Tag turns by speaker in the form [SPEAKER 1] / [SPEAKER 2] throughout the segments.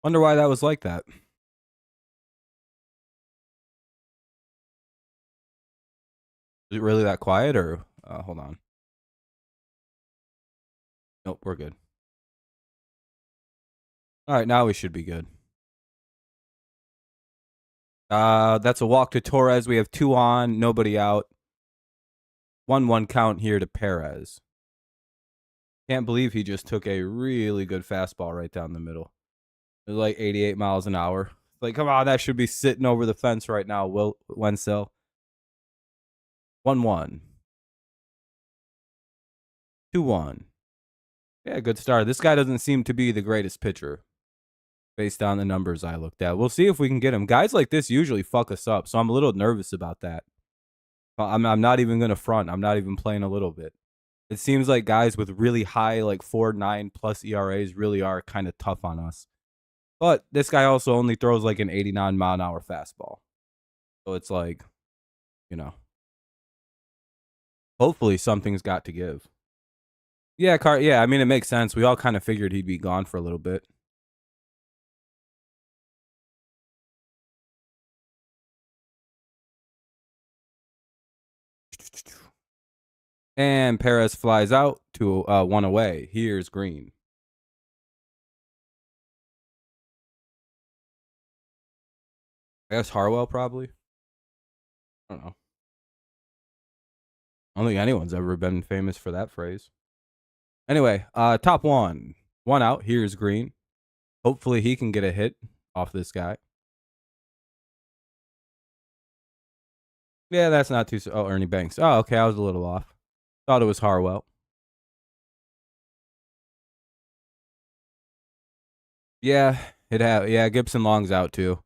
[SPEAKER 1] Wonder why that was like that. Is it really that quiet, or hold on? Nope, we're good. All right, now we should be good. That's a walk to Torres. We have 2 on, nobody out. 1-1 count here to Perez. Can't believe he just took a really good fastball right down the middle. It was like 88 miles an hour. Like, come on, that should be sitting over the fence right now, Wenzel. 1-1. 2-1. Yeah, good start. This guy doesn't seem to be the greatest pitcher based on the numbers I looked at. We'll see if we can get him. Guys like this usually fuck us up, so I'm a little nervous about that. I'm not even going to front. I'm not even playing a little bit. It seems like guys with really high, like 4.9 plus ERAs really are kind of tough on us. But this guy also only throws like an 89 mile an hour fastball. So it's like, you know, hopefully something's got to give. Yeah, I mean, it makes sense. We all kind of figured he'd be gone for a little bit. And Perez flies out to 1 away. Here's Green. I guess Harwell probably. I don't know. I don't think anyone's ever been famous for that phrase. Anyway, top 1. 1 out. Here's Green. Hopefully he can get a hit off this guy. Yeah, that's not too... Oh, Ernie Banks. Oh, okay. I was a little off. Thought it was Harwell. Yeah, yeah, Gibson Long's out too.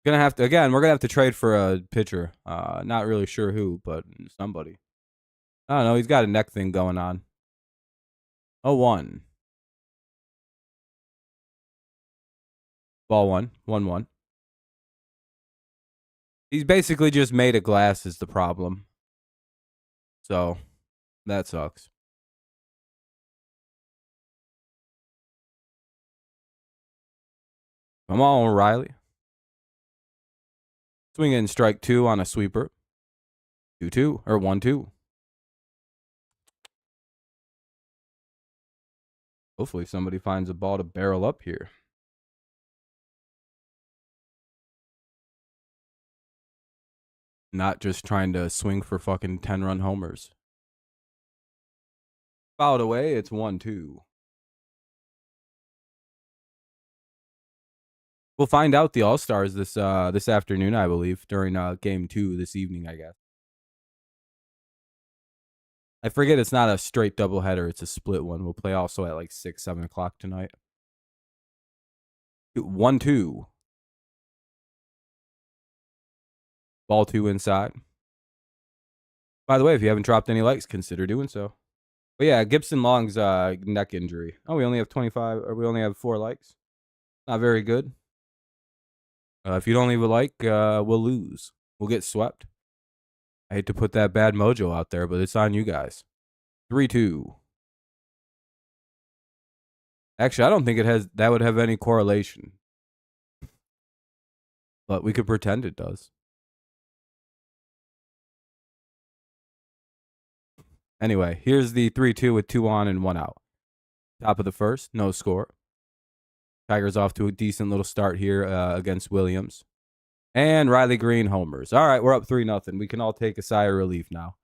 [SPEAKER 1] We're gonna have to trade for a pitcher. Not really sure who, but somebody. I don't know. He's got a neck thing going on. 0-1. Ball 1. 1-1. He's basically just made of glass is the problem. So, that sucks. Come on, O'Reilly. Swing in strike 2 on a sweeper. 2-2 or 1-2. Hopefully somebody finds a ball to barrel up here. Not just trying to swing for fucking 10-run homers. Fouled away, it's 1-2. We'll find out the All-Stars this afternoon, I believe, during game 2 this evening, I guess. I forget it's not a straight doubleheader, it's a split one. We'll play also at like 6, 7 o'clock tonight. 1-2. Ball 2 inside. By the way, if you haven't dropped any likes, consider doing so. But yeah, Gibson Long's neck injury. Oh, we only have 25, or we only have 4 likes. Not very good. If you don't leave a like, we'll lose. We'll get swept. I hate to put that bad mojo out there, but it's on you guys. 3-2. Actually, I don't think that would have any correlation. But we could pretend it does. Anyway, here's the 3-2 with 2 on and 1 out. Top of the first, no score. Tigers off to a decent little start here against Williams. And Riley Green homers. All right, we're up 3-0. We can all take a sigh of relief now.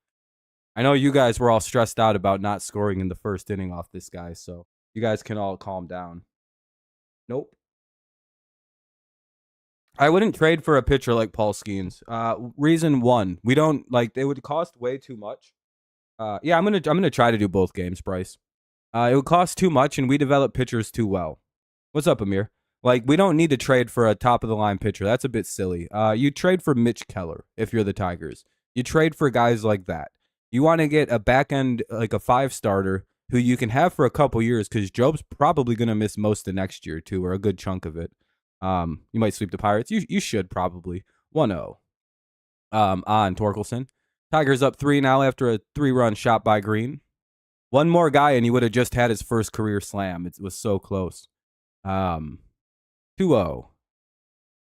[SPEAKER 1] I know you guys were all stressed out about not scoring in the first inning off this guy, so you guys can all calm down. Nope. I wouldn't trade for a pitcher like Paul Skeens. Reason 1, we don't like. It would cost way too much. Yeah, I'm gonna try to do both games, Bryce. It would cost too much, and we develop pitchers too well. What's up, Amir? Like, we don't need to trade for a top-of-the-line pitcher. That's a bit silly. You trade for Mitch Keller if you're the Tigers. You trade for guys like that. You want to get a back-end, like a 5-starter who you can have for a couple years because Job's probably going to miss most of next year, too, or a good chunk of it. You might sweep the Pirates. You should probably. 1-0 on Torkelson. Tigers up 3 now after a 3-run shot by Green. One more guy, and he would have just had his first career slam. It was so close. 2-0.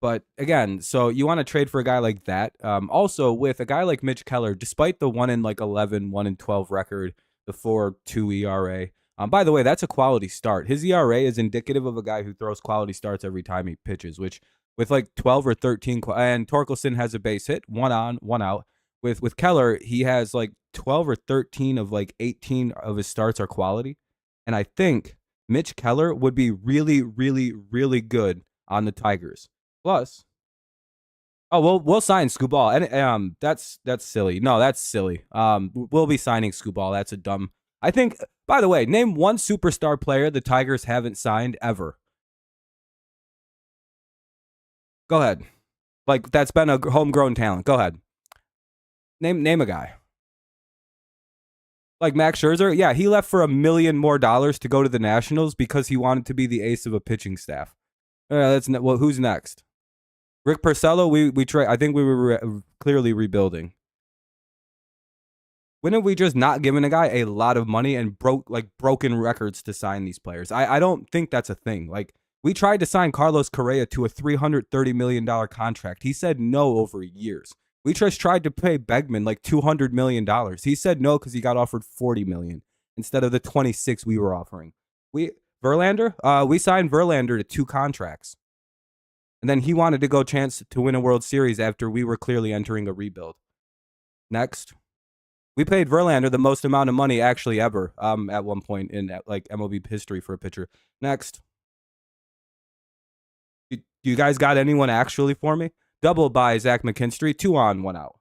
[SPEAKER 1] But again, so you want to trade for a guy like that. Also, with a guy like Mitch Keller, despite the 1-11, 1-12 record, the 4.2 ERA. By the way, that's a quality start. His ERA is indicative of a guy who throws quality starts every time he pitches, which with like 12 or 13, and Torkelson has a base hit, 1 on, 1 out. With Keller, he has like 12 or 13 of like 18 of his starts are quality. And I think Mitch Keller would be really, really, really good on the Tigers. Plus, we'll sign Scooball, and that's silly. No, that's silly. We'll be signing Scooball. That's a dumb. I think. By the way, name one superstar player the Tigers haven't signed ever. Go ahead. Like that's been a homegrown talent. Go ahead. Name a guy. Like Max Scherzer, yeah, he left for $1 million more to go to the Nationals because he wanted to be the ace of a pitching staff. Well, who's next? Rick Porcello, we trade. I think we were clearly rebuilding. When have we just not given a guy a lot of money and broken records to sign these players? I don't think that's a thing. Like we tried to sign Carlos Correa to a $330 million contract. He said no over years. We just tried to pay Begman like $200 million. He said no because he got offered $40 million instead of the 26 we were offering. Verlander, we signed Verlander to 2 contracts. And then he wanted to go chance to win a World Series after we were clearly entering a rebuild. Next. We paid Verlander the most amount of money actually ever at one point in like MLB history for a pitcher. Next. You guys got anyone actually for me? Double by Zach McKinstry, 2 on, 1 out.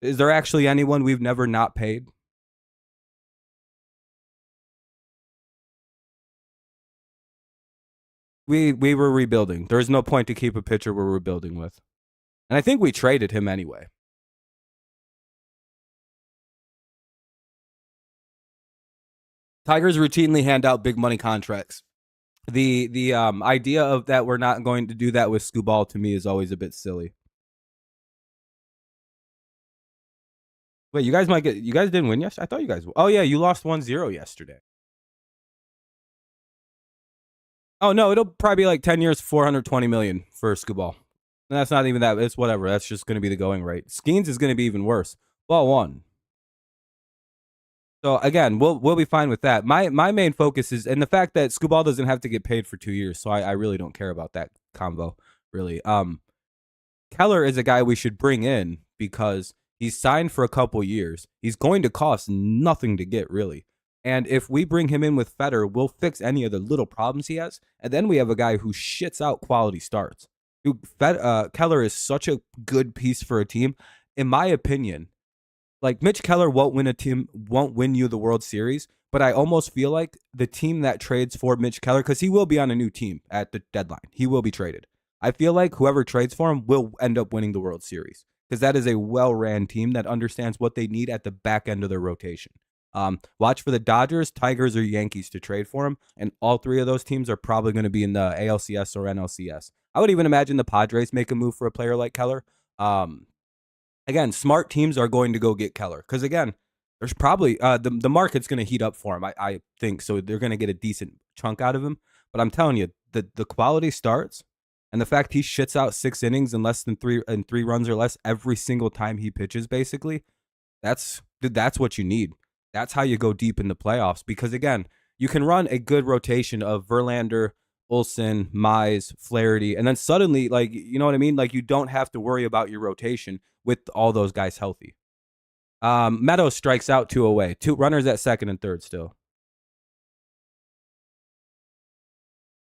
[SPEAKER 1] Is there actually anyone we've never not paid? We were rebuilding. There is no point to keep a pitcher we're rebuilding with. And I think we traded him anyway. Tigers routinely hand out big money contracts. The idea of that we're not going to do that with Scooball to me is always a bit silly. Wait, you guys didn't win yesterday? I thought you guys. Oh yeah, you lost 1-0 yesterday. Oh no, it'll probably be like 10 years, 420 million for Scooball. And that's not even that. It's whatever. That's just going to be the going rate. Skeens is going to be even worse. Ball 1. So again, we'll be fine with that. My main focus is, and the fact that Scooball doesn't have to get paid for 2 years, so I really don't care about that combo. Really, Keller is a guy we should bring in because he's signed for a couple years. He's going to cost nothing to get, really. And if we bring him in with Fetter, we'll fix any of the little problems he has. And then we have a guy who shits out quality starts. Keller is such a good piece for a team. In my opinion, like Mitch Keller won't win you the World Series, but I almost feel like the team that trades for Mitch Keller, because he will be on a new team at the deadline. He will be traded. I feel like whoever trades for him will end up winning the World Series because that is a well-ran team that understands what they need at the back end of their rotation. Watch for the Dodgers, Tigers, or Yankees to trade for him, and all 3 of those teams are probably going to be in the ALCS or NLCS. I would even imagine the Padres make a move for a player like Keller. Again, smart teams are going to go get Keller because, again, there's probably the market's going to heat up for him, I think. So they're going to get a decent chunk out of him. But I'm telling you, the quality starts and the fact he shits out 6 innings in less than 3 runs or less every single time he pitches, basically, that's what you need. That's how you go deep in the playoffs because, again, you can run a good rotation of Verlander, Olsen, Mize, Flaherty, and then suddenly, like, you know what I mean? Like, you don't have to worry about your rotation with all those guys healthy. Meadows strikes out 2 away. 2 runners at second and third still.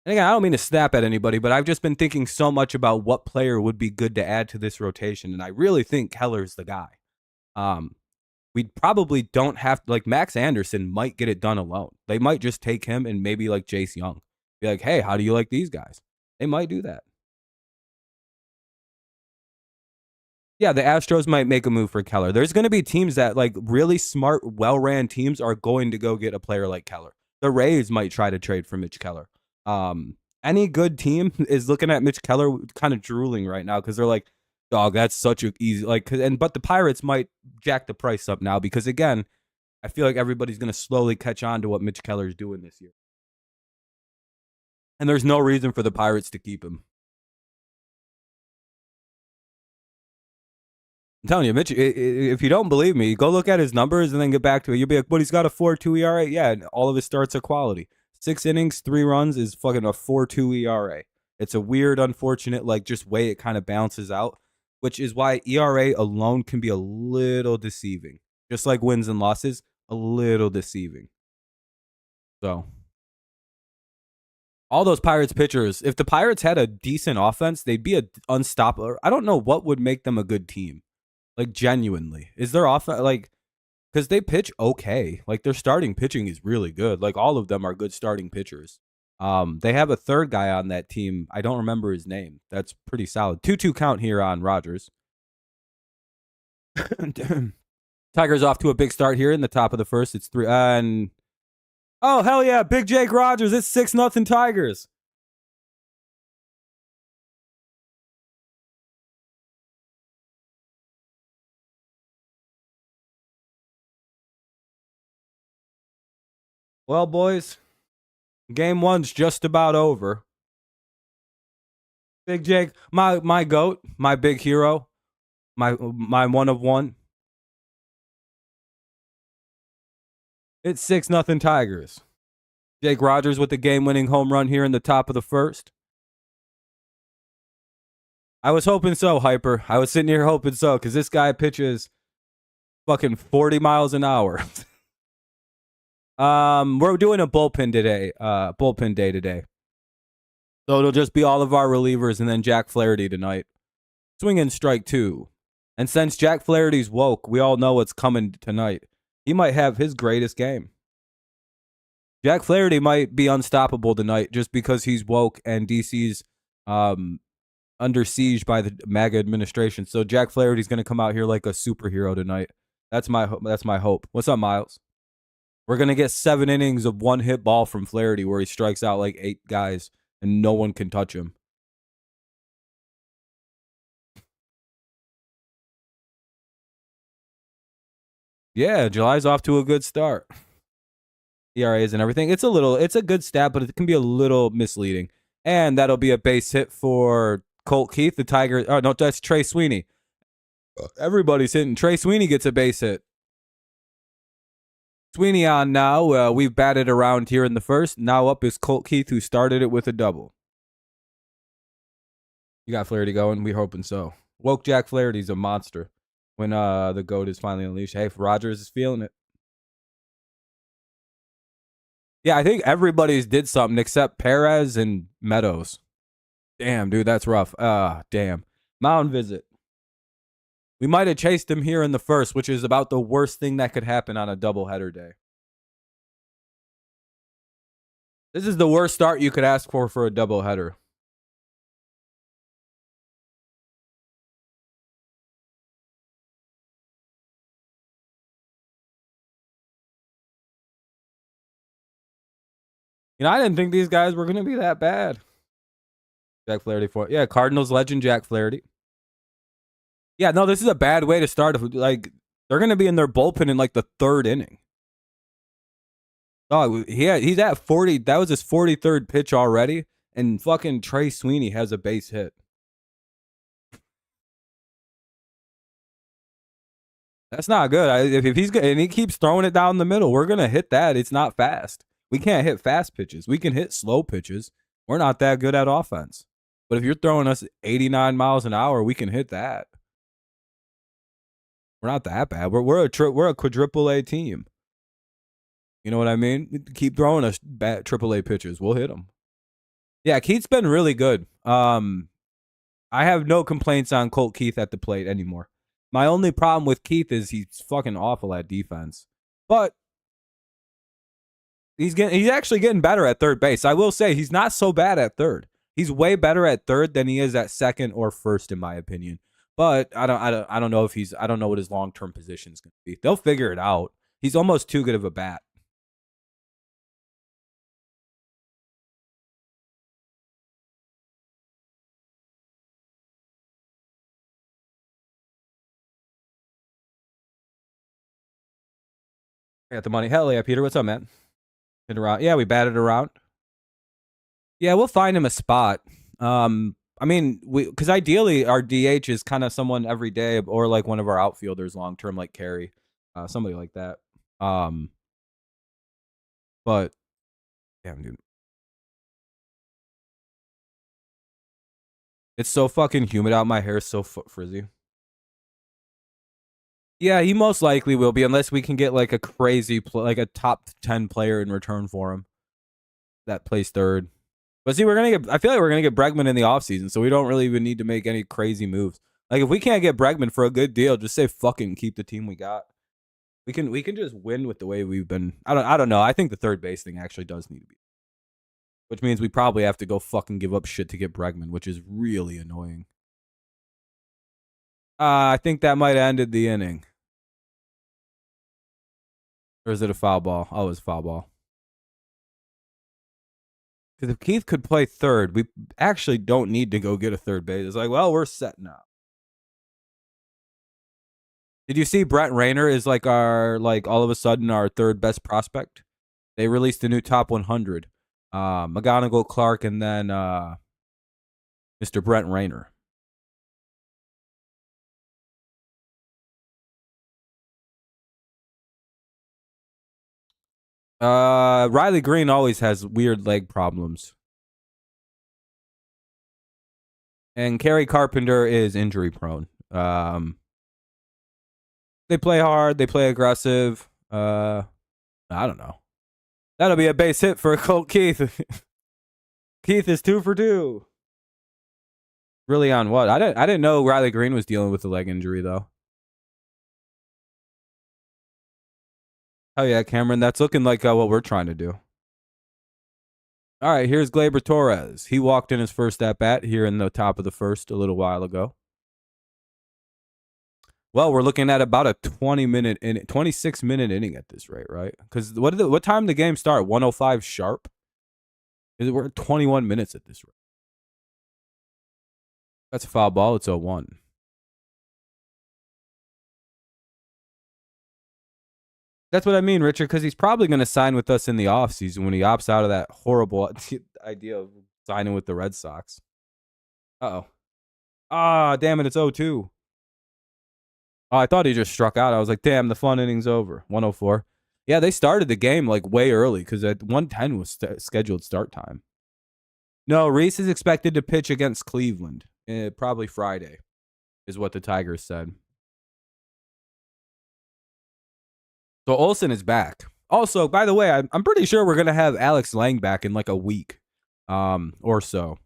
[SPEAKER 1] And again, I don't mean to snap at anybody, but I've just been thinking so much about what player would be good to add to this rotation, and I really think Keller's the guy. We probably don't have to, like, Max Anderson might get it done alone. They might just take him and maybe like Jace Young. Be like, hey, how do you like these guys? They might do that. Yeah, the Astros might make a move for Keller. There's going to be teams that, like, really smart, well-ran teams are going to go get a player like Keller. The Rays might try to trade for Mitch Keller. Any good team is looking at Mitch Keller kind of drooling right now because they're like, dog, that's such a easy, like, but the Pirates might jack the price up now because, again, I feel like everybody's going to slowly catch on to what Mitch Keller's doing this year. And there's no reason for the Pirates to keep him. I'm telling you, Mitch, if you don't believe me, go look at his numbers and then get back to it. You'll be like, but he's got a 4.2 ERA. Yeah, and all of his starts are quality. 6 innings, 3 runs is fucking a 4.2 ERA. It's a weird, unfortunate, like, just way it kind of balances out, which is why ERA alone can be a little deceiving. Just like wins and losses, a little deceiving. So, all those Pirates pitchers, if the Pirates had a decent offense, they'd be unstoppable. I don't know what would make them a good team. Like, genuinely. Is their offense, like, because they pitch okay. Like, their starting pitching is really good. Like, all of them are good starting pitchers. They have a third guy on that team. I don't remember his name. That's pretty solid. 2-2 count here on Rogers. Tigers off to a big start here in the top of the first. It's 3. And oh, hell yeah. Big Jake Rogers. It's 6-0 Tigers. Well, boys, game 1's just about over. Big Jake, my goat, my big hero, my one of one. It's 6-0 Tigers. Jake Rogers with the game-winning home run here in the top of the first. I was hoping so, Hyper. I was sitting here hoping so, because this guy pitches fucking 40 miles an hour. We're doing a bullpen day today. So it'll just be all of our relievers and then Jack Flaherty tonight. Swinging strike 2. And since Jack Flaherty's woke, we all know what's coming tonight. He might have his greatest game. Jack Flaherty might be unstoppable tonight just because he's woke and DC's under siege by the MAGA administration. So Jack Flaherty's going to come out here like a superhero tonight. That's my hope. What's up, Miles? We're going to get 7 innings of one-hit ball from Flaherty where he strikes out like 8 guys and no one can touch him. Yeah, July's off to a good start. ERAs and everything. It's a good stat, but it can be a little misleading. And that'll be a base hit for Colt Keith, the Tiger. Oh, no, that's Trey Sweeney. Everybody's hitting. Trey Sweeney gets a base hit. Sweeney on now. We've batted around here in the first. Now up is Colt Keith, who started it with a double. You got Flaherty going? We're hoping so. Woke Jack Flaherty's a monster when the GOAT is finally unleashed. Hey, Rogers is feeling it. Yeah, I think everybody's did something except Perez and Meadows. Damn, dude, that's rough. Damn. Mound visit. We might have chased him here in the first, which is about the worst thing that could happen on a doubleheader day. This is the worst start you could ask for a doubleheader. You know, I didn't think these guys were going to be that bad. Jack Flaherty yeah, Cardinals legend Jack Flaherty. Yeah, no, this is a bad way to start. Like, they're going to be in their bullpen in like the 3rd inning. Oh, he's at 40. That was his 43rd pitch already, and fucking Trey Sweeney has a base hit. That's not good. If he's good and he keeps throwing it down the middle, we're gonna hit that. It's not fast. We can't hit fast pitches. We can hit slow pitches. We're not that good at offense. But if you're throwing us 89 miles an hour, we can hit that. We're not that bad. We're a quadruple A team. You know what I mean? Keep throwing us bad triple A pitches. We'll hit them. Yeah, Keith's been really good. I have no complaints on Colt Keith at the plate anymore. My only problem with Keith is he's fucking awful at defense. But he's actually getting better at third base. I will say he's not so bad at third. He's way better at third than he is at second or first, in my opinion. But I don't know if I don't know what his long-term position is going to be. They'll figure it out. He's almost too good of a bat. I got the money. Hell yeah, Peter. What's up, man? Hit around. Yeah, we batted around. Yeah, we'll find him a spot. I mean, because ideally our DH is kind of someone every day, or like one of our outfielders long term, like Carey, somebody like that. But damn, dude, it's so fucking humid out. My hair is so frizzy. Yeah, he most likely will be, unless we can get like a crazy, like a top 10 player in return for him that plays third. But see, I feel like we're gonna get Bregman in the offseason, so we don't really even need to make any crazy moves. Like if we can't get Bregman for a good deal, just say fucking keep the team we got. We can just win with the way we've been. I don't know. I think the third base thing actually does need to be, which means we probably have to go fucking give up shit to get Bregman, which is really annoying. I think that might have ended the inning. Or is it a foul ball? Oh, it's foul ball. Because if Keith could play third, we actually don't need to go get a third base. It's like, well, we're set now. Did you see Brett Rayner is like all of a sudden our third best prospect? They released a new top 100. McGonigal, Clark, and then Mr. Brett Rayner. Riley Green always has weird leg problems. And Kerry Carpenter is injury prone. They play hard. They play aggressive. I don't know. That'll be a base hit for Colt Keith. Keith is 2 for 2. Really on what? I didn't know Riley Green was dealing with a leg injury though. Oh yeah, Cameron, that's looking like what we're trying to do. All right, here's Gleyber Torres. He walked in his first at bat here in the top of the first a little while ago. Well, we're looking at about a 26-minute inning at this rate, right? Because what time did the game start? 1:05 sharp. We're at 21 minutes at this rate. That's a foul ball. It's 0-1. That's what I mean, Richard, because he's probably going to sign with us in the offseason when he opts out of that horrible idea of signing with the Red Sox. Uh-oh. Ah, damn it, it's 0-2. Oh, I thought he just struck out. I was like, damn, the fun inning's over. 104. Yeah, they started the game like way early because at 1:10 was scheduled start time. No, Reese is expected to pitch against Cleveland. Probably Friday, is what the Tigers said. So Olsen is back. Also, by the way, I'm pretty sure we're gonna have Alex Lang back in like a week, or so.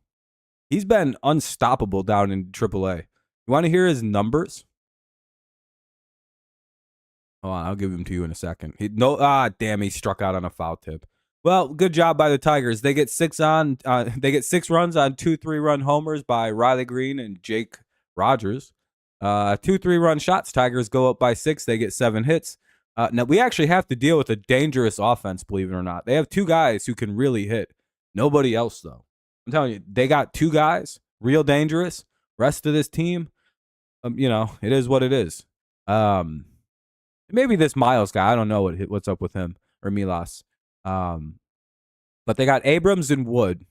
[SPEAKER 1] He's been unstoppable down in AAA. You want to hear his numbers? Hold on, I'll give them to you in a second. Damn, he struck out on a foul tip. Well, good job by the Tigers. They get 6 runs on 2 3-run homers by Riley Green and Jake Rogers. 2 3-run shots. Tigers go up by 6. They get 7 hits. Now we actually have to deal with a dangerous offense, believe it or not. They have 2 guys who can really hit. Nobody else though. I'm telling you, they got 2 guys, real dangerous. Rest of this team, it is what it is. Maybe this Miles guy, I don't know what's up with him or Milas. But they got Abrams and Wood.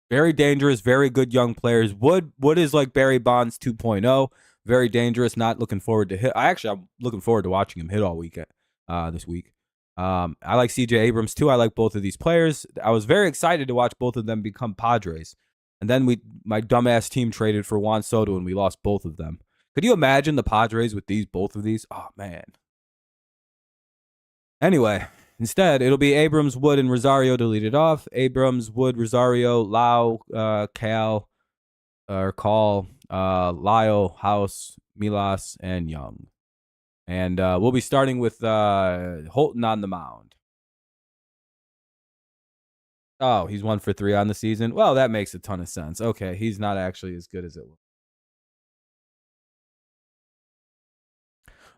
[SPEAKER 1] Very dangerous, very good young players. Wood is like Barry Bonds 2.0. Very dangerous. Not looking forward to hit. I'm looking forward to watching him hit all weekend this week. I like CJ Abrams too. I like both of these players. I was very excited to watch both of them become Padres. And then my dumbass team traded for Juan Soto and we lost both of them. Could you imagine the Padres with both of these? Oh man. Anyway, instead, it'll be Abrams, Wood, and Rosario to lead it off. Abrams, Wood, Rosario, Lau, Call, Lyle, House, Milas, and Young. And we'll be starting with Holton on the mound. Oh, he's 1 for 3 on the season. Well, that makes a ton of sense. Okay, he's not actually as good as it looks.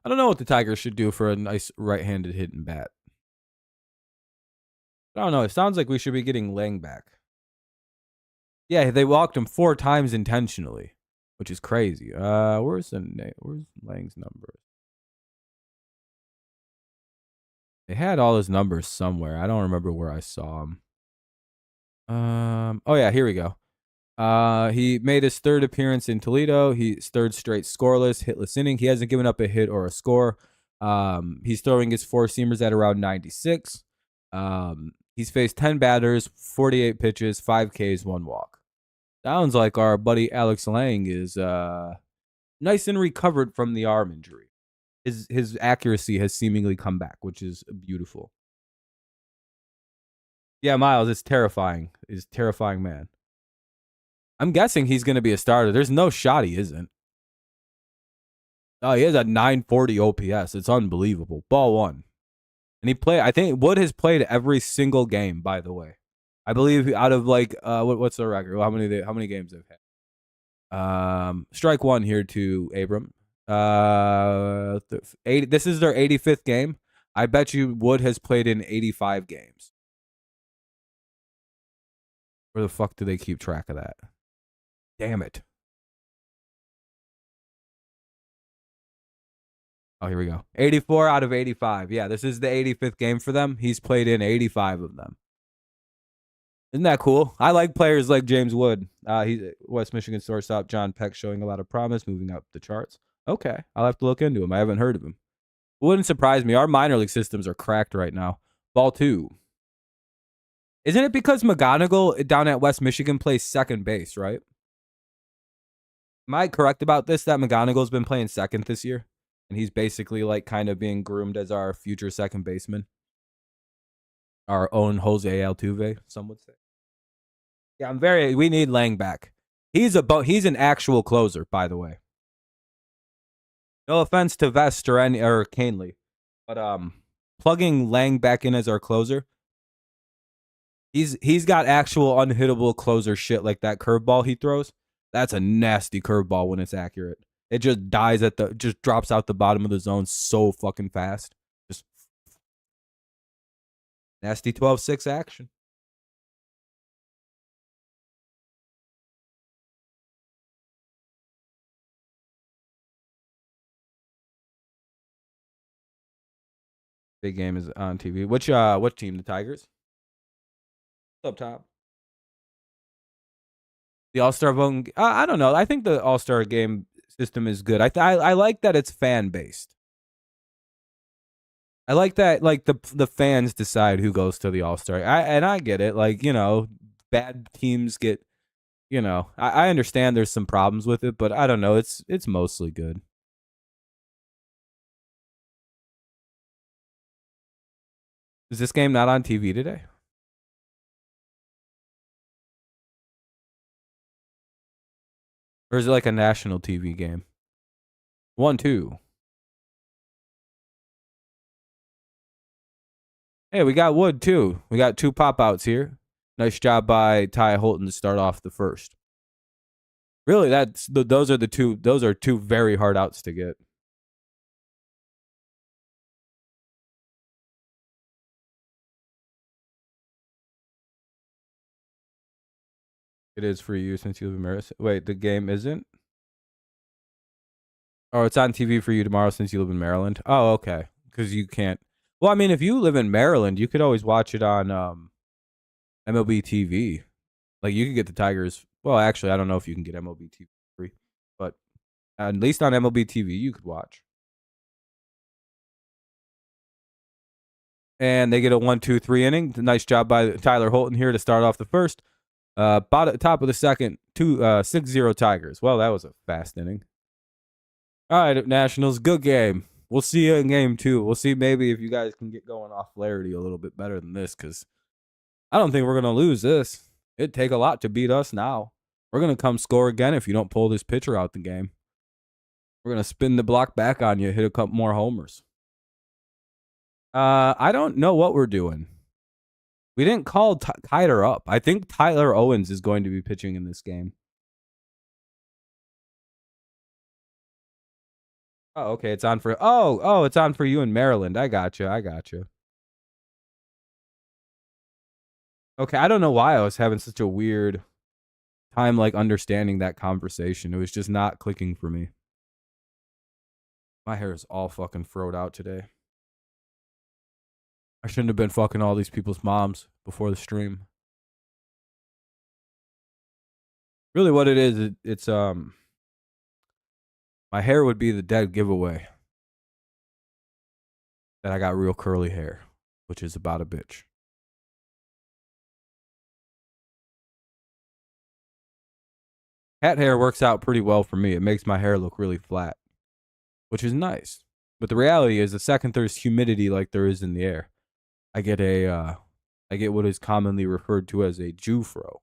[SPEAKER 1] I don't know what the Tigers should do for a nice right-handed hitting bat. I don't know. It sounds like we should be getting Lang back. Yeah, they walked him 4 times intentionally, which is crazy. Where's Lang's number? They had all his numbers somewhere. I don't remember where I saw them. Oh yeah, here we go. He made his third appearance in Toledo. He's third straight scoreless, hitless inning. He hasn't given up a hit or a score. He's throwing his four seamers at around 96. He's faced 10 batters, 48 pitches, 5 Ks, 1 walk. Sounds like our buddy Alex Lang is nice and recovered from the arm injury. His accuracy has seemingly come back, which is beautiful. Yeah, Miles, it's terrifying. He's a terrifying man. I'm guessing he's going to be a starter. There's no shot he isn't. Oh, he has a 940 OPS. It's unbelievable. Ball one. And I think Wood has played every single game, by the way. I believe out of like, what's the record? How many games they've had? Strike one here to Abram. This is their 85th game. I bet you Wood has played in 85 games. Where the fuck do they keep track of that? Damn it. Oh, here we go. 84 out of 85. Yeah, this is the 85th game for them. He's played in 85 of them. Isn't that cool? I like players like James Wood. He's West Michigan shortstop. John Peck showing a lot of promise, moving up the charts. Okay, I'll have to look into him. I haven't heard of him. Wouldn't surprise me. Our minor league systems are cracked right now. Ball two. Isn't it because McGonigal down at West Michigan plays second base, right? Am I correct about this, that McGonigal's been playing second this year? And he's basically like kind of being groomed as our future second baseman. Our own Jose Altuve, some would say. Yeah, we need Lang back. He's an actual closer, by the way. No offense to Vest or Canely, but plugging Lang back in as our closer, he's got actual unhittable closer shit like that curveball he throws. That's a nasty curveball when it's accurate. It just just drops out the bottom of the zone so fucking fast. Just nasty 12-6 action. Big game is on TV. What team? The Tigers? Up top. The All-Star voting. I don't know. I think the All-Star game system is good. I like that it's fan based. I like that like the fans decide who goes to the All-Star. I get it. Like, bad teams get, I understand there's some problems with it, but I don't know. It's mostly good. Is this game not on TV today? Or is it like a national TV game? 1-2. Hey, we got Wood too. We got 2 pop outs here. Nice job by Ty Holton to start off the first. Really, those are 2 very hard outs to get. It is for you since you live in Maryland. Wait, the game isn't? Oh, it's on TV for you tomorrow since you live in Maryland. Oh, okay. Because you can't. Well, I mean, if you live in Maryland, you could always watch it on MLB TV. Like, you could get the Tigers. Well, actually, I don't know if you can get MLB TV free, but at least on MLB TV, you could watch. And they get a 1-2-3 inning. Nice job by Tyler Holton here to start off the first. Top of the second, 6-0 Tigers. Well, that was a fast inning. All right, Nationals, good game. We'll see you in game 2. We'll see maybe if you guys can get going off Flaherty a little bit better than this, because I don't think we're going to lose this. It'd take a lot to beat us now. We're going to come score again if you don't pull this pitcher out the game. We're going to spin the block back on you, hit a couple more homers. I don't know what we're doing. We didn't call Kyler up. I think Tyler Owens is going to be pitching in this game. Oh, okay. It's on for it's on for you in Maryland. I got you. Okay, I don't know why I was having such a weird time like understanding that conversation. It was just not clicking for me. My hair is all fucking froed out today. I shouldn't have been fucking all these people's moms before the stream. Really, what it is, it's my hair would be the dead giveaway that I got real curly hair, which is about a bitch. Cat hair works out pretty well for me. It makes my hair look really flat, which is nice. But the reality is, the second there's humidity like there is in the air, I get I get what is commonly referred to as a Jew fro.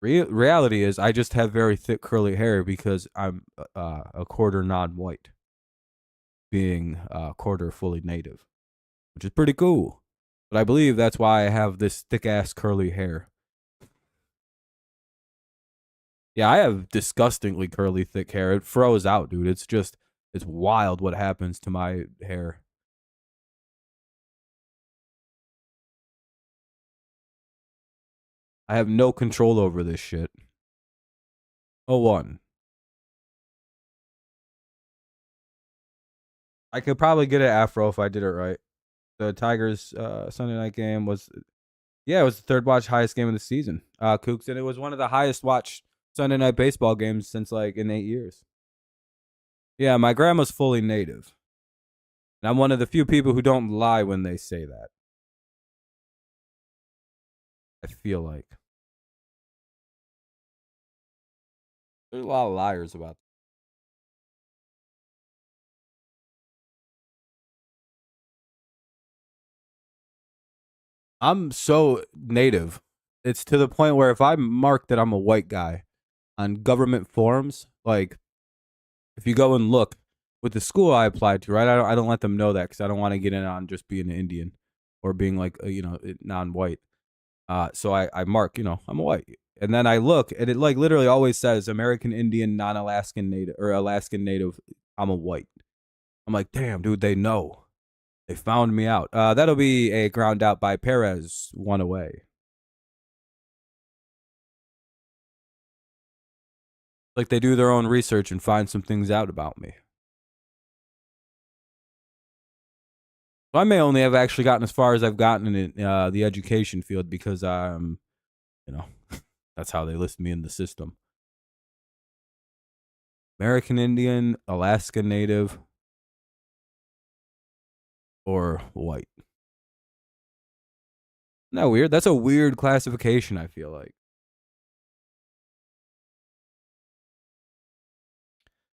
[SPEAKER 1] Reality is, I just have very thick curly hair because I'm a quarter non-white, being a quarter fully native, which is pretty cool. But I believe that's why I have this thick ass curly hair. Yeah, I have disgustingly curly thick hair. It froze out, dude. It's wild what happens to my hair. I have no control over this shit. Oh, one. I could probably get an afro if I did it right. The Tigers Sunday night game was, yeah, it was the third watch highest game of the season. Kooks, and it was one of the highest watched Sunday night baseball games since like in 8 years. Yeah, my grandma's fully native. And I'm one of the few people who don't lie when they say that. I feel like there's a lot of liars about that. I'm so native. It's to the point where if I mark that I'm a white guy on government forms, like if you go and look with the school I applied to, right? I don't let them know that because I don't want to get in on just being an Indian or being like non-white. So I mark, I'm a white, and then I look and it like literally always says American Indian, non-Alaskan Native or Alaskan Native. I'm a white. I'm like, damn, dude, they know. They found me out. That'll be a ground out by Perez, one away. Like they do their own research and find some things out about me. So I may only have actually gotten as far as I've gotten in the education field because you know, that's how they list me in the system. American Indian, Alaska Native, or white. Isn't that weird? That's a weird classification, I feel like.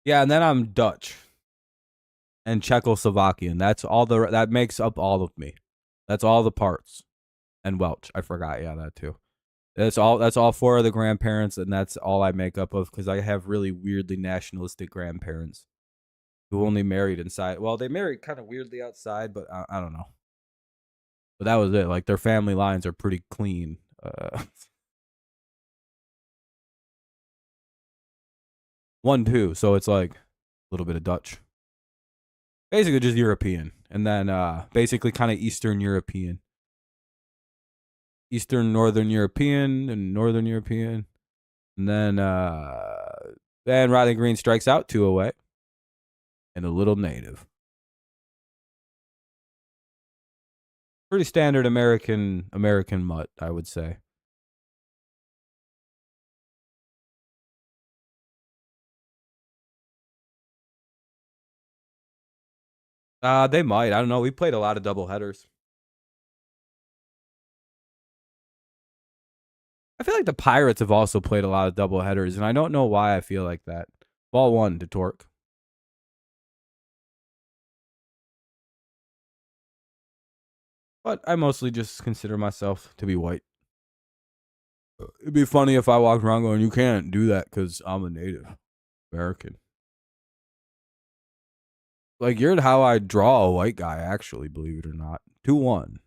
[SPEAKER 1] Yeah, and then I'm Dutch and Czechoslovakian. That makes up all of me. That's all the parts. And Welsh. I forgot, yeah, that too. That's all four of the grandparents, and that's all I make up of because I have really weirdly nationalistic grandparents who only married inside. Well, they married kind of weirdly outside, but I don't know. But that was it. Like their family lines are pretty clean. 1, 2. So it's like a little bit of Dutch, basically just European, and then basically kind of Eastern European, Eastern Northern European, and Northern European, and then Riley Green strikes out 2 away, and a little native. Pretty standard American mutt, I would say. They might. I don't know. We played a lot of double headers. I feel like the Pirates have also played a lot of double headers, and I don't know why I feel like that. Ball one to Torque. But I mostly just consider myself to be white. It'd be funny if I walked around going, you can't do that because I'm a Native American. Like, you're how I draw a white guy, actually, believe it or not. 2-1.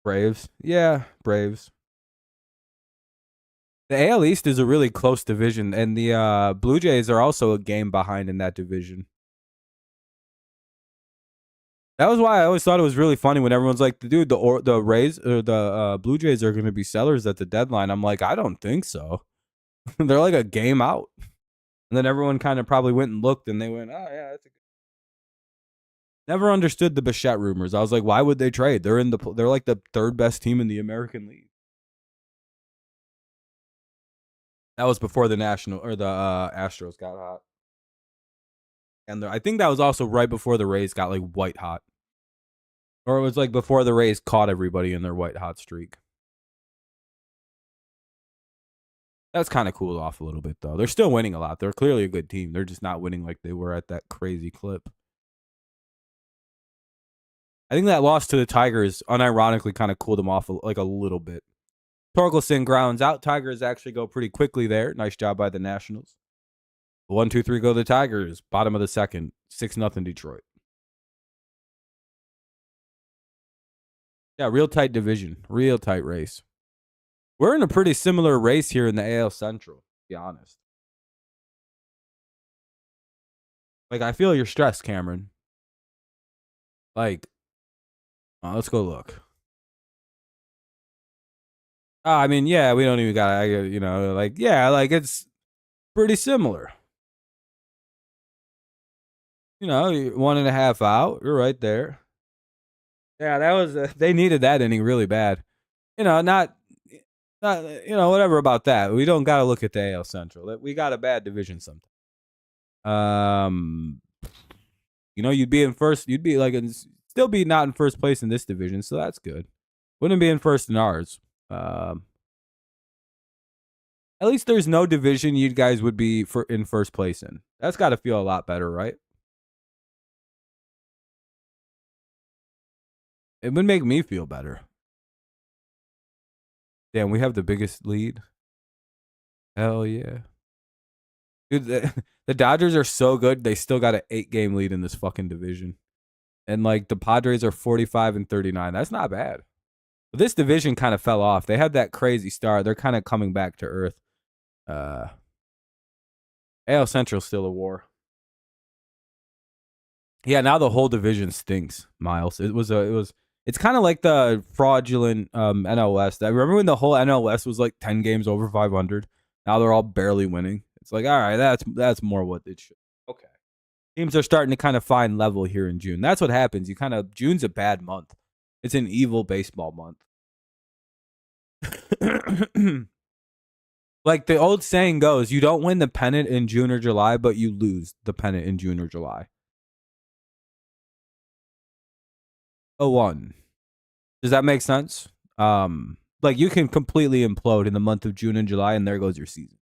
[SPEAKER 1] Braves. Yeah, Braves. The AL East is a really close division, and the Blue Jays are also a game behind in that division. That was why I always thought it was really funny when everyone's like, dude, the Rays or the Blue Jays are going to be sellers at the deadline. I'm like, I don't think so. They're like a game out. And then everyone kind of probably went and looked, and they went, "Oh yeah, that's a good." Never understood the Bichette rumors. I was like, why would they trade? They're like the third best team in the American League. That was before the Astros got hot, and I think that was also right before the Rays got like white hot, or it was like before the Rays caught everybody in their white hot streak. That's kind of cooled off a little bit though. They're still winning a lot. They're clearly a good team. They're just not winning like they were at that crazy clip. I think that loss to the Tigers unironically kind of cooled them off like a little bit. Torkelson grounds out. Tigers actually go pretty quickly there. Nice job by the Nationals. 1-2-3 go the Tigers. Bottom of the second. 6-0 Detroit. Yeah, real tight division. Real tight race. We're in a pretty similar race here in the AL Central, to be honest. Like, I feel you're stressed, Cameron. Like, let's go look. I mean, yeah, we don't even got, like, yeah, like, it's pretty similar. 1.5 out. You're right there. Yeah, that was, they needed that inning really bad. Not, whatever about that. We don't got to look at the AL Central. We got a bad division sometimes. You'd be in first. You'd be like, still be not in first place in this division, so that's good. Wouldn't be in first in ours. At least there's no division you guys would be in first place in. That's got to feel a lot better, right? It would make me feel better. Damn, we have the biggest lead. Hell yeah. Dude, the Dodgers are so good, they still got an 8-game lead in this fucking division. And, like, the Padres are 45-39. That's not bad. But this division kind of fell off. They had that crazy start. They're kind of coming back to earth. AL Central's still a war. Yeah, now the whole division stinks, Miles. It's kind of like the fraudulent NL West. I remember when the whole NL West was like 10 games over 500. Now they're all barely winning. It's like, all right, that's more what it should. Okay. Teams are starting to kind of find level here in June. That's what happens. June's a bad month. It's an evil baseball month. Like the old saying goes, you don't win the pennant in June or July, but you lose the pennant in June or July. 0-1. Does that make sense? Like you can completely implode in the month of June and July, and there goes your season.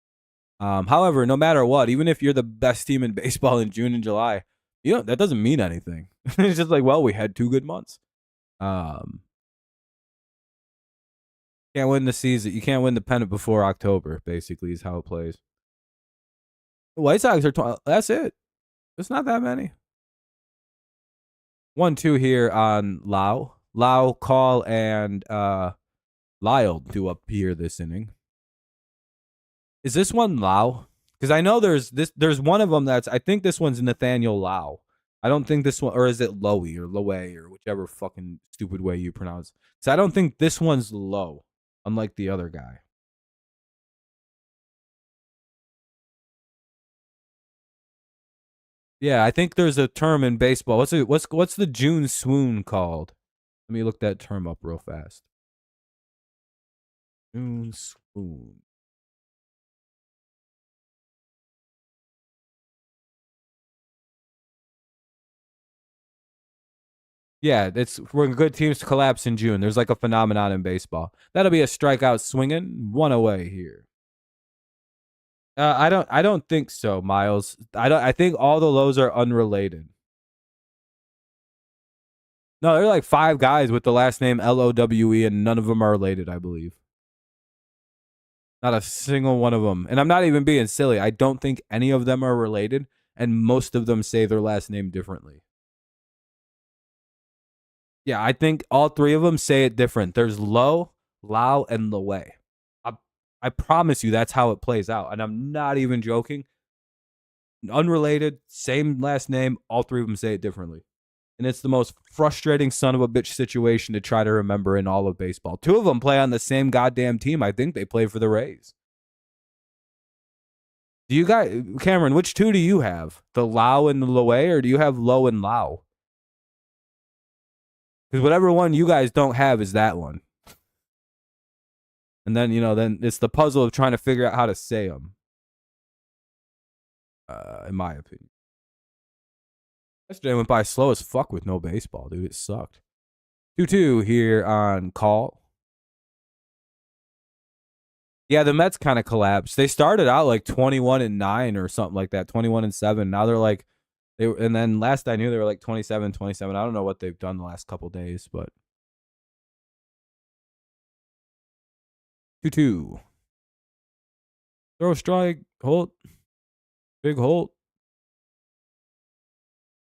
[SPEAKER 1] However, no matter what, even if you're the best team in baseball in June and July, that doesn't mean anything. It's just like, well, we had 2 good months. Can't win the season. You can't win the pennant before October, basically, is how it plays. The White Sox are that's it. It's not that many. 1-2 here on Lau. Lau, Call, and Lyle do up here this inning. Is this one Lau? Because I know there's one of them I think this one's Nathaniel Lau. I don't think this one, or is it Lowy or Lowe or whichever fucking stupid way you pronounce it. So I don't think this one's Low, unlike the other guy. Yeah, I think there's a term in baseball. What's the June swoon called? Let me look that term up real fast. June swoon. Yeah, it's when good teams collapse in June. There's like a phenomenon in baseball. That'll be a strikeout swinging, 1 away here. I don't think so, Miles. I think all the lows are unrelated. No, there are like 5 guys with the last name Lowe, and none of them are related, I believe. Not a single one of them. And I'm not even being silly. I don't think any of them are related, and most of them say their last name differently. Yeah, I think all 3 of them say it different. There's Low, Lau, and Lowe. I promise you that's how it plays out. And I'm not even joking. Unrelated, same last name. All 3 of them say it differently. And it's the most frustrating son of a bitch situation to try to remember in all of baseball. 2 of them play on the same goddamn team. I think they play for the Rays. Do you guys, Cameron, which two do you have? The Lao and the Loe, or do you have Lo and Lao? Because whatever one you guys don't have is that one. And then, then it's the puzzle of trying to figure out how to say them. In my opinion. Yesterday went by slow as fuck with no baseball, dude. It sucked. 2-2 here on call. Yeah, the Mets kind of collapsed. They started out like 21-9 or something like that, 21-7. Now they're like, and then last I knew they were like 27-27. I don't know what they've done the last couple days, but 2-2. Throw a strike, Holt. Big Holt.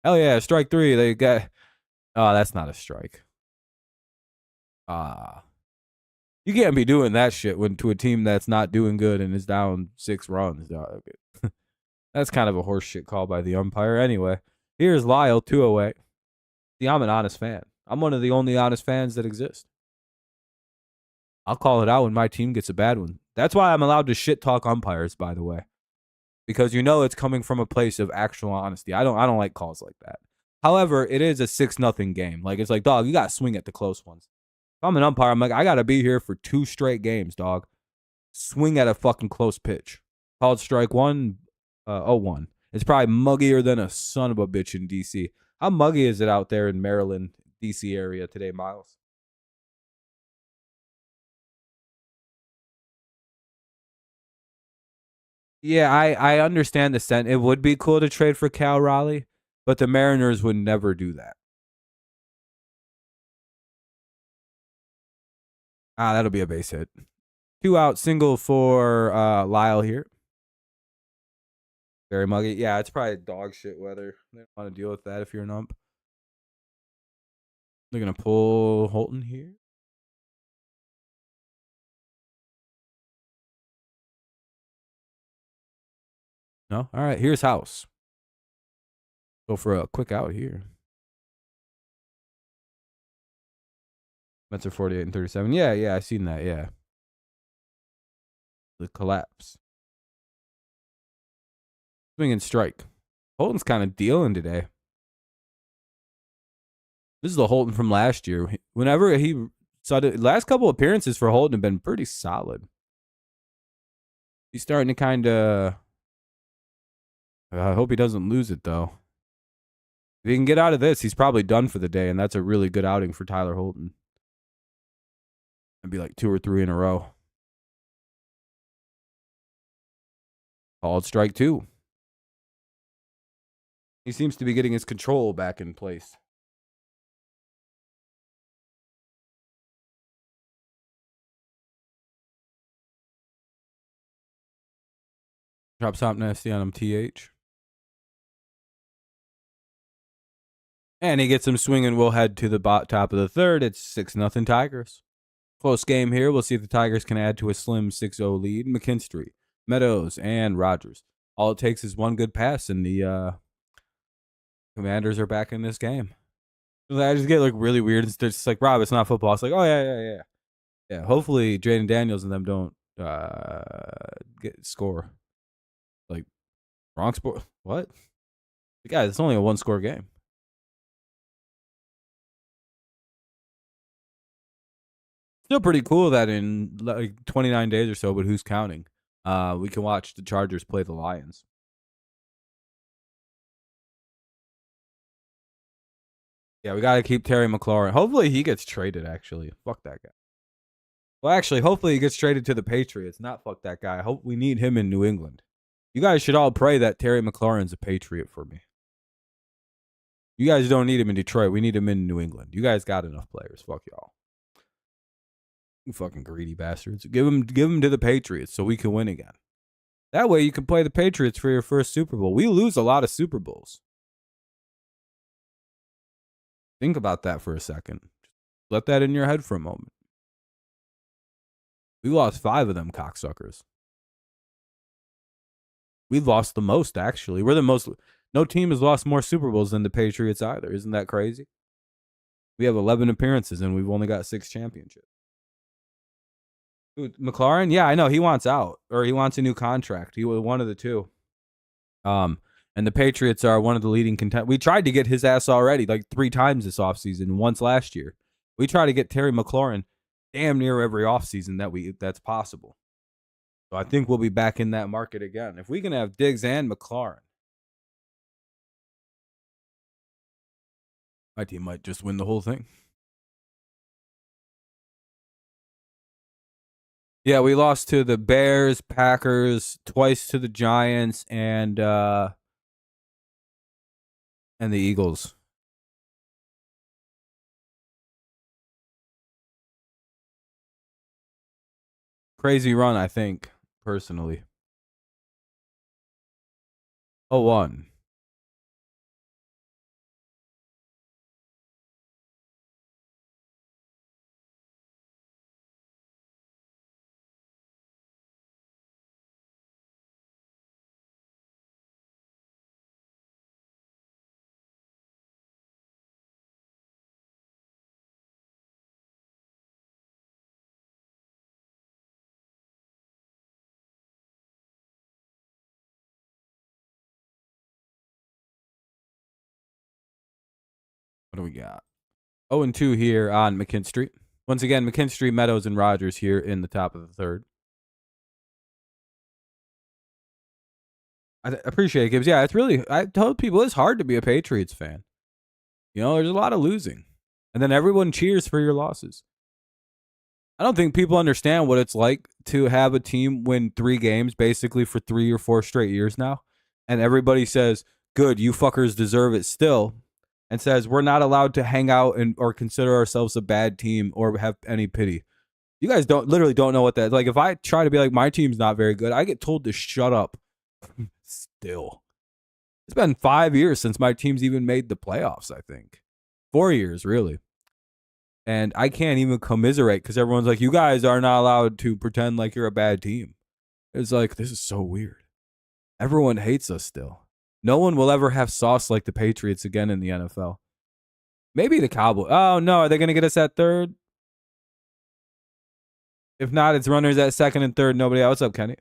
[SPEAKER 1] Hell yeah, strike 3. They got. Oh, that's not a strike. You can't be doing that shit to a team that's not doing good and is down 6 runs. That's kind of a horse shit call by the umpire. Anyway, here's Lyle, 208. See, I'm an honest fan. I'm one of the only honest fans that exist. I'll call it out when my team gets a bad one. That's why I'm allowed to shit talk umpires, by the way. Because it's coming from a place of actual honesty. I don't like calls like that. However, it is a 6-0 game. Like, it's like, dog, you got to swing at the close ones. If I'm an umpire, I'm like, I got to be here for 2 straight games, dog. Swing at a fucking close pitch. Called strike 1, 0-1. It's probably muggier than a son of a bitch in D.C. How muggy is it out there in Maryland, D.C. area today, Miles? Yeah, I understand the sense. It would be cool to trade for Cal Raleigh, but the Mariners would never do that. That'll be a base hit. 2 out, single for Lyle here. Very muggy. Yeah, it's probably dog shit weather. They don't want to deal with that if you're an ump. They're going to pull Holton here. No? All right, here's House. Go for a quick out here. Mets are 48-37. Yeah, I seen that, yeah. The collapse. Swing and strike. Holton's kind of dealing today. This is the Holton from last year. Whenever he saw the last couple appearances for Holton have been pretty solid. He's starting to kind of. I hope he doesn't lose it, though. If he can get out of this, he's probably done for the day, and that's a really good outing for Tyler Holton. It'd be like 2 or 3 in a row. Called strike 2. He seems to be getting his control back in place. Drop top nasty on him, TH. And he gets him swinging. We'll head to the top of the third. It's 6-0 Tigers. Close game here. We'll see if the Tigers can add to a slim 6-0 lead. McKinstry, Meadows, and Rogers. All it takes is one good pass, and the Commanders are back in this game. I just get like really weird. It's just like, Rob, it's not football. It's like, oh, yeah. Hopefully, Jaden Daniels and them don't score. Like, wrong sport. What? Guys, it's only a 1-score game. Still pretty cool that in like 29 days or so, but who's counting? We can watch the Chargers play the Lions. Yeah, we got to keep Terry McLaurin. Hopefully he gets traded, actually. Fuck that guy. Well, actually, hopefully he gets traded to the Patriots. Not fuck that guy. I hope we need him in New England. You guys should all pray that Terry McLaurin's a Patriot for me. You guys don't need him in Detroit. We need him in New England. You guys got enough players. Fuck y'all. You fucking greedy bastards. Give him to the Patriots so we can win again. That way you can play the Patriots for your first Super Bowl. We lose a lot of Super Bowls. Think about that for a second. Let that in your head for a moment. We lost 5 of them cocksuckers. We've lost the most, actually. We're the most. No team has lost more Super Bowls than the Patriots either. Isn't that crazy? We have 11 appearances and we've only got 6 championships. McLaurin, yeah, I know he wants out or he wants a new contract. He was one of the two. Um, and the Patriots are one of the leading contenders. We tried to get his ass already like 3 times this offseason, once last year. We try to get Terry McLaurin damn near every offseason that's possible. So I think we'll be back in that market again. If we can have Diggs and McLaurin, my team might just win the whole thing. Yeah, we lost to the Bears, Packers, twice to the Giants, and the Eagles. Crazy run, I think, personally. 0-1. What do we got? 0-2 here on McKinstry. Once again, McKinstry, Meadows, and Rogers here in the top of the third. I appreciate it, Gibbs. Yeah, it's really, I told people it's hard to be a Patriots fan. You know, there's a lot of losing. And then everyone cheers for your losses. I don't think people understand what it's like to have a team win 3 games basically for 3 or 4 straight years now. And everybody says, good, you fuckers deserve it still. And says, we're not allowed to hang out or consider ourselves a bad team or have any pity. You guys literally don't know what that, like, if I try to be like, my team's not very good, I get told to shut up. Still. It's been 5 years since my team's even made the playoffs, I think. 4 years, really. And I can't even commiserate because everyone's like, you guys are not allowed to pretend like you're a bad team. It's like, this is so weird. Everyone hates us still. No one will ever have sauce like the Patriots again in the NFL. Maybe the Cowboys. Oh, no. Are they going to get us at third? If not, it's runners at second and third. Nobody else. What's up, Kenny?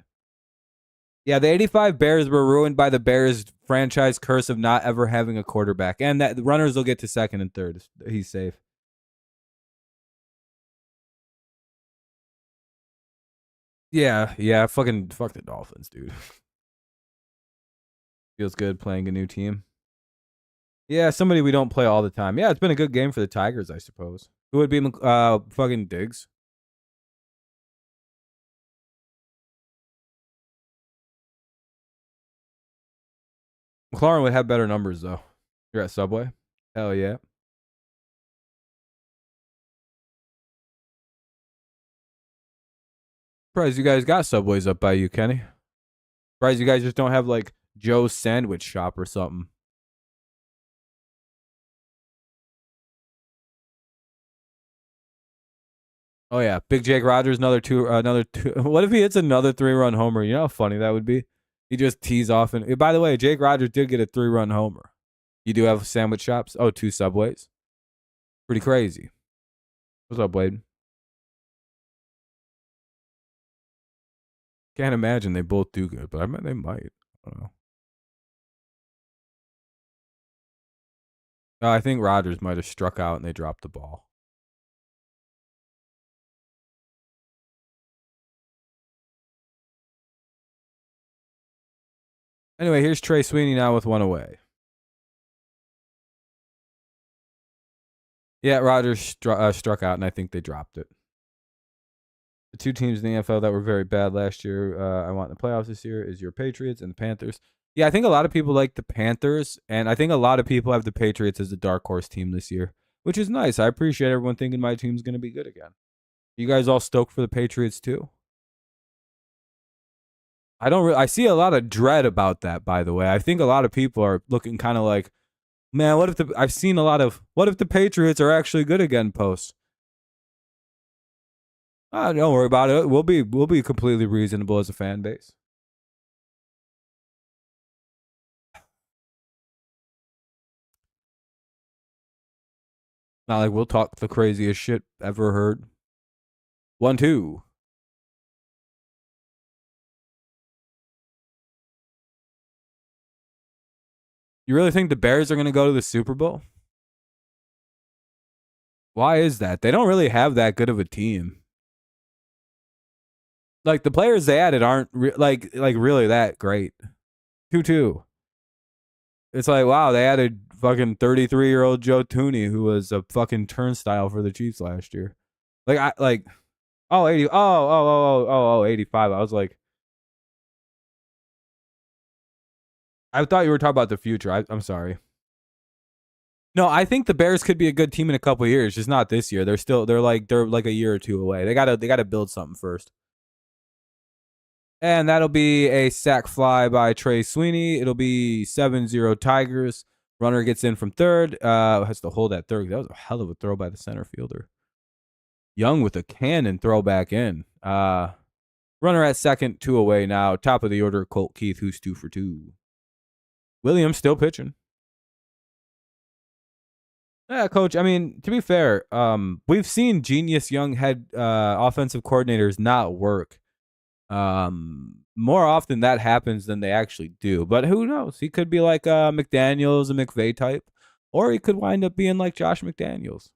[SPEAKER 1] Yeah, the 85 Bears were ruined by the Bears franchise curse of not ever having a quarterback. And that the runners will get to second and third. He's safe. Yeah. Fuck the Dolphins, dude. Feels good playing a new team. Yeah, somebody we don't play all the time. Yeah, it's been a good game for the Tigers, I suppose. Who would be fucking Diggs? McLaurin would have better numbers though. You're at Subway. Hell yeah. Surprised you guys got Subways up by you, Kenny. Surprised you guys just don't have like Joe's Sandwich Shop or something. Oh yeah, Big Jake Rogers, another two. What if he hits another 3-run homer? You know how funny that would be. He just tees off, and by the way, Jake Rogers did get a 3-run homer. You do have sandwich shops? Oh, 2 Subways. Pretty crazy. What's up, Wade? Can't imagine they both do good, but I mean they might. I don't know. I think Rogers might have struck out and they dropped the ball. Anyway, here's Trey Sweeney now with 1 away. Yeah, Rogers struck out, and I think they dropped it. The 2 teams in the NFL that were very bad last year, I want in the playoffs this year, is your Patriots and the Panthers. Yeah, I think a lot of people like the Panthers, and I think a lot of people have the Patriots as the dark horse team this year, which is nice. I appreciate everyone thinking my team's going to be good again. You guys all stoked for the Patriots too? I see a lot of dread about that, by the way. I think a lot of people are looking kind of like, man, I've seen a lot of, what if the Patriots are actually good again posts? Don't worry about it. We'll be completely reasonable as a fan base. Not like we'll talk the craziest shit ever heard. 1-2. You really think the Bears are going to go to the Super Bowl? Why is that? They don't really have that good of a team. Like the players they added aren't like really that great. 2-2. It's like, wow, they added fucking 33-year-old Joe Tooney, who was a fucking turnstile for the Chiefs last year. Oh, 85. I was like, I thought you were talking about the future. I'm sorry. No, I think the Bears could be a good team in a couple of years, just not this year. They're like a year or two away. They gotta build something first. And that'll be a sack fly by Trey Sweeney. It'll be 7-0 Tigers. Runner gets in from third. Has to hold that third. That was a hell of a throw by the center fielder. Young with a cannon throw back in. Runner at second, 2 away now. Top of the order, Colt Keith, who's 2 for 2. Williams still pitching. Yeah, coach. I mean, to be fair, we've seen genius young head offensive coordinators not work. More often that happens than they actually do. But who knows? He could be like McDaniels, a McVay type, or he could wind up being like Josh McDaniels.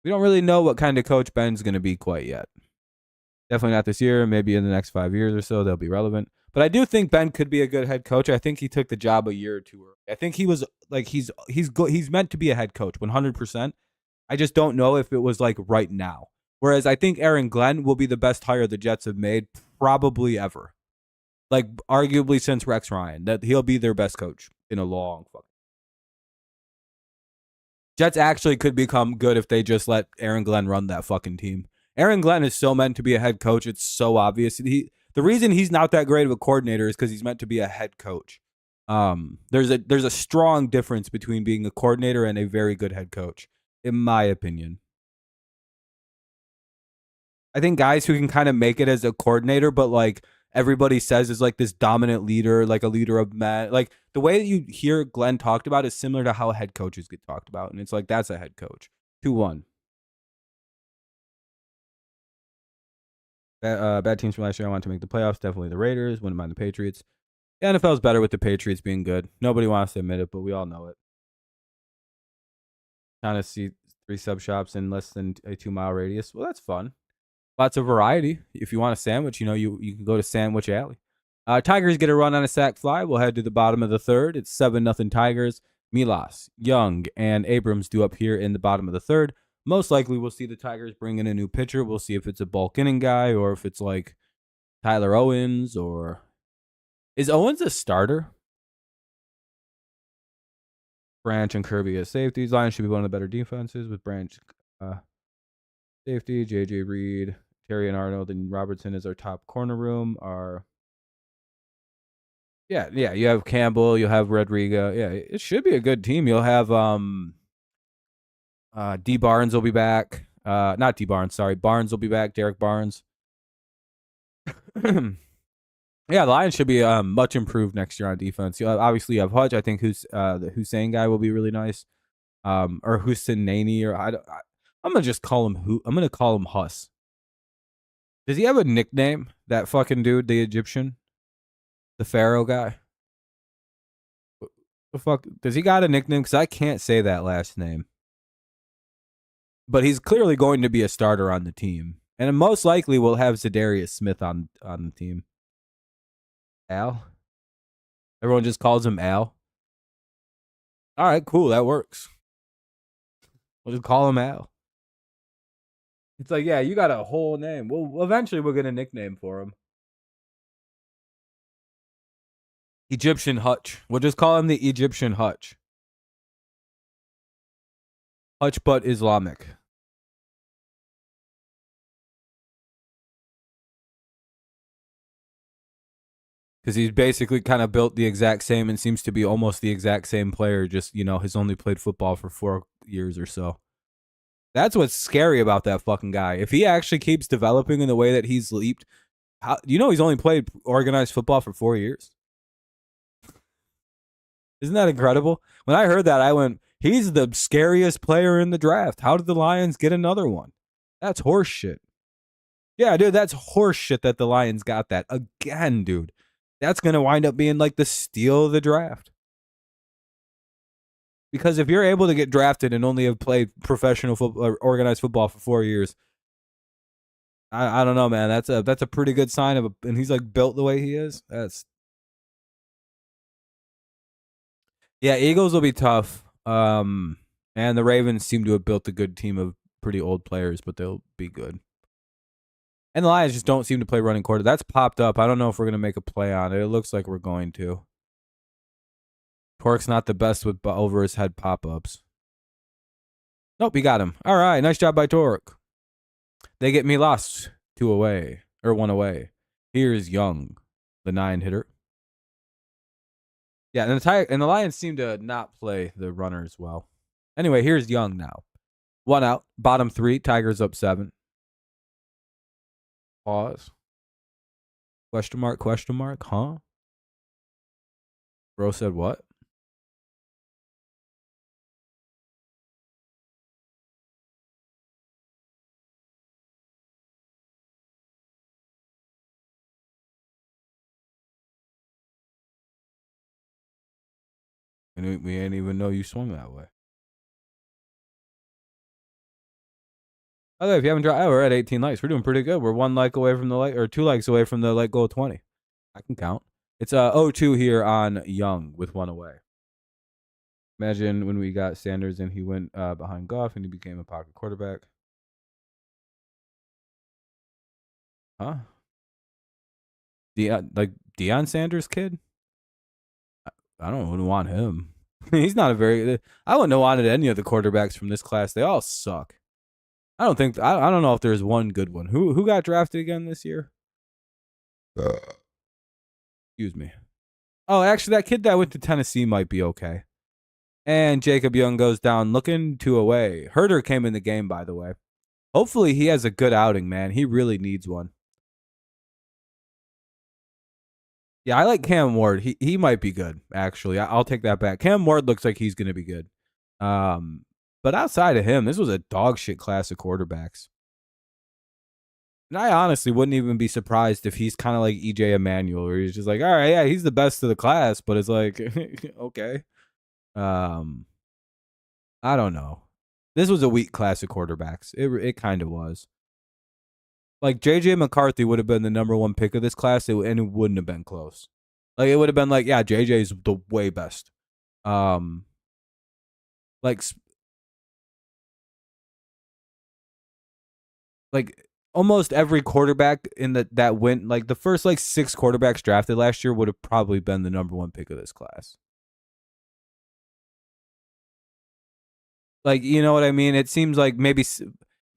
[SPEAKER 1] We don't really know what kind of coach Ben's going to be quite yet. Definitely not this year. Maybe in the next 5 years or so, they'll be relevant. But I do think Ben could be a good head coach. I think he took the job a year or two early. I think he was like he's meant to be a head coach 100%. I just don't know if it was like right now. Whereas I think Aaron Glenn will be the best hire the Jets have made probably ever. Like arguably since Rex Ryan. That he'll be their best coach in a long fuck. Jets actually could become good if they just let Aaron Glenn run that fucking team. Aaron Glenn is so meant to be a head coach. It's so obvious. The reason he's not that great of a coordinator is because he's meant to be a head coach. There's a strong difference between being a coordinator and a very good head coach, in my opinion. I think guys who can kind of make it as a coordinator, but like everybody says is like this dominant leader, like a leader of men. Like the way that you hear Glenn talked about is similar to how head coaches get talked about. And it's like, that's a head coach. 2-1. Bad teams from last year I want to make the playoffs. Definitely the Raiders. Wouldn't mind the Patriots. The NFL's better with the Patriots being good. Nobody wants to admit it, but we all know it. Trying to see 3 sub shops in less than a 2-mile radius. Well, that's fun. Lots of variety. If you want a sandwich, you can go to Sandwich Alley. Tigers get a run on a sack fly. We'll head to the bottom of the third. It's 7-0 Tigers. Milas, Young, and Abrams due up here in the bottom of the third. Most likely we'll see the Tigers bring in a new pitcher. We'll see if it's a bulk inning guy or if it's like Tyler Owens or... Is Owens a starter? Branch and Kirby as safeties. Lions should be one of the better defenses with Branch safety, J.J. Reed, Terry and Arnold, and Robertson is our top corner room. Yeah, you have Campbell, you'll have Rodrigo. Yeah, it should be a good team. You'll have D. Barnes will be back. Not D. Barnes, sorry. Barnes will be back. Derek Barnes. Yeah, the Lions should be much improved next year on defense. Obviously, you have Hutch. I think the Hussein guy will be really nice. Or Husseini, or I'm gonna just call him I'm gonna call him Huss. Does he have a nickname? That fucking dude, the Egyptian, the Pharaoh guy. The fuck does he got a nickname? Because I can't say that last name. But he's clearly going to be a starter on the team, and most likely we'll have Zadarius Smith on the team. Al. Everyone just calls him Al. All right, cool. That works. We'll just call him Al. It's like, yeah, you got a whole name. Well, eventually we'll get a nickname for him. Egyptian Hutch. We'll just call him the Egyptian Hutch. Hutch but Islamic. Because he's basically kind of built the exact same and seems to be almost the exact same player, just, has only played football for 4 years or so. That's what's scary about that fucking guy. If he actually keeps developing in the way that he's leaped, he's only played organized football for 4 years. Isn't that incredible? When I heard that, I went, he's the scariest player in the draft. How did the Lions get another one? That's horse shit. Yeah, dude, that's horse shit that the Lions got that. Again, dude. That's going to wind up being like the steal of the draft. Because if you're able to get drafted and only have played professional football or organized football for 4 years, I don't know, man. That's a pretty good sign of and he's like built the way he is. Yeah, Eagles will be tough. And the Ravens seem to have built a good team of pretty old players, but they'll be good. And the Lions just don't seem to play running quarter. That's popped up. I don't know if we're going to make a play on it. It looks like we're going to. Torque's not the best with over his head pop-ups. Nope, he got him. All right, nice job by Torque. They get me lost 2 away, or 1 away. Here's Young, the 9 hitter. Yeah, and the Lions seem to not play the runners well. Anyway, here's Young now. 1 out, bottom 3, Tigers up 7. Pause. Question mark, huh? Bro said what? And we didn't even know you swung that way. By the way, if you haven't tried, we're at 18 likes. We're doing pretty good. We're 1 like away from the like, or 2 likes away from the like goal 20. I can count. It's 0-2 here on Young with 1 away. Imagine when we got Sanders and he went behind Goff and he became a pocket quarterback. Huh? Deion Sanders kid? I wouldn't want him. He's not a very. I wouldn't have wanted any of the quarterbacks from this class. They all suck. I don't know if there's one good one. Who got drafted again this year? Excuse me. Oh, actually, that kid that went to Tennessee might be okay. And Jacob Young goes down looking 2 away. Herder came in the game, by the way. Hopefully he has a good outing, man. He really needs one. Yeah, I like Cam Ward. He might be good, actually. I'll take that back. Cam Ward looks like he's going to be good. But outside of him, this was a dog shit class of quarterbacks. And I honestly wouldn't even be surprised if he's kind of like EJ Emanuel, where he's just like, all right, yeah, he's the best of the class, but it's like, okay. I don't know. This was a weak class of quarterbacks. It kind of was. Like, J.J. McCarthy would have been the number 1 pick of this class, and it wouldn't have been close. Like, it would have been like, yeah, J.J.'s the way best. Like almost every quarterback in that went, like the first like 6 quarterbacks drafted last year would have probably been the number 1 pick of this class. Like, you know what I mean? It seems like maybe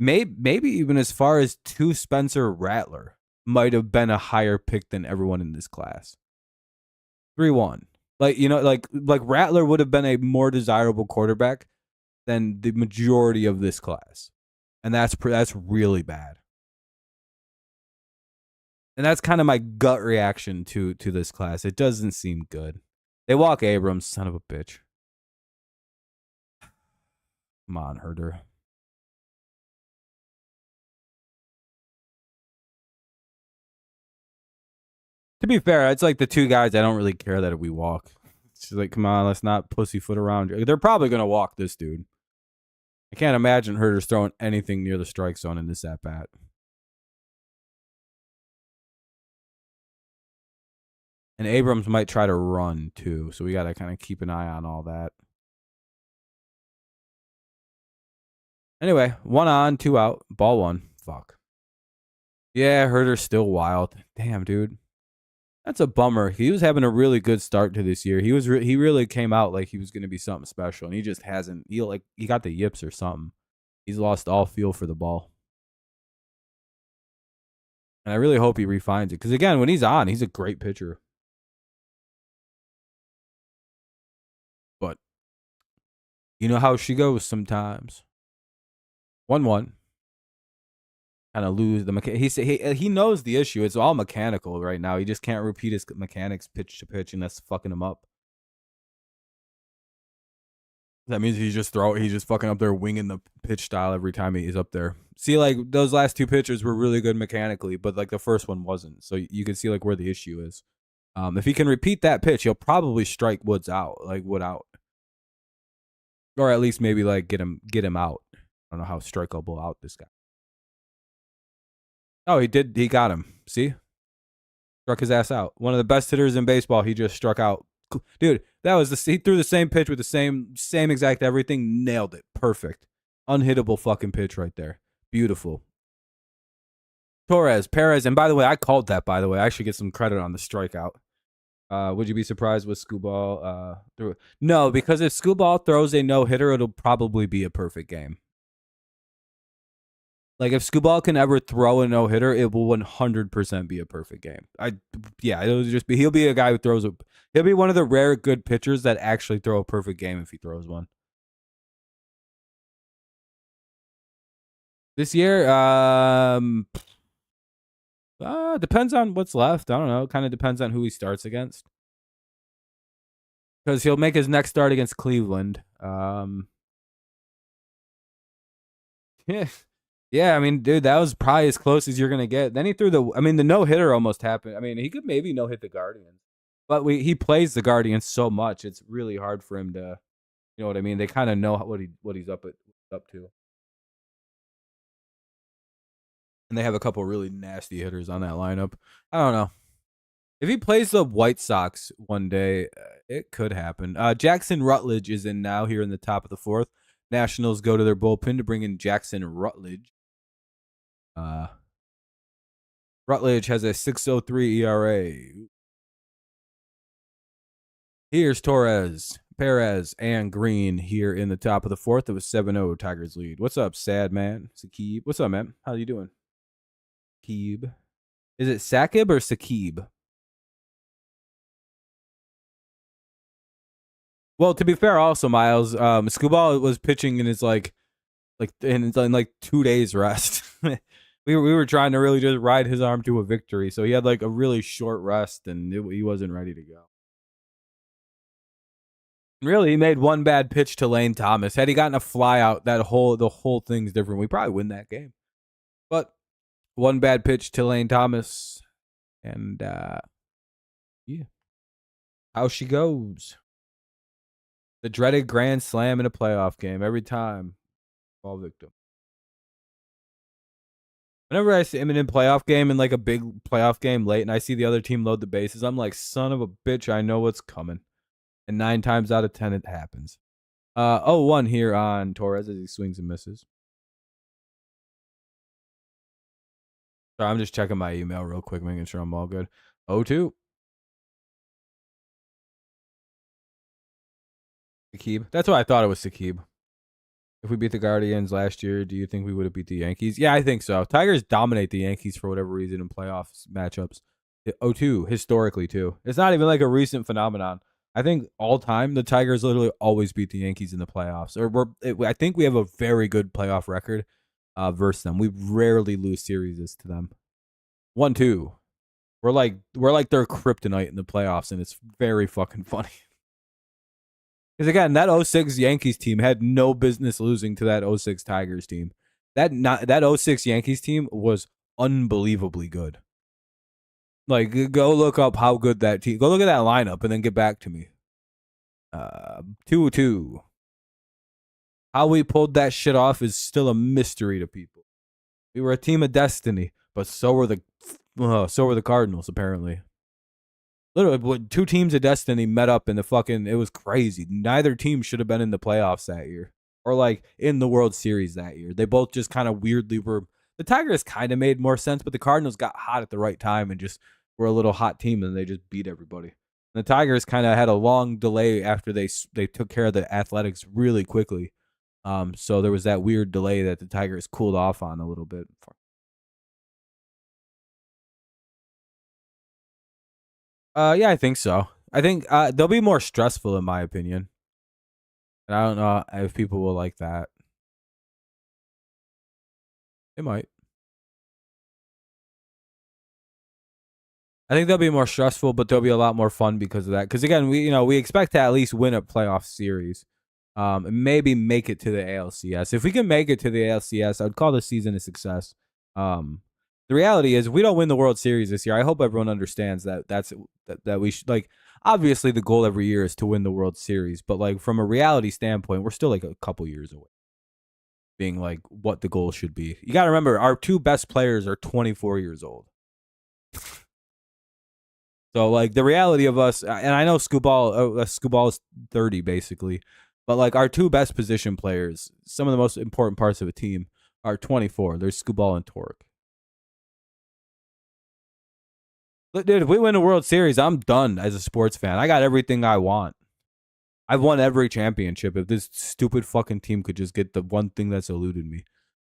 [SPEAKER 1] even as far as 2 Spencer Rattler might have been a higher pick than everyone in this class. 3-1. Like, you know, like Rattler would have been a more desirable quarterback than the majority of this class. And that's really bad. And that's kind of my gut reaction to this class. It doesn't seem good. They walk Abrams, son of a bitch. Come on, Herder. To be fair, it's like the 2 guys I don't really care that we walk. It's just like, come on, let's not pussyfoot around. They're probably going to walk this dude. I can't imagine Herder's throwing anything near the strike zone in this at-bat. And Abrams might try to run, too, so we got to kind of keep an eye on all that. Anyway, 1 on, 2 out, ball 1. Fuck. Yeah, Herder's still wild. Damn, dude. That's a bummer. He was having a really good start to this year. He really came out like he was going to be something special, and he just hasn't. He got the yips or something. He's lost all feel for the ball. And I really hope he refines it, because again, when he's on, he's a great pitcher. But you know how she goes sometimes. 1-1. Kind of lose the he knows the issue. It's all mechanical right now. He just can't repeat his mechanics pitch to pitch, and that's fucking him up. That means he's just fucking up there winging the pitch style every time he's up there. See, like those last two pitchers were really good mechanically, but like the first one wasn't. So you can see like where the issue is. If he can repeat that pitch, he'll probably strike Wood out, or at least maybe like get him out. I don't know how strikeable out this guy. Oh, he did. He got him. See, struck his ass out. One of the best hitters in baseball. He just struck out. Dude, that was he threw the same pitch with the same exact everything. Nailed it. Perfect. Unhittable fucking pitch right there. Beautiful. Torres, Perez, and by the way, I called that. By the way, I should get some credit on the strikeout. Would you be surprised with Skubal threw? No, because if Skubal throws a no-hitter, it'll probably be a perfect game. Like if Skubal can ever throw a no-hitter, it will 100% be a perfect game. It'll just be he'll be a guy who throws he'll be one of the rare good pitchers that actually throw a perfect game if he throws one. This year, depends on what's left. I don't know. It kind of depends on who he starts against. Because he'll make his next start against Cleveland. Yeah, I mean, dude, that was probably as close as you're gonna get. Then he threw the no-hitter almost happened. I mean, he could maybe no-hit the Guardians. But he plays the Guardians so much, it's really hard for him to, you know what I mean? They kind of know what he's up to. And they have a couple really nasty hitters on that lineup. I don't know. If he plays the White Sox one day, it could happen. Jackson Rutledge is in now here in the top of the fourth. Nationals go to their bullpen to bring in Jackson Rutledge. Rutledge has a 6.03 ERA. Here's Torres, Perez, and Green here in the top of the fourth. It was 7-0 Tigers lead. What's up, sad man? Sakib. What's up, man? How you doing? Sakib. Is it Sakib or Sakib? Well, to be fair, also Miles, Skubal was pitching in his like in 2 days rest. we were trying to really just ride his arm to a victory, so he had like a really short rest, and he wasn't ready to go. Really, he made one bad pitch to Lane Thomas. Had he gotten a fly out, the whole thing's different. We probably win that game. But one bad pitch to Lane Thomas, and yeah, how she goes. The dreaded grand slam in a playoff game every time. Ball victim. Whenever I see him in a playoff game, in like a big playoff game late, and I see the other team load the bases, I'm like, son of a bitch, I know what's coming. And 9 times out of 10, it happens. 0-1 here on Torres as he swings and misses. Sorry, I'm just checking my email real quick, making sure I'm all good. 0-2. Sakib. That's why I thought it was Sakib. If we beat the Guardians last year, do you think we would have beat the Yankees? Yeah, I think so. Tigers dominate the Yankees for whatever reason in playoffs matchups. 0-2, historically, too. It's not even like a recent phenomenon. I think all time, the Tigers literally always beat the Yankees in the playoffs. I think we have a very good playoff record versus them. We rarely lose series to them. 1-2. We're like their kryptonite in the playoffs, and it's very fucking funny. Because again, that 06 Yankees team had no business losing to that 06 Tigers team. That 06 Yankees team was unbelievably good. Like, go look up how good that team. Go look at that lineup and then get back to me. 2-2. How we pulled that shit off is still a mystery to people. We were a team of destiny, but so were the Cardinals, apparently. Literally, 2 teams of destiny met up in it was crazy. Neither team should have been in the playoffs that year. Or like in the World Series that year. They both just kind of weirdly were. The Tigers kind of made more sense, but the Cardinals got hot at the right time and just were a little hot team, and they just beat everybody. And the Tigers kind of had a long delay after they took care of the Athletics really quickly. So there was that weird delay that the Tigers cooled off on a little bit. Yeah, I think so. I think they'll be more stressful, in my opinion. And I don't know if people will like that. They might. I think they'll be more stressful, but they'll be a lot more fun because of that. Because again, we expect to at least win a playoff series. And maybe make it to the ALCS. If we can make it to the ALCS, I'd call this season a success. The reality is, if we don't win the World Series this year, I hope everyone understands that we should, like, obviously the goal every year is to win the World Series, but like from a reality standpoint, we're still like a couple years away being like what the goal should be. You got to remember, our two best players are 24 years old. So like the reality of us, and I know Scooball is 30 basically, but like our two best position players, some of the most important parts of a team, are 24. There's Scooball and Torque. But dude, if we win a World Series, I'm done as a sports fan. I got everything I want. I've won every championship. If this stupid fucking team could just get the one thing that's eluded me.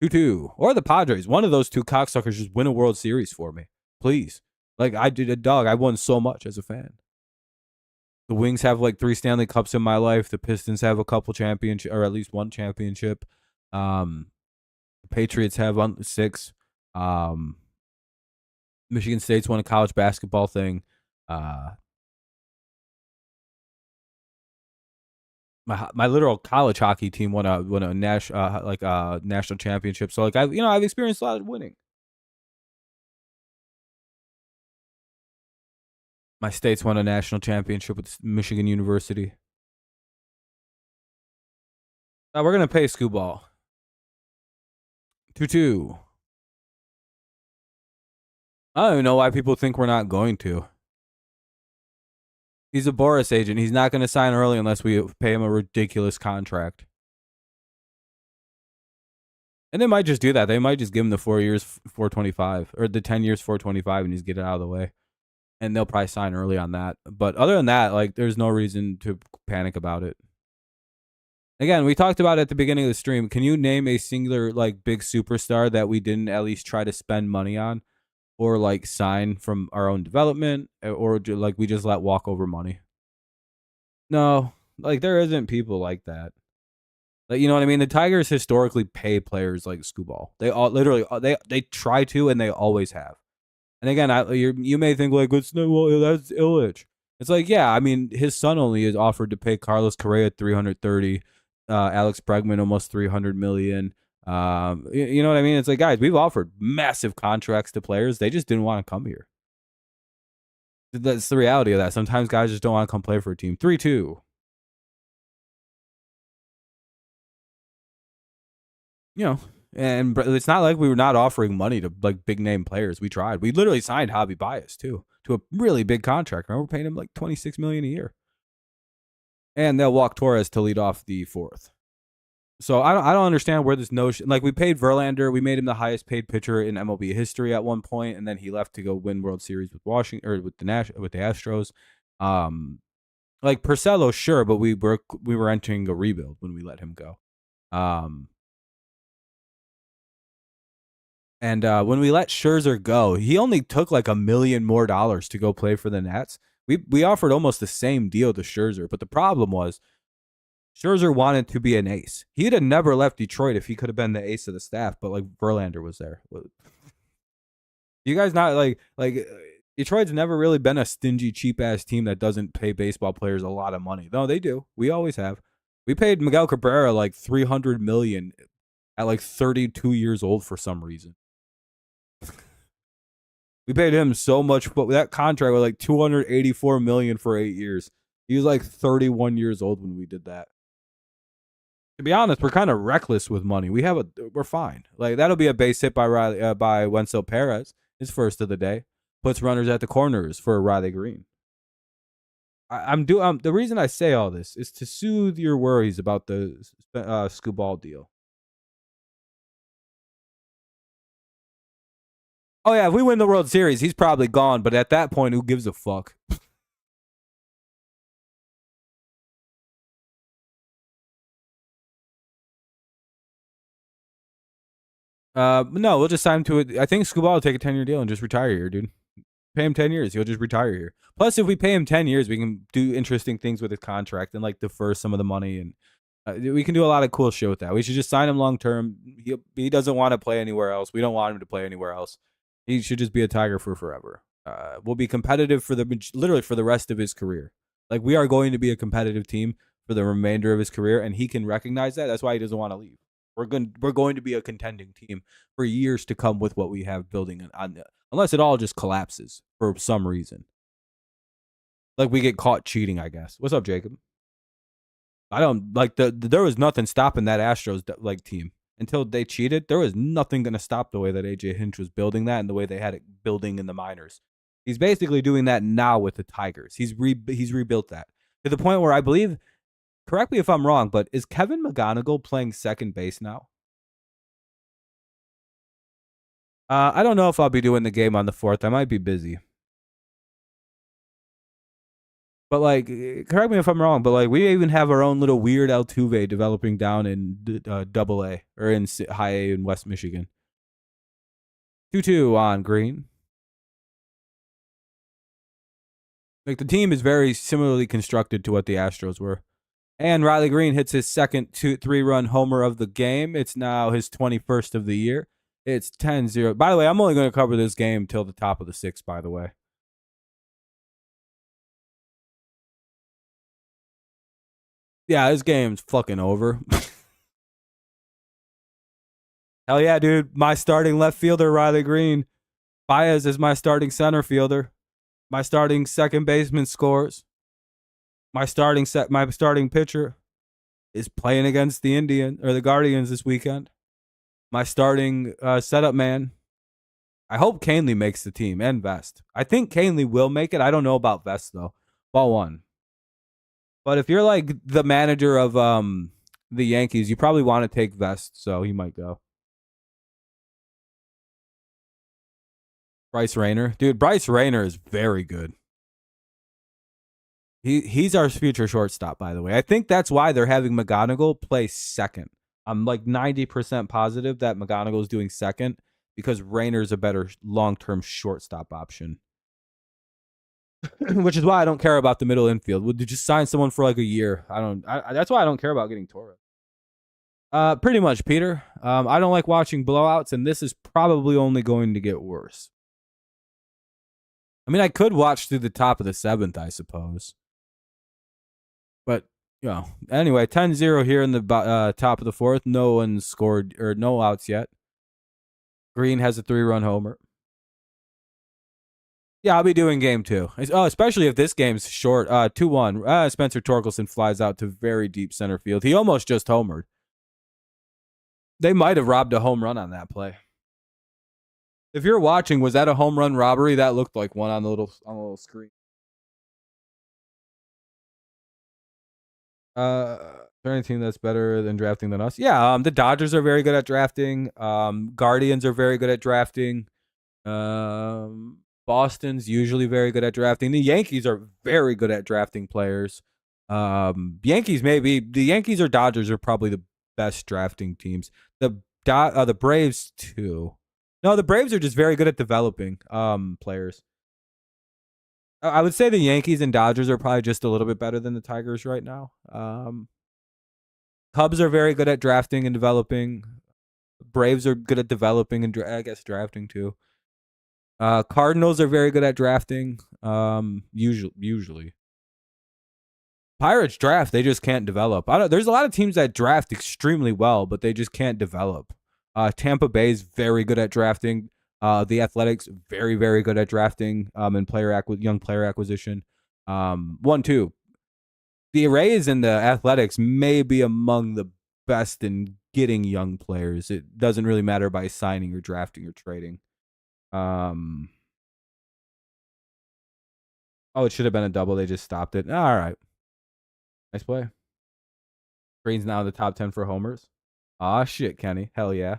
[SPEAKER 1] 2-2. Or the Padres. One of those two cocksuckers just win a World Series for me. Please. Like, I did a dog. I won so much as a fan. The Wings have like 3 Stanley Cups in my life. The Pistons have a couple championship, or at least one championship. The Patriots have 6. Michigan State's won a college basketball thing. My literal college hockey team won a national championship. So like I've experienced a lot of winning. My state's won a national championship with Michigan University. We're gonna pay Scooball. 2-2. I don't even know why people think we're not going to. He's a Boris agent. He's not going to sign early unless we pay him a ridiculous contract. And they might just do that. They might just give him the 4 years, 425, or the 10 years, 425, and just get it out of the way. And they'll probably sign early on that. But other than that, like, there's no reason to panic about it. Again, we talked about it at the beginning of the stream. Can you name a singular, like, big superstar that we didn't at least try to spend money on? Or like sign from our own development, or like we just let walk over money. No, like there isn't people like that. Like, you know what I mean? The Tigers historically pay players like Scooball. They all literally they try to, and they always have. And again, you may think like, that's Illich. It's like, yeah, I mean, his son only is offered to pay Carlos Correa 330, Alex Bregman almost 300 million. You know what I mean? It's like, guys, we've offered massive contracts to players. They just didn't want to come here. That's the reality of that. Sometimes guys just don't want to come play for a team. 3-2. You know, and it's not like we were not offering money to like big name players. We tried. We literally signed Javi Baez too to a really big contract. Remember, we're paying him like $26 million a year. And they'll walk Torres to lead off the 4th. So I don't understand where this notion, like, we paid Verlander, we made him the highest paid pitcher in MLB history at one point, and then he left to go win World Series with Washington, or with the Astros. Like Porcello, sure, but we were entering a rebuild when we let him go. And when we let Scherzer go, he only took like $1 million more to go play for the Nats. We offered almost the same deal to Scherzer, but the problem was Scherzer wanted to be an ace. He'd have never left Detroit if he could have been the ace of the staff, but like Verlander was there. You guys not like Detroit's never really been a stingy, cheap ass team that doesn't pay baseball players a lot of money. No, they do. We always have. We paid Miguel Cabrera like $300 million at like 32 years old for some reason. We paid him so much, but that contract was like $284 million for 8 years. He was like 31 years old when we did that. To be honest, we're kind of reckless with money. We're fine. Like, that'll be a base hit by Wenzel Perez, his first of the day. Puts runners at the corners for Riley Green. The reason I say all this is to soothe your worries about the Scooball deal. Oh yeah, if we win the World Series, he's probably gone. But at that point, who gives a fuck? No, we'll just sign him to it. I think Scooball will take a 10-year deal and just retire here, dude. Pay him 10 years. He'll just retire here. Plus, if we pay him 10 years, we can do interesting things with his contract and like defer some of the money, and we can do a lot of cool shit with that. We should just sign him long term. He doesn't want to play anywhere else. We don't want him to play anywhere else. He should just be a Tiger for forever. We'll be competitive literally for the rest of his career. Like, we are going to be a competitive team for the remainder of his career, and he can recognize that. That's why he doesn't want to leave. We're going to be a contending team for years to come with what we have building on, unless it all just collapses for some reason. Like we get caught cheating, I guess. What's up, Jacob? I don't like there was nothing stopping that Astros like team until they cheated. There was nothing going to stop the way that AJ Hinch was building that and the way they had it building in the minors. He's basically doing that now with the Tigers. He's rebuilt that to the point where I believe, correct me if I'm wrong, but is Kevin McGonigal playing second base now? I don't know if I'll be doing the game on the 4th. I might be busy. But like, correct me if I'm wrong, but like, we even have our own little weird Altuve developing down in Double A or in High A in West Michigan. 2-2 on Green. Like the team is very similarly constructed to what the Astros were. And Riley Green hits his second 3-run homer of the game. It's now his 21st of the year. It's 10-0. By the way, I'm only going to cover this game till the top of the 6th, by the way. Yeah, this game's fucking over. Hell yeah, dude. My starting left fielder, Riley Green. Baez is my starting center fielder. My starting second baseman scores. My starting pitcher is playing against the Guardians this weekend. My starting setup man. I hope Canely makes the team and Vest. I think Canely will make it. I don't know about Vest though. Ball one. But if you're like the manager of the Yankees, you probably want to take Vest, so he might go. Bryce Rayner. Dude, Bryce Rayner is very good. He's our future shortstop, by the way. I think that's why they're having McGonigal play second. I'm like 90% positive that McGonigal is doing second because Rayner's a better long-term shortstop option. Which is why I don't care about the middle infield. Would you just sign someone for like a year? That's why I don't care about getting Torres. Pretty much, Peter. I don't like watching blowouts, and this is probably only going to get worse. I mean, I could watch through the top of the 7th, I suppose. But, anyway, 10-0 here in the top of the 4th. No one scored, or no outs yet. Green has a 3-run homer. Yeah, I'll be doing game 2. Oh, especially if this game's short. 2-1. Spencer Torkelson flies out to very deep center field. He almost just homered. They might have robbed a home run on that play. If you're watching, was that a home run robbery? That looked like one on the little screen. Is there anything that's better than drafting than us? Yeah, the Dodgers are very good at drafting. Guardians are very good at drafting. Boston's usually very good at drafting. The Yankees are very good at drafting players. Yankees or Dodgers are probably the best drafting teams. The Braves too. No, the Braves are just very good at developing players. I would say the Yankees and Dodgers are probably just a little bit better than the Tigers right now. Cubs are very good at drafting and developing. Braves are good at developing and I guess drafting too. Cardinals are very good at drafting. Usually. Pirates draft, they just can't develop. There's a lot of teams that draft extremely well, but they just can't develop. Tampa Bay is very good at drafting. The Athletics very, very good at drafting and young player acquisition. 1-2. The Rays and the Athletics may be among the best in getting young players. It doesn't really matter by signing or drafting or trading. Oh, it should have been a double. They just stopped it. All right. Nice play. Green's now in the top 10 for homers. Aw, shit, Kenny. Hell yeah.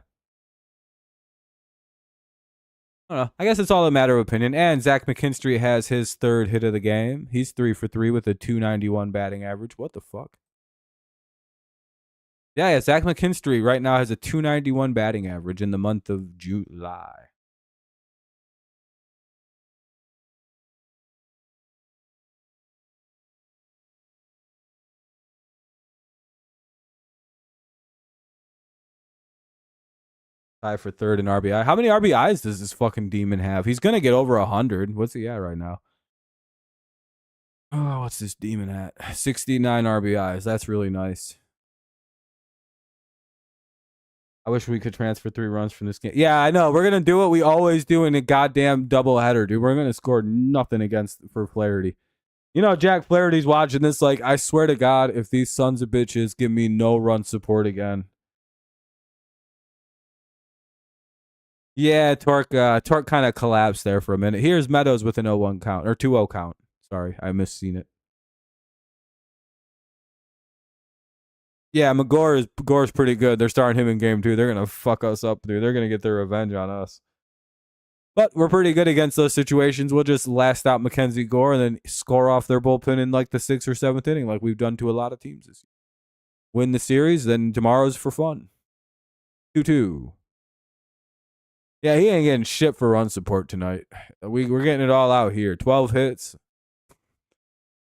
[SPEAKER 1] I don't know. I guess it's all a matter of opinion. And Zach McKinstry has his 3rd hit of the game. He's 3 for 3 with a 291 batting average. What the fuck? Yeah, Zach McKinstry right now has a 291 batting average in the month of July. Tie for 3rd in RBI. How many RBIs does this fucking demon have? He's going to get over 100. What's he at right now? Oh, what's this demon at? 69 RBIs. That's really nice. I wish we could transfer 3 runs from this game. Yeah, I know. We're gonna do what we always do in a goddamn doubleheader, dude. We're gonna score nothing against for Flaherty. You know, Jack Flaherty's watching this. Like, I swear to God, if these sons of bitches give me no run support again. Yeah, Torque kind of collapsed there for a minute. Here's Meadows with an 0-1 count or 2-0 count. Sorry, I misseen it. Yeah, Gore's pretty good. They're starting him in game 2. They're gonna fuck us up, dude. They're gonna get their revenge on us. But we're pretty good against those situations. We'll just last out Mackenzie Gore and then score off their bullpen in like the 6th or 7th inning, like we've done to a lot of teams this year. Win the series, then tomorrow's for fun. 2-2. Yeah, he ain't getting shit for run support tonight. We're getting it all out here. 12 hits.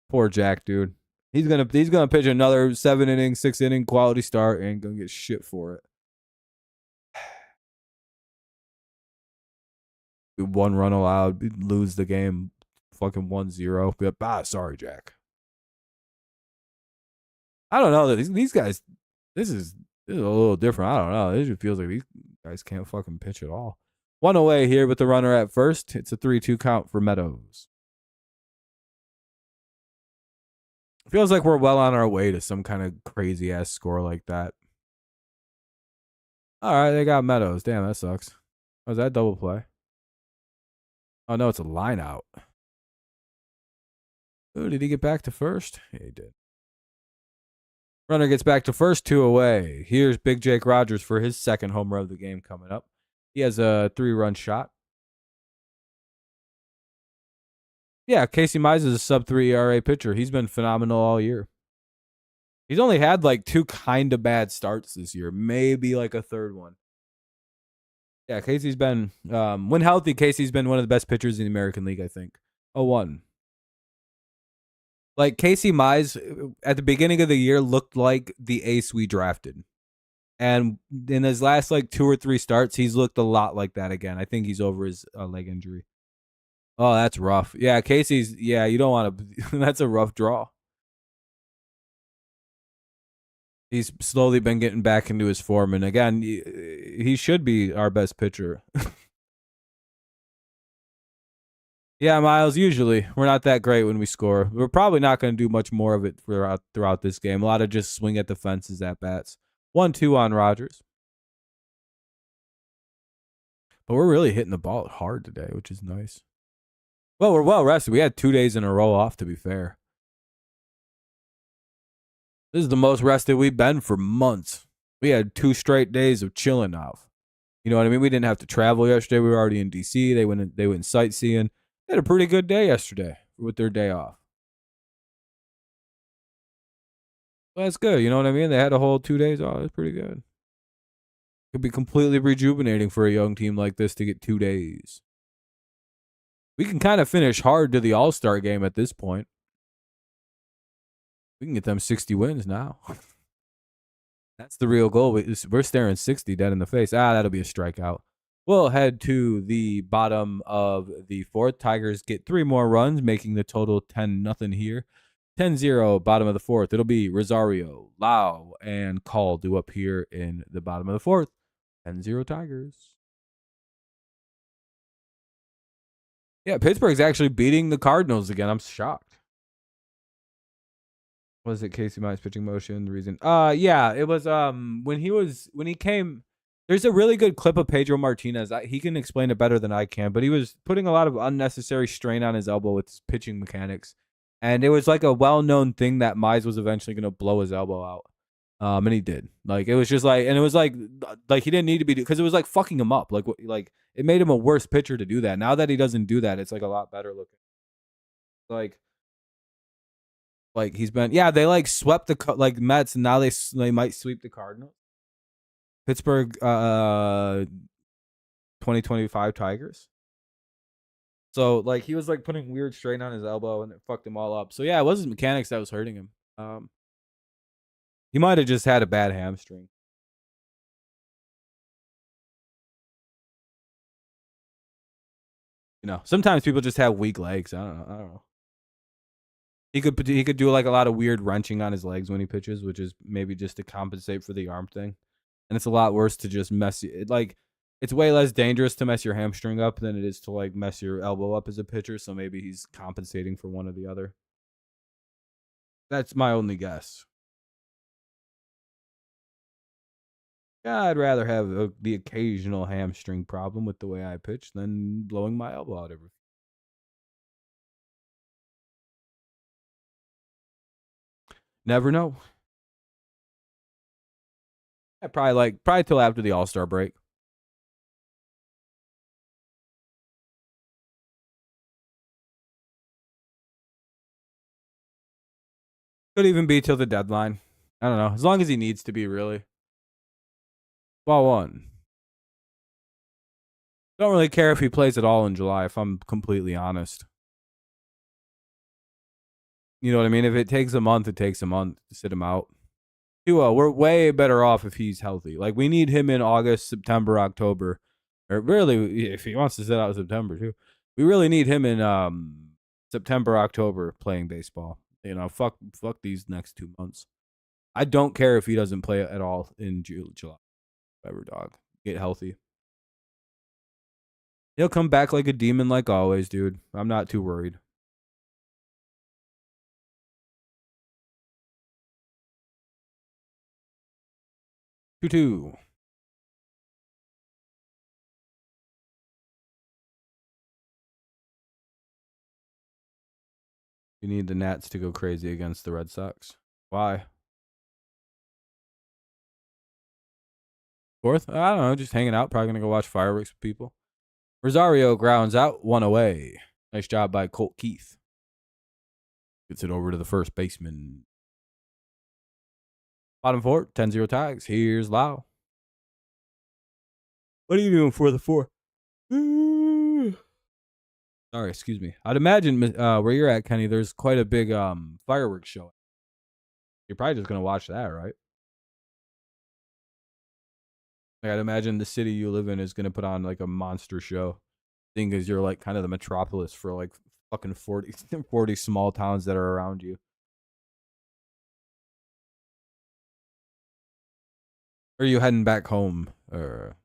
[SPEAKER 1] Poor Jack, dude. He's gonna pitch another 7 inning, 6 inning quality start and gonna get shit for it. 1 run allowed, lose the game, fucking 1-0. Sorry, Jack. I don't know. These guys, this is a little different. I don't know. It just feels like these guys can't fucking pitch at all. 1 away here with the runner at first. It's a 3-2 count for Meadows. Feels like we're well on our way to some kind of crazy ass score like that. All right, they got Meadows. Damn, that sucks. Oh, is that double play? Oh no, it's a line out. Oh, did he get back to first? Yeah, he did. Runner gets back to first, 2 away. Here's Big Jake Rogers for his 2nd homer of the game coming up. He has a 3-run shot. Yeah, Casey Mize is a sub-3 ERA pitcher. He's been phenomenal all year. He's only had like 2 kind of bad starts this year, maybe like a 3rd one. Yeah, Casey's been, when healthy, Casey's been one of the best pitchers in the American League, I think. 0-1. Like, Casey Mize, at the beginning of the year, looked like the ace we drafted. And in his last, like, 2 or 3 starts, he's looked a lot like that again. I think he's over his leg injury. Oh, that's rough. Yeah, Casey's, yeah, you don't want to, that's a rough draw. He's slowly been getting back into his form. And again, he should be our best pitcher. Yeah, Miles, usually we're not that great when we score. We're probably not going to do much more of it throughout this game. A lot of just swing at the fences at bats. 1-2 on Rogers. But we're really hitting the ball hard today, which is nice. Well, we're well rested. We had 2 days in a row off, to be fair. This is the most rested we've been for months. We had 2 straight days of chilling off. You know what I mean? We didn't have to travel yesterday. We were already in D.C. They went sightseeing. They had a pretty good day yesterday with their day off. Well, that's good. You know what I mean? They had a whole 2 days off. It's pretty good. Could be completely rejuvenating for a young team like this to get 2 days. We can kind of finish hard to the All-Star game at this point. We can get them 60 wins now. That's the real goal. We're staring 60 dead in the face. That'll be a strikeout. We'll head to the bottom of the 4th. Tigers get 3 more runs, making the total 10-0 here. 10-0, bottom of the 4th. It'll be Rosario, Lau, and Call due up here in the bottom of the 4th. 10-0 Tigers. Yeah, Pittsburgh's actually beating the Cardinals again. I'm shocked. Was it Casey Mize pitching motion? The reason? Yeah, it was when he came. There's a really good clip of Pedro Martinez. He can explain it better than I can, but he was putting a lot of unnecessary strain on his elbow with his pitching mechanics. And it was like a well-known thing that Mize was eventually going to blow his elbow out. And he did. Like, it was just like, and it was like he didn't need to be, because it was like fucking him up. Like it made him a worse pitcher to do that. Now that he doesn't do that, it's like a lot better looking. Like he's been, yeah, they like swept the like Mets, and now they might sweep the Cardinals. Pittsburgh 2025 Tigers. So like he was like putting weird strain on his elbow, and it fucked him all up. So yeah, it wasn't mechanics that was hurting him. He might have just had a bad hamstring. You know, sometimes people just have weak legs. I don't know. He could do like a lot of weird wrenching on his legs when he pitches, which is maybe just to compensate for the arm thing. And it's a lot worse to just mess it. Like it's way less dangerous to mess your hamstring up than it is to like mess your elbow up as a pitcher. So maybe he's compensating for one or the other. That's my only guess. Yeah, I'd rather have the occasional hamstring problem with the way I pitch than blowing my elbow out every. Never know. I probably till after the All-Star break. Could even be till the deadline. I don't know. As long as he needs to be, really. Ball one. Don't really care if he plays at all in July, if I'm completely honest. You know what I mean? If it takes a month, it takes a month to sit him out. 2-0, we're way better off if he's healthy. Like, we need him in August, September, October. Or really, if he wants to sit out in September, too. We really need him in September, October playing baseball. You know, fuck these next 2 months. I don't care if he doesn't play at all in July. Whatever, dog. Get healthy. He'll come back like a demon like always, dude. I'm not too worried. 2-2. You need the Nats to go crazy against the Red Sox. Why? Fourth? I don't know. Just hanging out. Probably going to go watch fireworks with people. Rosario grounds out. 1 away. Nice job by Colt Keith. Gets it over to the first baseman. Bottom four. 10-0 ties. Here's Lau. What are you doing for the four? Sorry, excuse me. I'd imagine where you're at, Kenny, there's quite a big fireworks show. You're probably just going to watch that, right? Like, I'd imagine the city you live in is going to put on like a monster show. Seeing as you're like kind of the metropolis for like fucking 40 small towns that are around you. Or are you heading back home? Or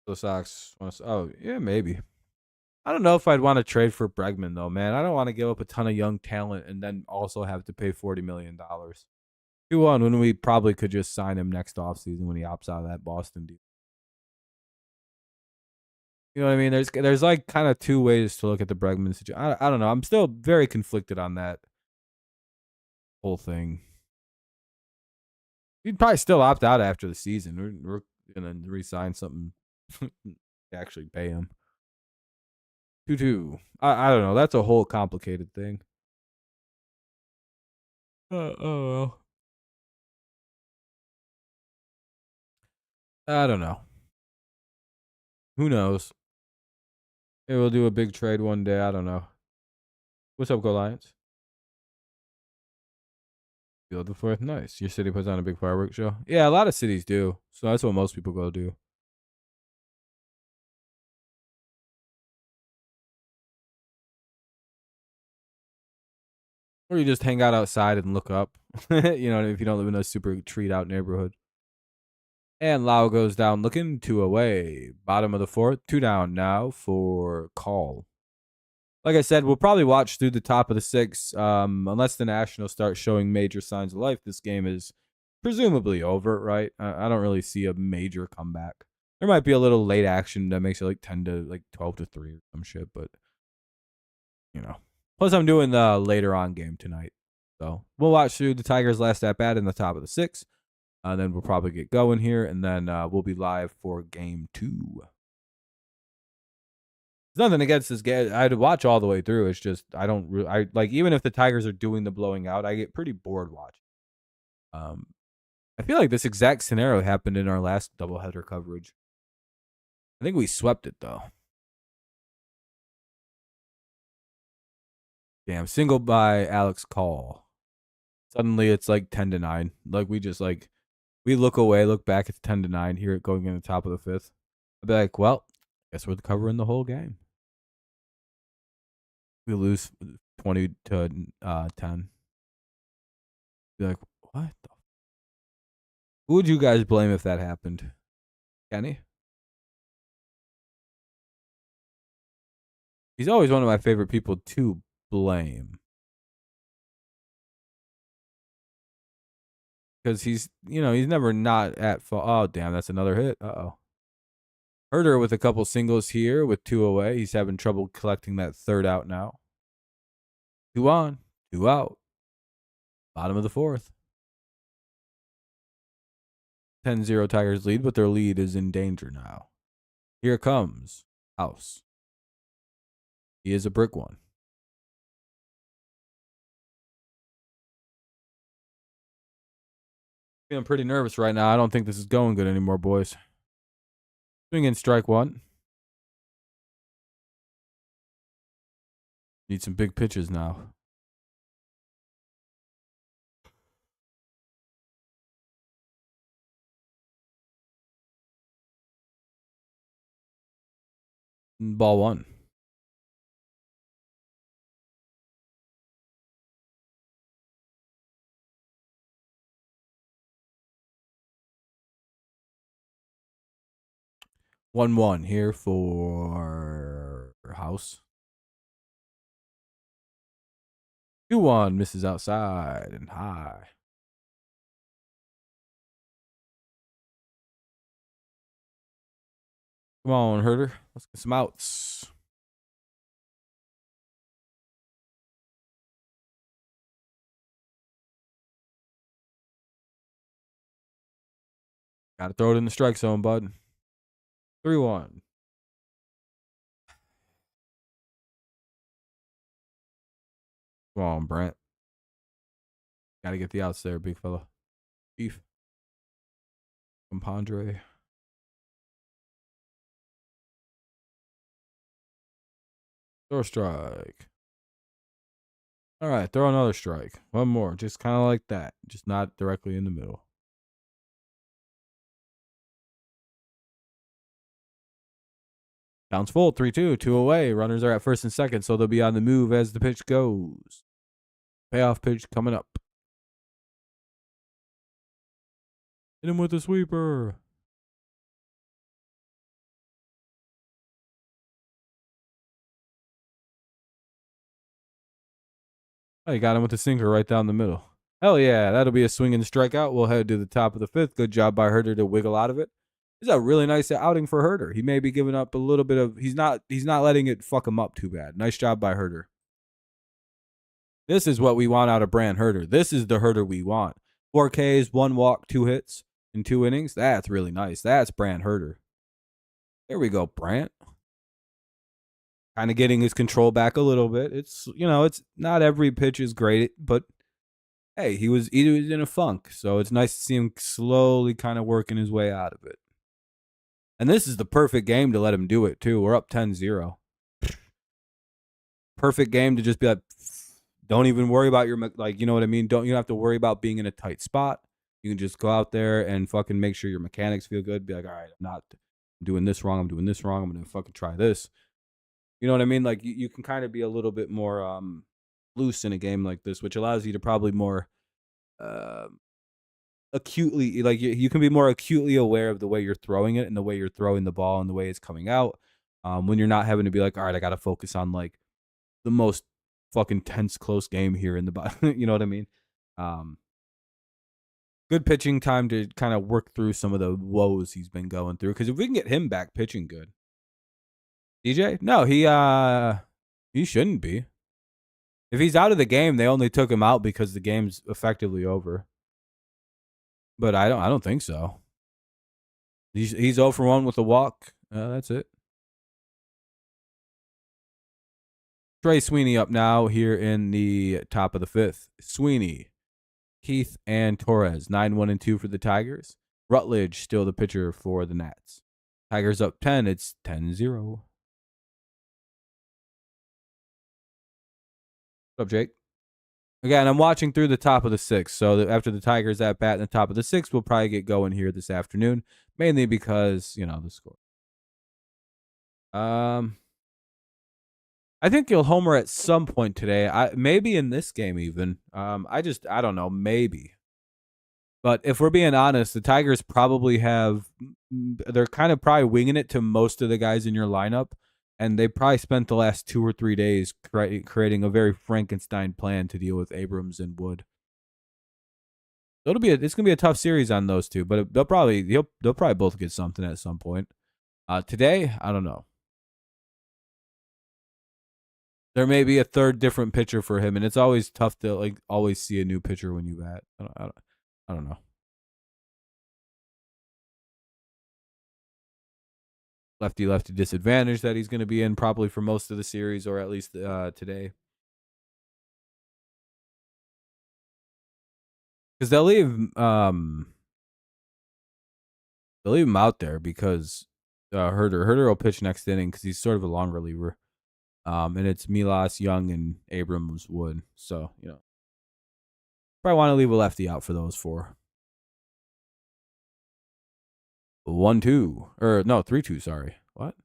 [SPEAKER 1] the Sox? Oh, yeah, maybe. I don't know if I'd want to trade for Bregman, though, man. I don't want to give up a ton of young talent and then also have to pay $40 million. 2-1 when we probably could just sign him next offseason when he opts out of that Boston deal. You know what I mean? There's like kind of two ways to look at the Bregman situation. I don't know. I'm still very conflicted on that whole thing. He'd probably still opt out after the season. We're gonna re-sign something to actually pay him. 2-2. I don't know. That's a whole complicated thing. Oh. I don't know. Who knows? Maybe we'll do a big trade one day. I don't know. What's up, Go Lions? Field the fourth. Nice. Your city puts on a big fireworks show? Yeah, a lot of cities do. So that's what most people go do. Or you just hang out outside and look up. You know, if you don't live in a super treed out neighborhood. And Lau goes down looking 2 away. Bottom of the fourth. 2 down now for Call. Like I said, we'll probably watch through the top of the 6. Unless the Nationals start showing major signs of life, this game is presumably over, right? I don't really see a major comeback. There might be a little late action that makes it like 10 to like 12 to 3 or some shit, but you know. Plus, I'm doing the later on game tonight. So we'll watch through the Tigers' last at bat in the top of the 6. Then we'll probably get going here, and then we'll be live for game 2. There's nothing against this game. I'd watch all the way through. It's just I don't really. I like even if the Tigers are doing the blowing out, I get pretty bored watching. I feel like this exact scenario happened in our last doubleheader coverage. I think we swept it though. Damn, single by Alex Call. Suddenly it's like 10-9. Like we just like we look away, look back, it's 10-9. Hear it going in the top of the 5th. I'd be like, well, Guess we're covering the whole game. We lose 20 to 10. Be like, what? Who would you guys blame if that happened? Kenny? He's always one of my favorite people to blame. Because he's never not at fault. Oh, damn, that's another hit. Uh-oh. Herder with a couple singles here with 2 away. He's having trouble collecting that third out now. 2 on, 2 out. Bottom of the 4th. 10-0 Tigers lead, but their lead is in danger now. Here comes House. He is a brick one. Feeling pretty nervous right now. I don't think this is going good anymore, boys. Swing in strike 1. Need some big pitches now. Ball 1. One here for House. 2-1 misses outside and high. Come on, Herder. Let's get some outs. Got to throw it in the strike zone, bud. 3-1. Come on, Brent. Got to get the outs there, big fella. Beef. Compadre. Throw a strike. All right, throw another strike. One more, just kind of like that. Just not directly in the middle. Counts full, 3-2, 2 away. Runners are at first and second, so they'll be on the move as the pitch goes. Payoff pitch coming up. Hit him with a sweeper. Oh, you got him with the sinker right down the middle. Hell yeah, that'll be a swinging strikeout. We'll head to the top of the 5th. Good job by Herder to wiggle out of it. This is a really nice outing for Herder. He may be giving up a little bit of. He's not letting it fuck him up too bad. Nice job by Herder. This is what we want out of Brand Herder. This is the Herder we want. 4 Ks, 1 walk, 2 hits in 2 innings. That's really nice. That's Brand Herder. There we go, Brant. Kind of getting his control back a little bit. It's not every pitch is great, but hey, he was in a funk, so it's nice to see him slowly kind of working his way out of it. And this is the perfect game to let him do it too. We're up 10-0. Perfect game to just be like, don't even worry about your, like, you know what I mean? You don't have to worry about being in a tight spot. You can just go out there and fucking make sure your mechanics feel good. Be like, all right, I'm doing this wrong. I'm doing this wrong. I'm going to fucking try this. You know what I mean? Like, you can kind of be a little bit more loose in a game like this, which allows you to probably more acutely, like, you can be more acutely aware of the way you're throwing it and the way you're throwing the ball and the way it's coming out, when you're not having to be like, all right, I got to focus on, like, the most fucking tense, close game here in the you know what I mean? Good pitching time to kind of work through some of the woes he's been going through, because if we can get him back pitching good. DJ? No, he shouldn't be. If he's out of the game, they only took him out because the game's effectively over. But I don't think so. He's 0 for 1 with a walk. That's it. Trey Sweeney up now here in the top of the 5th. Sweeney, Keith, and Torres. 9-1-2 for the Tigers. Rutledge still the pitcher for the Nats. Tigers up 10. It's 10-0. What's up, Jake? Again, I'm watching through the top of the 6th. So after the Tigers at bat in the top of the 6th, we'll probably get going here this afternoon. Mainly because, the score. I think he'll homer at some point today. Maybe in this game even. I don't know, maybe. But if we're being honest, the Tigers probably they're kind of probably winging it to most of the guys in your lineup, and they probably spent the last 2 or 3 days creating a very Frankenstein plan to deal with Abrams and Wood. It's gonna be a tough series on those two, but they'll probably both get something at some point. Today, I don't know. There may be a third different pitcher for him, and it's always tough to like always see a new pitcher when you bat. I don't know. Lefty disadvantage that he's going to be in probably for most of the series, or at least today, because they'll leave him out there because Herder will pitch next inning because he's sort of a long reliever, and it's Milas, Young, and Abrams Wood, so probably want to leave a lefty out for those 4. 1-2 or no 3-2. Sorry, what?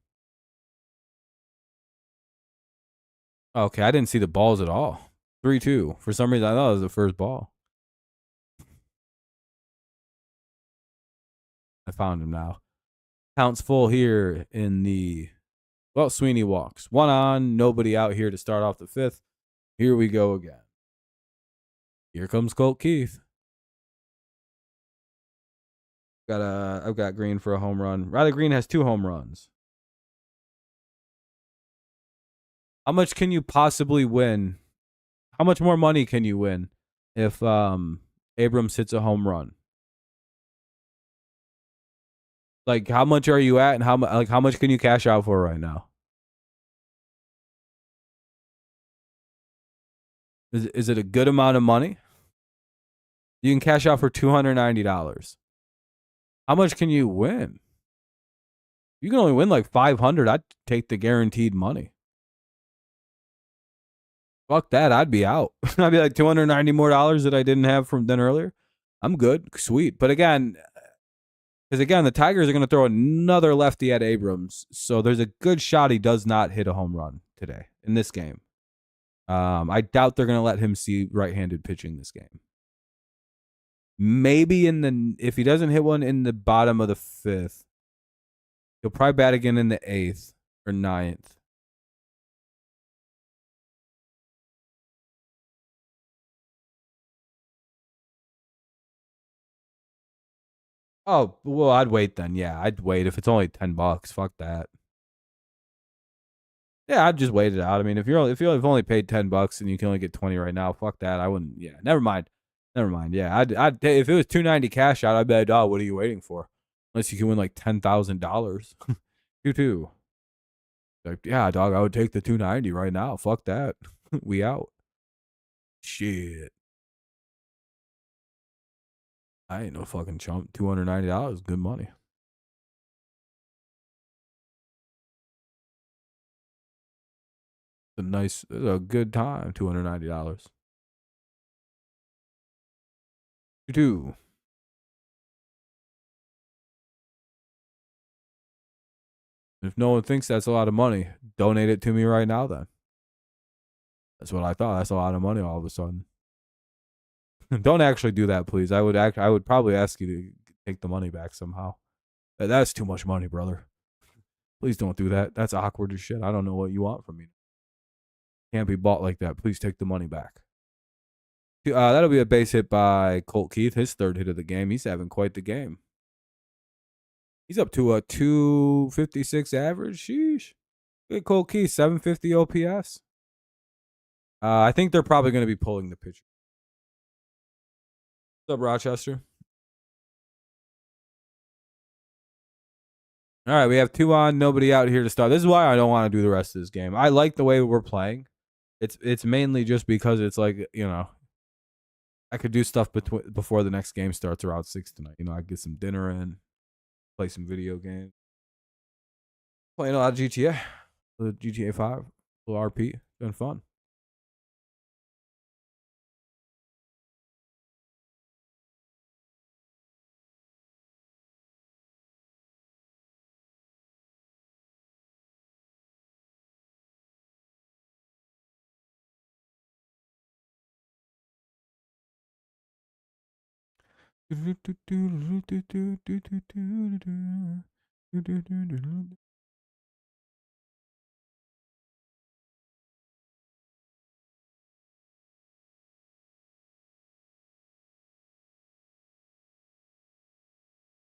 [SPEAKER 1] Okay, I didn't see the balls at all. 3-2. For some reason, I thought it was the first ball. I found him now. Counts full here in the. Well, Sweeney walks. 1 on, nobody out here to start off the 5th. Here we go again. Here comes Colt Keith. I've got Green for a home run. Riley Green has 2 home runs. How much can you possibly win? How much more money can you win if Abrams hits a home run? Like, how much are you at, and how much can you cash out for right now? Is it a good amount of money? You can cash out for $290. How much can you win? You can only win like $500. I'd take the guaranteed money. Fuck that. I'd be out. I'd be like $290 more that I didn't have from then earlier. I'm good. Sweet. But again, the Tigers are going to throw another lefty at Abrams. So there's a good shot he does not hit a home run today in this game. I doubt they're going to let him see right-handed pitching this game. Maybe if he doesn't hit one in the bottom of the 5th, he'll probably bat again in the 8th or 9th. Oh, well, I'd wait then. Yeah, I'd wait if it's only $10. Fuck that. Yeah, I'd just wait it out. I mean, if you've only paid $10 and you can only get 20 right now, fuck that. I wouldn't. Yeah, never mind. Yeah, I'd if it was $290 cash out, I'd be like, oh, what are you waiting for? Unless you can win like $10,000. You too. Like, yeah, dog, I would take the $290 right now. Fuck that. We out. Shit. I ain't no fucking chump. $290, good money. It's a good time. $290. You too. If no one thinks that's a lot of money, donate it to me right now. Then that's what I thought. That's a lot of money all of a sudden. Don't actually do that, please. I would probably ask you to take the money back somehow. That's too much money, brother. Please don't do that. That's awkward as shit. I don't know what you want from me. Can't be bought like that. Please take the money back. That'll be a base hit by Colt Keith, his 3rd hit of the game. He's having quite the game. He's up to a 256 average. Sheesh. Good Colt Keith, 750 OPS. I think they're probably going to be pulling the pitcher. What's up, Rochester? All right, we have 2 on, nobody out here to start. This is why I don't want to do the rest of this game. I like the way we're playing. It's mainly just because it's like, I could do stuff before the next game starts around 6 tonight. I get some dinner in, play some video games. Playing a lot of GTA. GTA 5, a little RP. Been fun.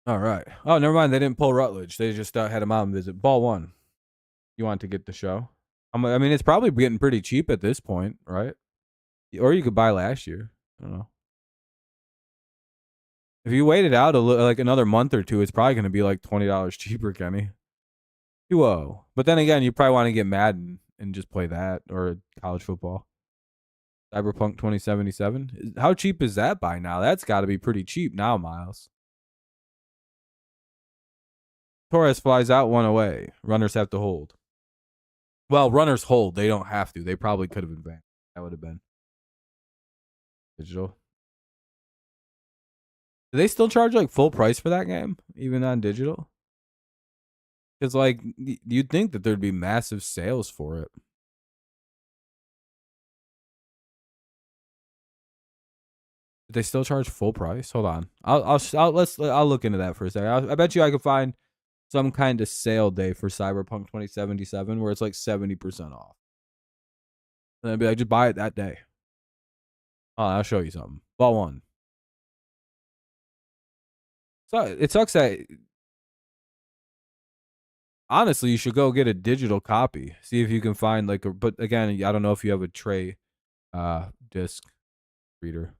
[SPEAKER 1] All right. Oh, never mind. They didn't pull Rutledge. They just had a mom visit. Ball one. You want to get the show? I mean, it's probably getting pretty cheap at this point, right? Or you could buy last year. I don't know. If you waited out like another month or two, it's probably going to be like $20 cheaper, Kenny. 2-0. But then again, you probably want to get Madden and just play that or college football. Cyberpunk 2077. How cheap is that by now? That's got to be pretty cheap now, Miles. Torres flies out, one away. Runners have to hold. Well, runners hold. They don't have to. They probably could have advanced. That would have been digital. Do they still charge like full price for that game, even on digital? Because like you'd think that there'd be massive sales for it. Did they still charge full price? Hold on. I'll look into that for a second. I bet you I could find some kind of sale day for Cyberpunk 2077 where it's like 70% off. And I'd be like, just buy it that day. Oh, I'll show you something. Ball one. So it sucks that honestly you should go get a digital copy. See if you can find like a. But again, I don't know if you have a tray disc reader.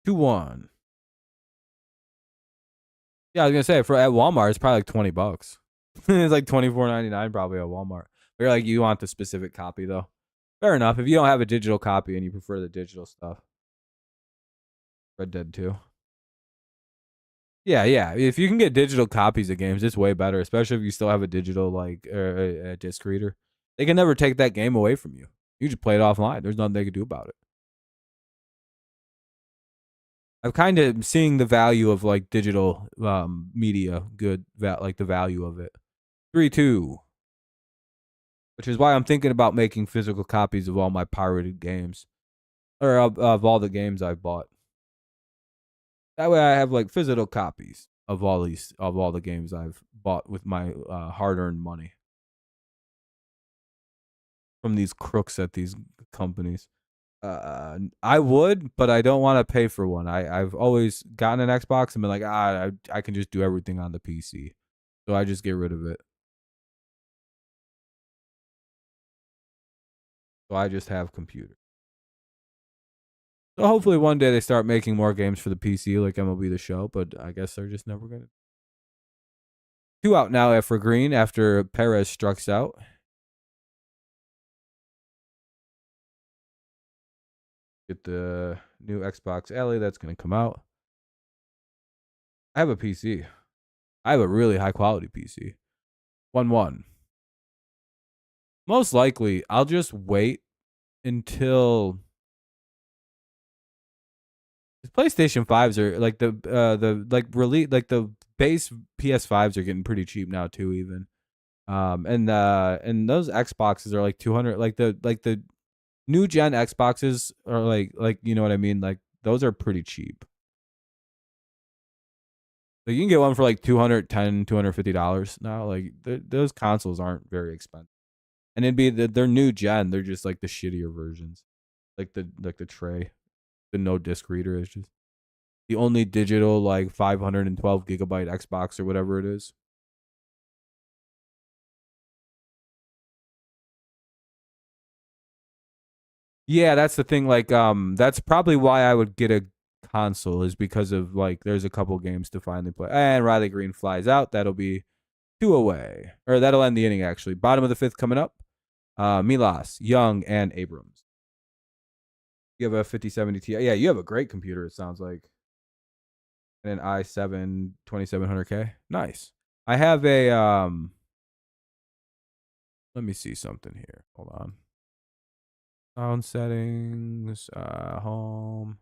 [SPEAKER 1] Two one. Yeah, I was gonna say for at Walmart it's probably like $20. It's like $24.99 probably at Walmart. But you're like you want the specific copy though. Fair enough. If you don't have a digital copy and you prefer the digital stuff. Red Dead 2. Yeah. If you can get digital copies of games, it's way better, especially if you still have a digital like a disc reader. They can never take that game away from you. You just play it offline. There's nothing they can do about it. I'm kind of seeing the value of like digital media, like the value of it. 3-2, which is why I'm thinking about making physical copies of all my pirated games, or of all the games I've bought. That way, I have like physical copies of all the games I've bought with my hard-earned money from these crooks at these companies. I would, but I don't want to pay for one. I've always gotten an Xbox and been like, I can just do everything on the PC, so I just get rid of it. So I just have computer. So hopefully one day they start making more games for the PC, like MLB The Show. But I guess they're just never gonna. Two out now for Green after Perez strikes out. Get the new Xbox Alley that's gonna come out. I have a PC. I have a really high quality PC. 1-1. Most likely, I'll just wait until PlayStation 5s are like the like release like the base PS5s are getting pretty cheap now too even. And those Xboxes are like 200 like the new gen Xboxes are like you know what I mean? Like those are pretty cheap. Like you can get one for like $250 now. Like those consoles aren't very expensive. And it'd be they're new gen, they're just like the shittier versions. Like the tray. The no disc reader is just the only digital like 512 gigabyte Xbox or whatever it is. Yeah, that's the thing. Like, that's probably why I would get a console is because of like there's a couple games to finally play. And Riley Green flies out. That'll be two away, or that'll end the inning actually. Bottom of the fifth coming up. Milas, Young, and Abrams. You have a 5070 Ti. Yeah, you have a great computer. It sounds like an i7 2700K. Nice. I have a Let me see something here. Hold on. Sound settings, home.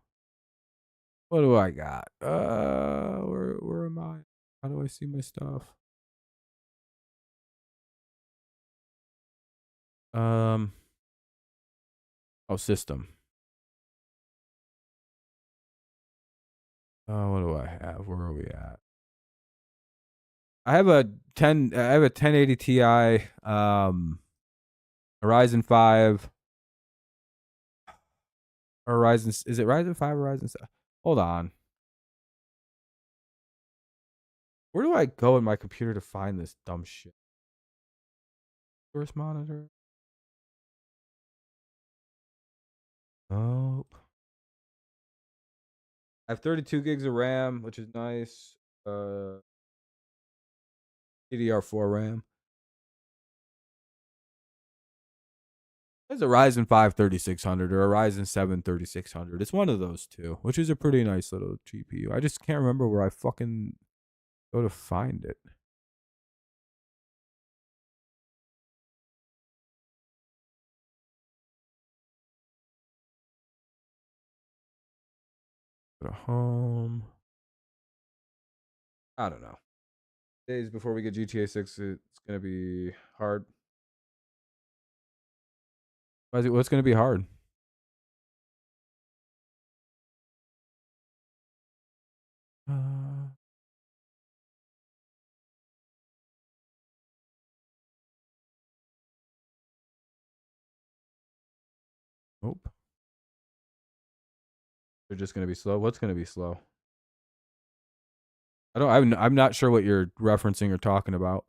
[SPEAKER 1] What do I got? Where am I? How do I see my stuff? Um, Oh, system. What do I have? Where are we at? I have a 1080 Ti, a Ryzen 5, or Ryzen. Is it Ryzen 5 or Ryzen 7? Hold on. Where do I go in my computer to find this dumb shit? Source monitor. Oh. I have 32 gigs of RAM, which is nice. DDR4 RAM. There's a Ryzen 5 3600 or a Ryzen 7 3600. It's one of those two, which is a pretty nice little GPU. I just can't remember where I fucking go to find it. Go to home. I don't know. Days before we get GTA 6, it's going to be hard. What's going to be hard? Nope. They're just going to be slow. What's going to be slow? I'm not sure what you're referencing or talking about.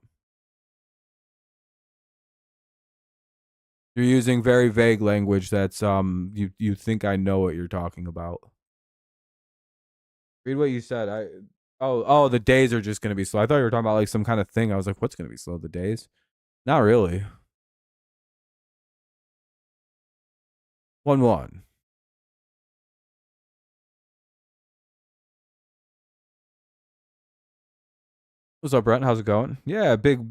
[SPEAKER 1] You're using very vague language that's you think I know what you're talking about. Read what you said. Oh, the days are just gonna be slow. I thought you were talking about like some kind of thing. I was like, what's gonna be slow? The days? Not really. 1-1. What's up, Brent? How's it going? Yeah, big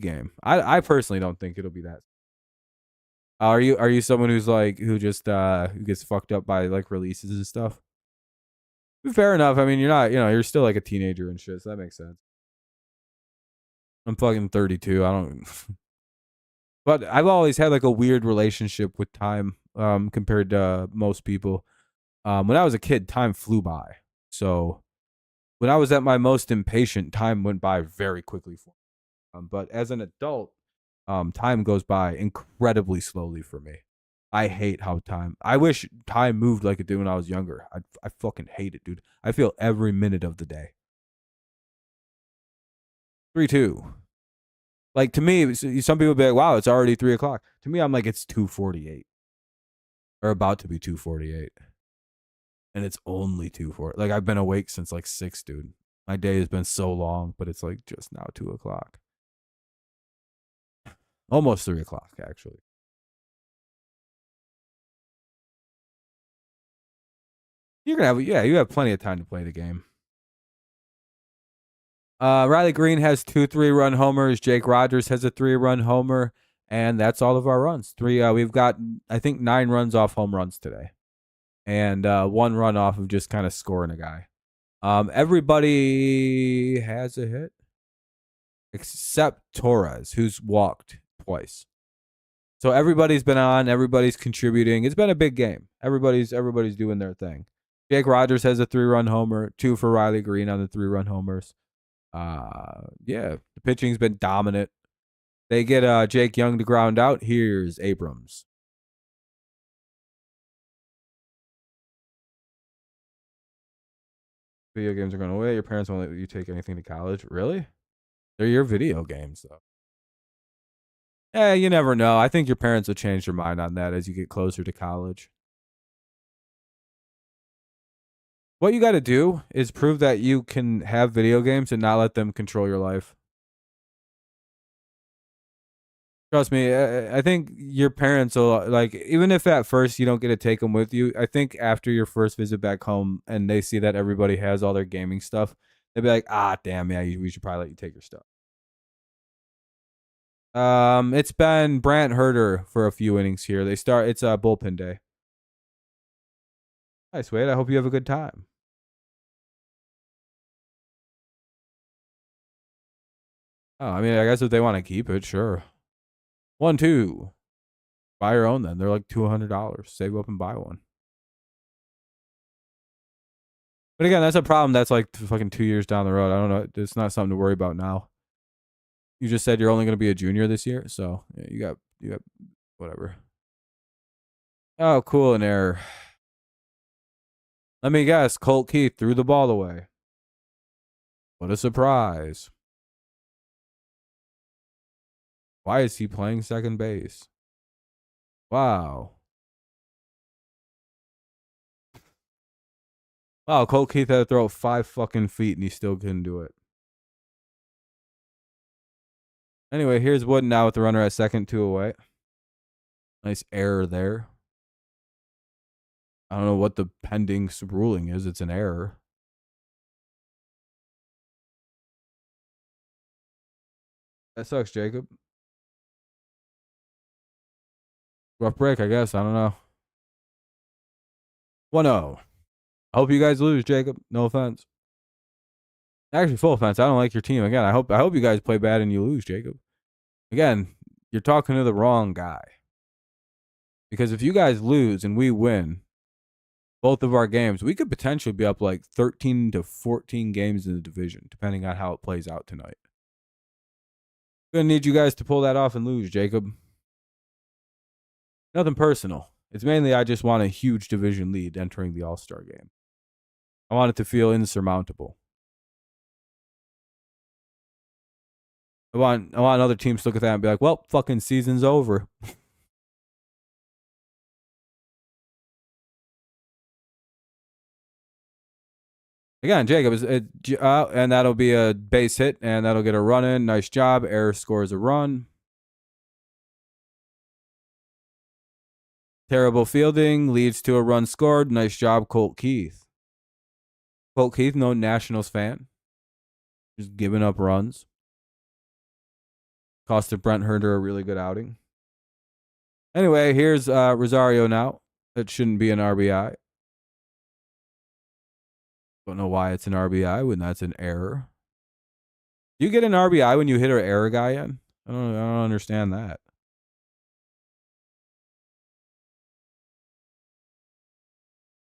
[SPEAKER 1] game. I personally don't think it'll be that. Are you someone who just who gets fucked up by like releases and stuff? Fair enough. I mean, you're not, you're still like a teenager and shit, so that makes sense. I'm fucking 32. I don't but I've always had like a weird relationship with time compared to most people. When I was a kid, time flew by. So when I was at my most impatient, time went by very quickly for me. But as an adult, time goes by incredibly slowly for me. I hate how I wish time moved like it did when I was younger. I fucking hate it, dude. I feel every minute of the day. 3-2. Like to me, some people be like, "Wow, it's already 3 o'clock." To me, I'm like, it's 2:48 or about to be 2:48, and it's only 2:40. Like I've been awake since like 6, dude. My day has been so long, but it's like just now 2 o'clock, almost 3 o'clock actually. You're gonna have you have plenty of time to play the game. Riley Green has 2 3-run homers. Jake Rogers has a 3-run homer, and that's all of our runs. We've got I think 9 runs off home runs today, and 1 run off of just kind of scoring a guy. Everybody has a hit except Torres, who's walked twice. So everybody's been on. Everybody's contributing. It's been a big game. Everybody's doing their thing. Jake Rogers has a 3-run homer. 2 for Riley Green on the 3-run homers. Yeah, the pitching's been dominant. They get Jake Young to ground out. Here's Abrams. Video games are going away. Your parents won't let you take anything to college. Really? They're your video games, though. Yeah, you never know. I think your parents will change their mind on that as you get closer to college. What you got to do is prove that you can have video games and not let them control your life. Trust me, I think your parents will, like, even if at first you don't get to take them with you, I think after your first visit back home and they see that everybody has all their gaming stuff, they'll be like, ah, damn, yeah, we should probably let you take your stuff. It's been Brant Herder for a few innings here. It's a bullpen day. Nice, Wade. I hope you have a good time. Oh, I mean, I guess if they want to keep it, sure. 1-2. Buy your own then. They're like $200. Save up and buy one. But again, that's a problem. That's like fucking 2 years down the road. I don't know. It's not something to worry about now. You just said you're only going to be a junior this year, so yeah, you got whatever. Oh, cool, an error. Let me guess. Colt Keith threw the ball away. What a surprise. Why is he playing second base? Wow. Wow, Colt Keith had to throw 5 fucking feet and he still couldn't do it. Anyway, here's Wood now with the runner at second, 2 away. Nice error there. I don't know what the pending ruling is. It's an error. That sucks, Jacob. Rough break, I guess. I don't know. 1-0. I hope you guys lose, Jacob. No offense. Actually, full offense. I don't like your team. Again, I hope you guys play bad and you lose, Jacob. Again, you're talking to the wrong guy. Because if you guys lose and we win both of our games, we could potentially be up like 13 to 14 games in the division, depending on how it plays out tonight. I'm going to need you guys to pull that off and lose, Jacob. Nothing personal. It's mainly I just want a huge division lead entering the All-Star game. I want it to feel insurmountable. I want other teams to look at that and be like, well, fucking season's over. Again, Jacob, and that'll be a base hit, and that'll get a run in. Nice job. Error scores a run. Terrible fielding leads to a run scored. Nice job, Colt Keith. Colt Keith, no Nationals fan. Just giving up runs. Costed Brent Herder a really good outing. Anyway, here's Rosario now. It shouldn't be an RBI. Don't know why it's an RBI when that's an error. Do you get an RBI when you hit an error guy in? I don't understand that.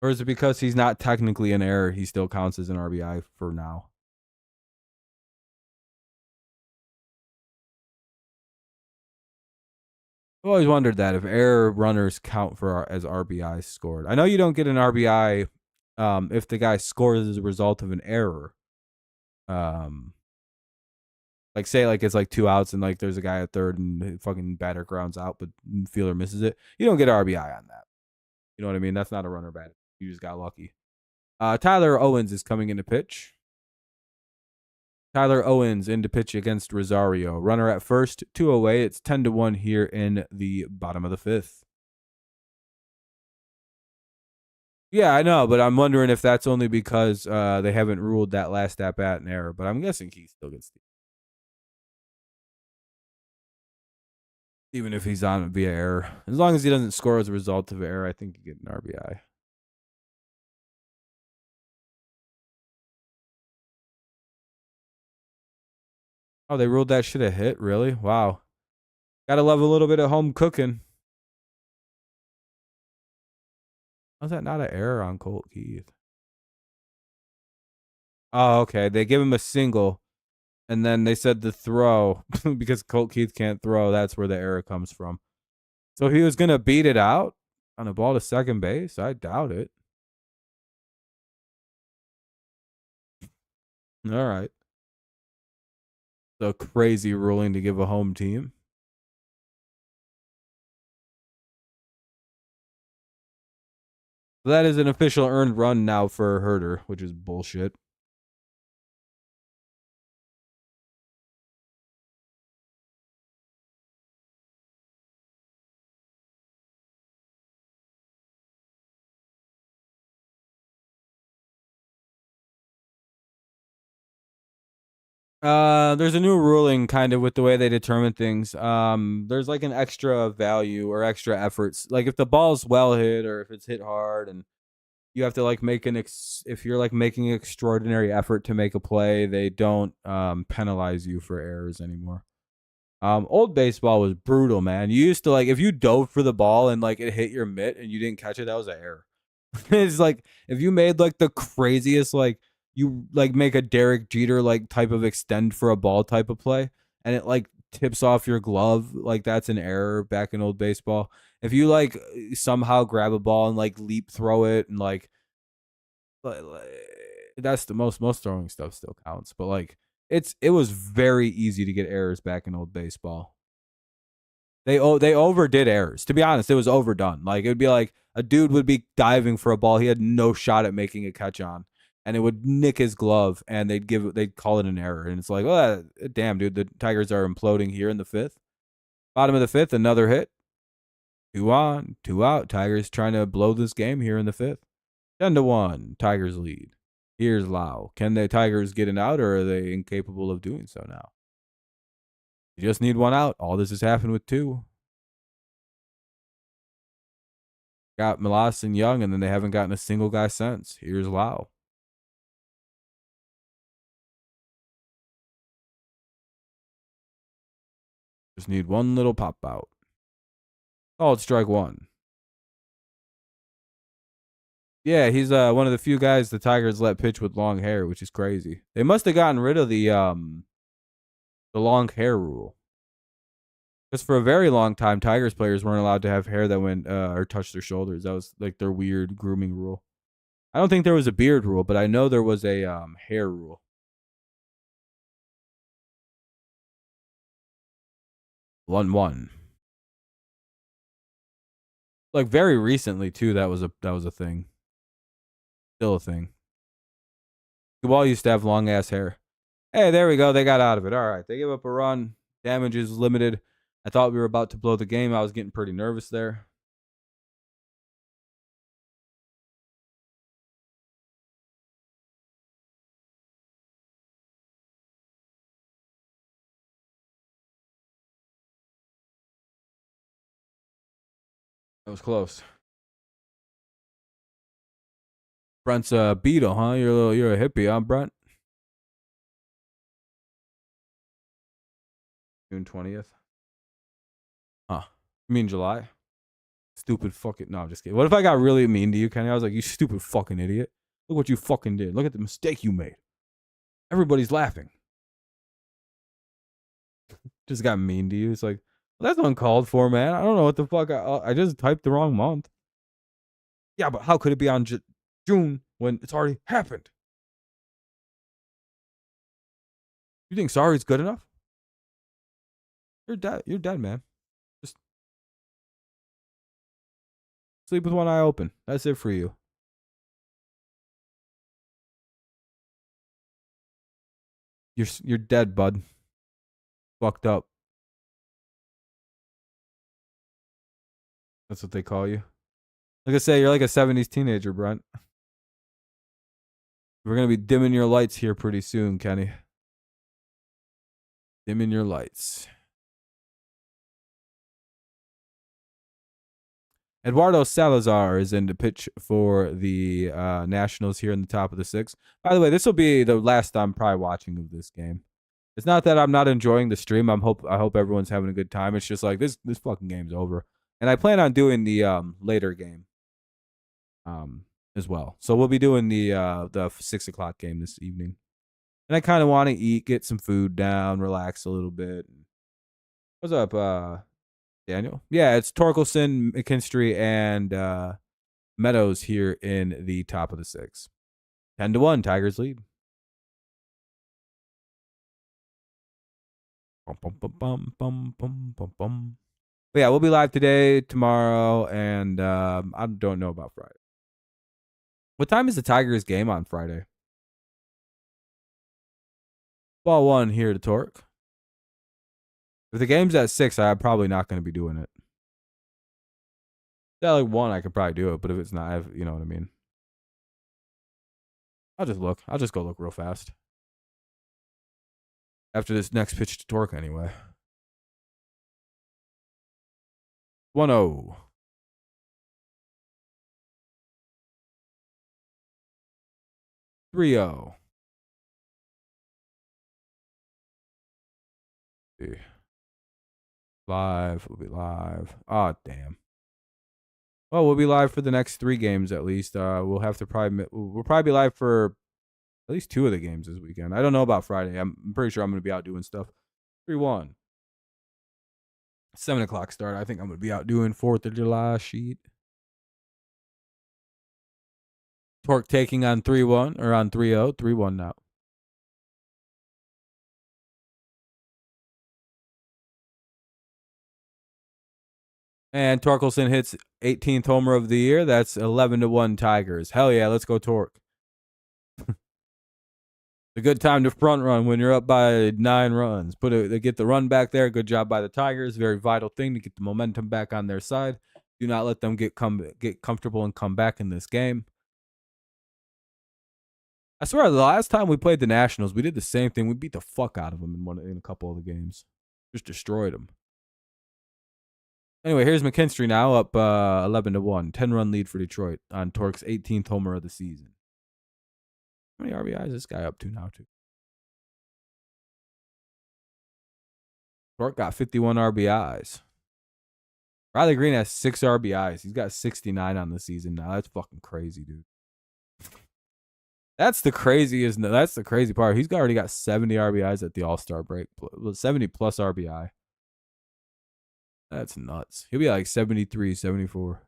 [SPEAKER 1] Or is it because he's not technically an error, he still counts as an RBI for now? I've always wondered that if error runners count for as RBI scored. I know you don't get an RBI if the guy scores as a result of an error. Like say like it's like 2 outs and like there's a guy at third and fucking batter grounds out, but fielder misses it. You don't get an RBI on that. You know what I mean? That's not a runner bat. You just got lucky. Tyler Owens is coming in to pitch. Tyler Owens in to pitch against Rosario. Runner at first, 2 away. It's 10-1 here in the bottom of the 5th. Yeah, I know, but I'm wondering if that's only because they haven't ruled that last at bat an error. But I'm guessing he still gets the, even if he's on via error. As long as he doesn't score as a result of error, I think you get an RBI. Oh, they ruled that shit a hit? Really? Wow. Gotta love a little bit of home cooking. How's that not an error on Colt Keith? Oh, okay. They give him a single, and then they said the throw because Colt Keith can't throw. That's where the error comes from. So he was going to beat it out on a ball to second base? I doubt it. All right. So crazy ruling to give a home team. That is an official earned run now for Herder, which is bullshit. There's a new ruling kind of with the way they determine things. There's like an extra value or extra efforts. Like if the ball's well hit or if it's hit hard and you have to like make if you're like making an extraordinary effort to make a play, they don't penalize you for errors anymore. Old baseball was brutal, man. You used to like if you dove for the ball and like it hit your mitt and you didn't catch it, that was an error. It's like if you made like the craziest like you like make a Derek Jeter like type of extend for a ball type of play and it like tips off your glove, like that's an error back in old baseball. If you like somehow grab a ball and like leap throw it and like that's the most throwing stuff still counts, but like it was very easy to get errors back in old baseball. They overdid errors. To be honest, it was overdone. Like it would be like a dude would be diving for a ball he had no shot at making a catch on, and it would nick his glove, and they'd call it an error, and it's like, oh damn, dude, the Tigers are imploding here in the fifth, bottom of the fifth, another hit, 2 on, 2 out. Tigers trying to blow this game here in the fifth, 10-1. Tigers lead. Here's Lau. Can the Tigers get an out, or are they incapable of doing so now? You just need 1 out. All this has happened with 2. Got Melas and Young, and then they haven't gotten a single guy since. Here's Lau. Just need 1 little pop out. Oh, it's strike 1. Yeah, he's one of the few guys the Tigers let pitch with long hair, which is crazy. They must have gotten rid of the long hair rule. Because for a very long time, Tigers players weren't allowed to have hair that went or touched their shoulders. That was like their weird grooming rule. I don't think there was a beard rule, but I know there was a hair rule. 1-1. Like very recently too, that was a thing. Still a thing. Cabal used to have long ass hair. Hey, there we go. They got out of it. All right. They give up a run. Damage is limited. I thought we were about to blow the game. I was getting pretty nervous there. That was close. Brent's a Beetle, huh? You're a hippie, huh, Brent? June 20th. Huh. You mean July? Stupid fucking. No, I'm just kidding. What if I got really mean to you, Kenny? I was like, you stupid fucking idiot. Look what you fucking did. Look at the mistake you made. Everybody's laughing. Just got mean to you. It's like, well, that's uncalled for, man. I don't know what the fuck. I just typed the wrong month. Yeah, but how could it be on June when it's already happened? You think sorry is good enough? You're dead. You're dead, man. Just sleep with 1 eye open. That's it for you. You're dead, bud. Fucked up. That's what they call you. Like I say, you're like a 70s teenager, Brent. We're gonna be dimming your lights here pretty soon, Kenny. Dimming your lights. Eduardo Salazar is in to pitch for the Nationals here in the top of the 6th. By the way, this will be the last I'm probably watching of this game. It's not that I'm not enjoying the stream. I hope everyone's having a good time. It's just like this fucking game's over, and I plan on doing the later game as well. So we'll be doing the 6 o'clock game this evening, and I kind of want to eat, get some food down, relax a little bit. What's up, Daniel? Yeah, it's Torkelson, McKinstry, and Meadows here in the top of the 6th. 10-1, Tigers lead. Bum, bum, bum, bum, bum, bum, bum, bum. But yeah, we'll be live today, tomorrow, and I don't know about Friday. What time is the Tigers game on Friday? Ball 1 here to Torque. If the game's at 6, I'm probably not going to be doing it. At like 1, I could probably do it, but if it's not, you know what I mean. I'll just look. I'll just go look real fast. After this next pitch to Torque, anyway. 1-0. 3-0. Live. We'll be live. Oh, damn. Well, we'll be live for the next 3 games at least. We'll have to we'll probably be live for at least 2 of the games this weekend. I don't know about Friday. I'm pretty sure I'm going to be out doing stuff. 3-1. 7 o'clock start. I think I'm going to be out doing 4th of July sheet. Torque taking on 3-1 or on 3-0. 3-1 now. And Torkelson hits 18th homer of the year. That's 11-1 Tigers. Hell yeah, let's go Torque. A good time to front run when you're up by 9 runs. They get the run back there. Good job by the Tigers. Very vital thing to get the momentum back on their side. Do not let them get comfortable and come back in this game. I swear, the last time we played the Nationals, we did the same thing. We beat the fuck out of them in a couple of the games. Just destroyed them. Anyway, here's McKinstry now up 11-1. 10-run lead for Detroit on Torque's 18th homer of the season. How many RBIs is this guy up to now, too? Torque got 51 RBIs. Riley Green has 6 RBIs. He's got 69 on the season now. That's fucking crazy, dude. That's the craziest. That's the crazy part. He's already got 70 RBIs at the All-Star break. 70 plus RBI. That's nuts. He'll be like 73, 74.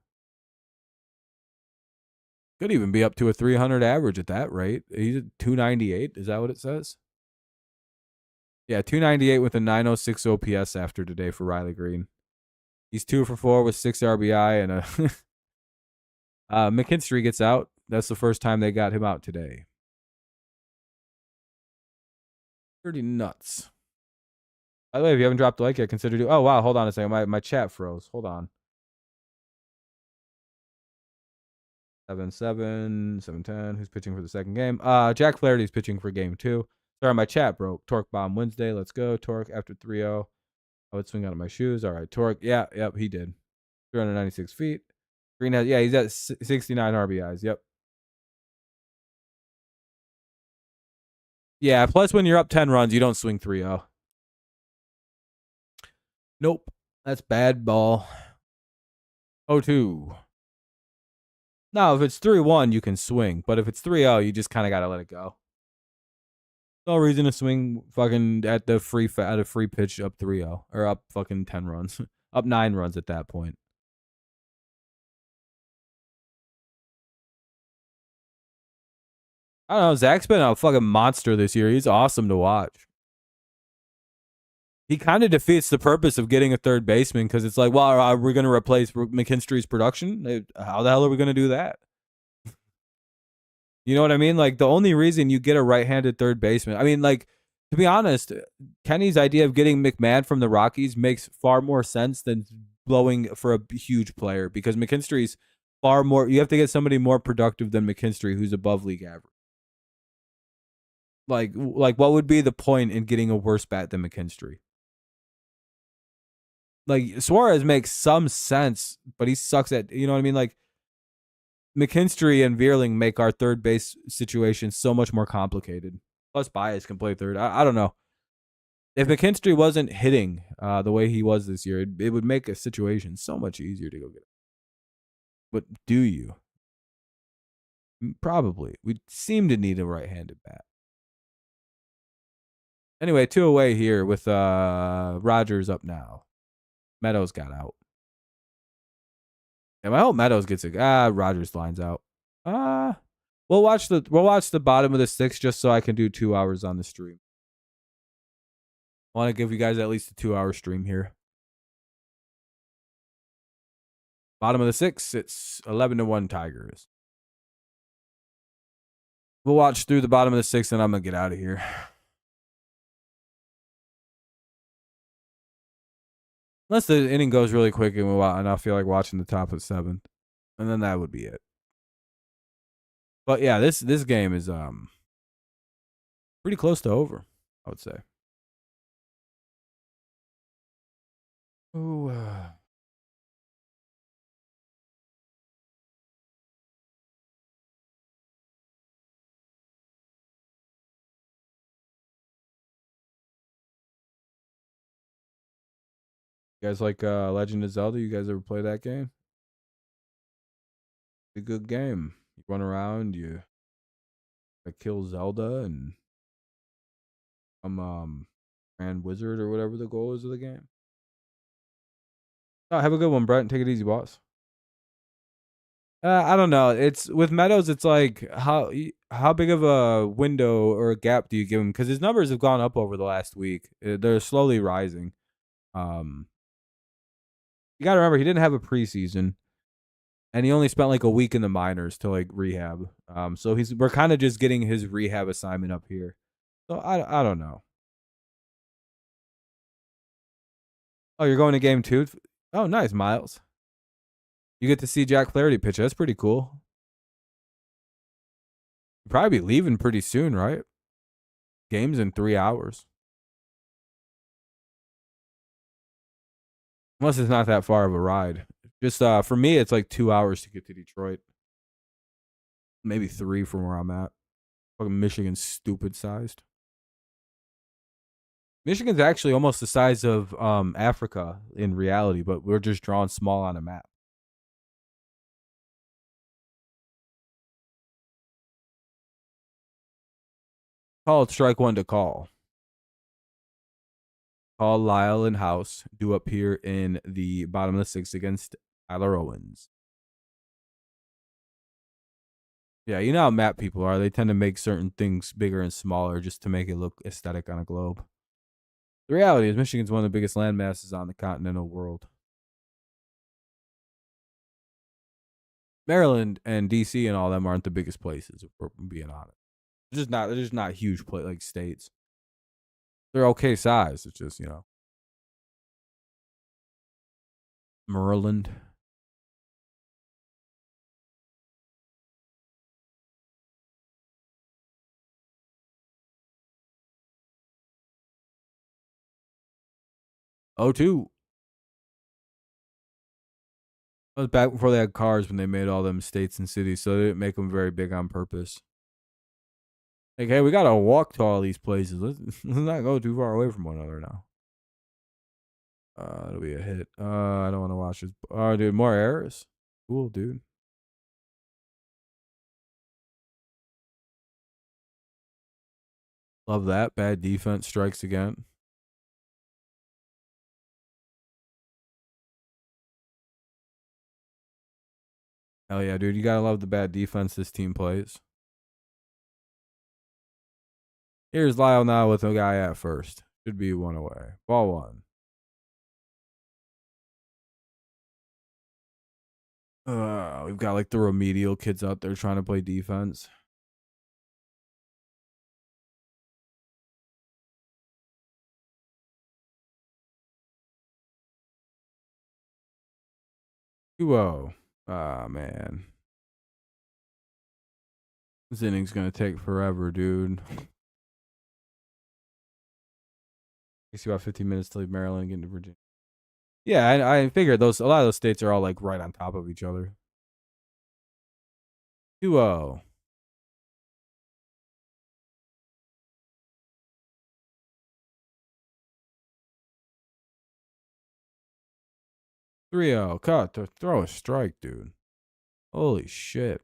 [SPEAKER 1] Could even be up to a 300 average at that rate. He's at 298. Is that what it says? Yeah, 298 with a 906 OPS after today for Riley Green. He's 2 for 4 with 6 RBI and a McKinstry gets out. That's the first time they got him out today. Pretty nuts. By the way, if you haven't dropped a like yet, consider doing. Oh wow, hold on a second. My chat froze. Hold on. 7-7-7-10. Who's pitching for the second game? Jack Flaherty's pitching for game 2. Sorry, my chat broke. Torque bomb Wednesday. Let's go. Torque after 3-0. I would swing out of my shoes. All right, Torque. Yeah, yep, he did. 396 feet. Green has, yeah, he's at 69 RBIs. Yep. Yeah, plus when you're up 10 runs, you don't swing 3-0. Nope. That's bad ball. 0-2. Now, if it's 3-1, you can swing. But if it's 3-0, you just kind of got to let it go. No reason to swing fucking at a free pitch up 3-0. Or up fucking 10 runs. Up 9 runs at that point. I don't know. Zach's been a fucking monster this year. He's awesome to watch. He kind of defeats the purpose of getting a third baseman because it's like, well, we're going to replace McKinstry's production. How the hell are we going to do that? You know what I mean? Like, the only reason you get a right-handed third baseman, I mean, like, to be honest, Kenny's idea of getting McMahon from the Rockies makes far more sense than blowing for a huge player because McKinstry's far more. You have to get somebody more productive than McKinstry who's above league average. Like, what would be the point in getting a worse bat than McKinstry? Like, Suarez makes some sense, but he sucks at, you know what I mean? Like, McKinstry and Veerling make our third base situation so much more complicated. Plus, Baez can play third. I don't know. If McKinstry wasn't hitting the way he was this year, it would make a situation so much easier to go get. But do you? Probably. We seem to need a right-handed bat. Anyway, 2 away here with Rogers up now. Meadows got out. And I hope Meadows gets Rogers lines out. We'll watch the bottom of the 6th just so I can do 2 hours on the stream. I want to give you guys at least a 2-hour stream here. Bottom of the 6th, it's 11-1 Tigers. We'll watch through the bottom of the 6th and I'm gonna get out of here. Unless the inning goes really quick and I feel like watching the top of the 7th. And then that would be it. But yeah, this game is pretty close to over, I would say. Ooh. You guys like Legend of Zelda? You guys ever play that game? It's a good game. You run around, you kill Zelda and Grand Wizard or whatever the goal is of the game. Oh, have a good one, Brent. Take it easy, boss. I don't know. It's with Meadows. It's like how big of a window or a gap do you give him? Because his numbers have gone up over the last week. They're slowly rising. Um, you got to remember he didn't have a preseason, and he only spent like a week in the minors to like rehab. So we're kind of just getting his rehab assignment up here. So I don't know. Oh, you're going to game two? Oh, nice, Miles. You get to see Jack Flaherty pitch. That's pretty cool. You'll probably be leaving pretty soon, right? Game's in 3 hours. Unless it's not that far of a ride. Just for me, it's like 2 hours to get to Detroit. Maybe 3 from where I'm at. Fucking Michigan's stupid sized. Michigan's actually almost the size of Africa in reality, but we're just drawn small on a map. Call it strike one to call. Call Lyle and House due up here in the bottom of the sixth against Tyler Owens. Yeah, you know how map people are. They tend to make certain things bigger and smaller just to make it look aesthetic on a globe. The reality is Michigan's one of the biggest land masses on the continental world. Maryland and DC and all them aren't the biggest places, if we're being honest. They're just not huge like states. They're okay size. It's just, Maryland. Oh, two. That was back before they had cars when they made all them states and cities, so they didn't make them very big on purpose. Like, hey, we gotta walk to all these places. Let's not go too far away from one another now. It'll be a hit. I don't want to watch this. Oh, dude, more errors. Cool, dude. Love that. Bad defense strikes again. Hell yeah, dude. You gotta love the bad defense this team plays. Here's Lyle now with a guy at first. Should be one away. Ball one. We've got like the remedial kids out there trying to play defense. Whoa. Ah, man. This inning's gonna take forever, dude. You see about 15 minutes to leave Maryland and get into Virginia. Yeah, I figured a lot of those states are all like right on top of each other. 2-0. 3-0. Cut. Throw a strike, dude. Holy shit.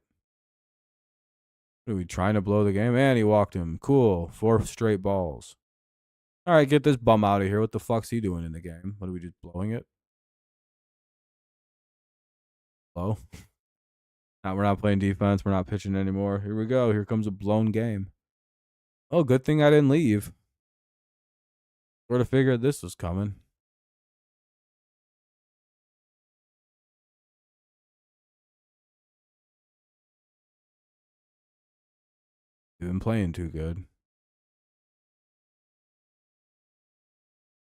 [SPEAKER 1] What are we trying to blow the game? And he walked him. Cool. 4 straight balls. All right, get this bum out of here. What the fuck's he doing in the game? What are we just blowing it? Blow. Now we're not playing defense. We're not pitching anymore. Here we go. Here comes a blown game. Oh, good thing I didn't leave. Sort of figured this was coming. You've been playing too good.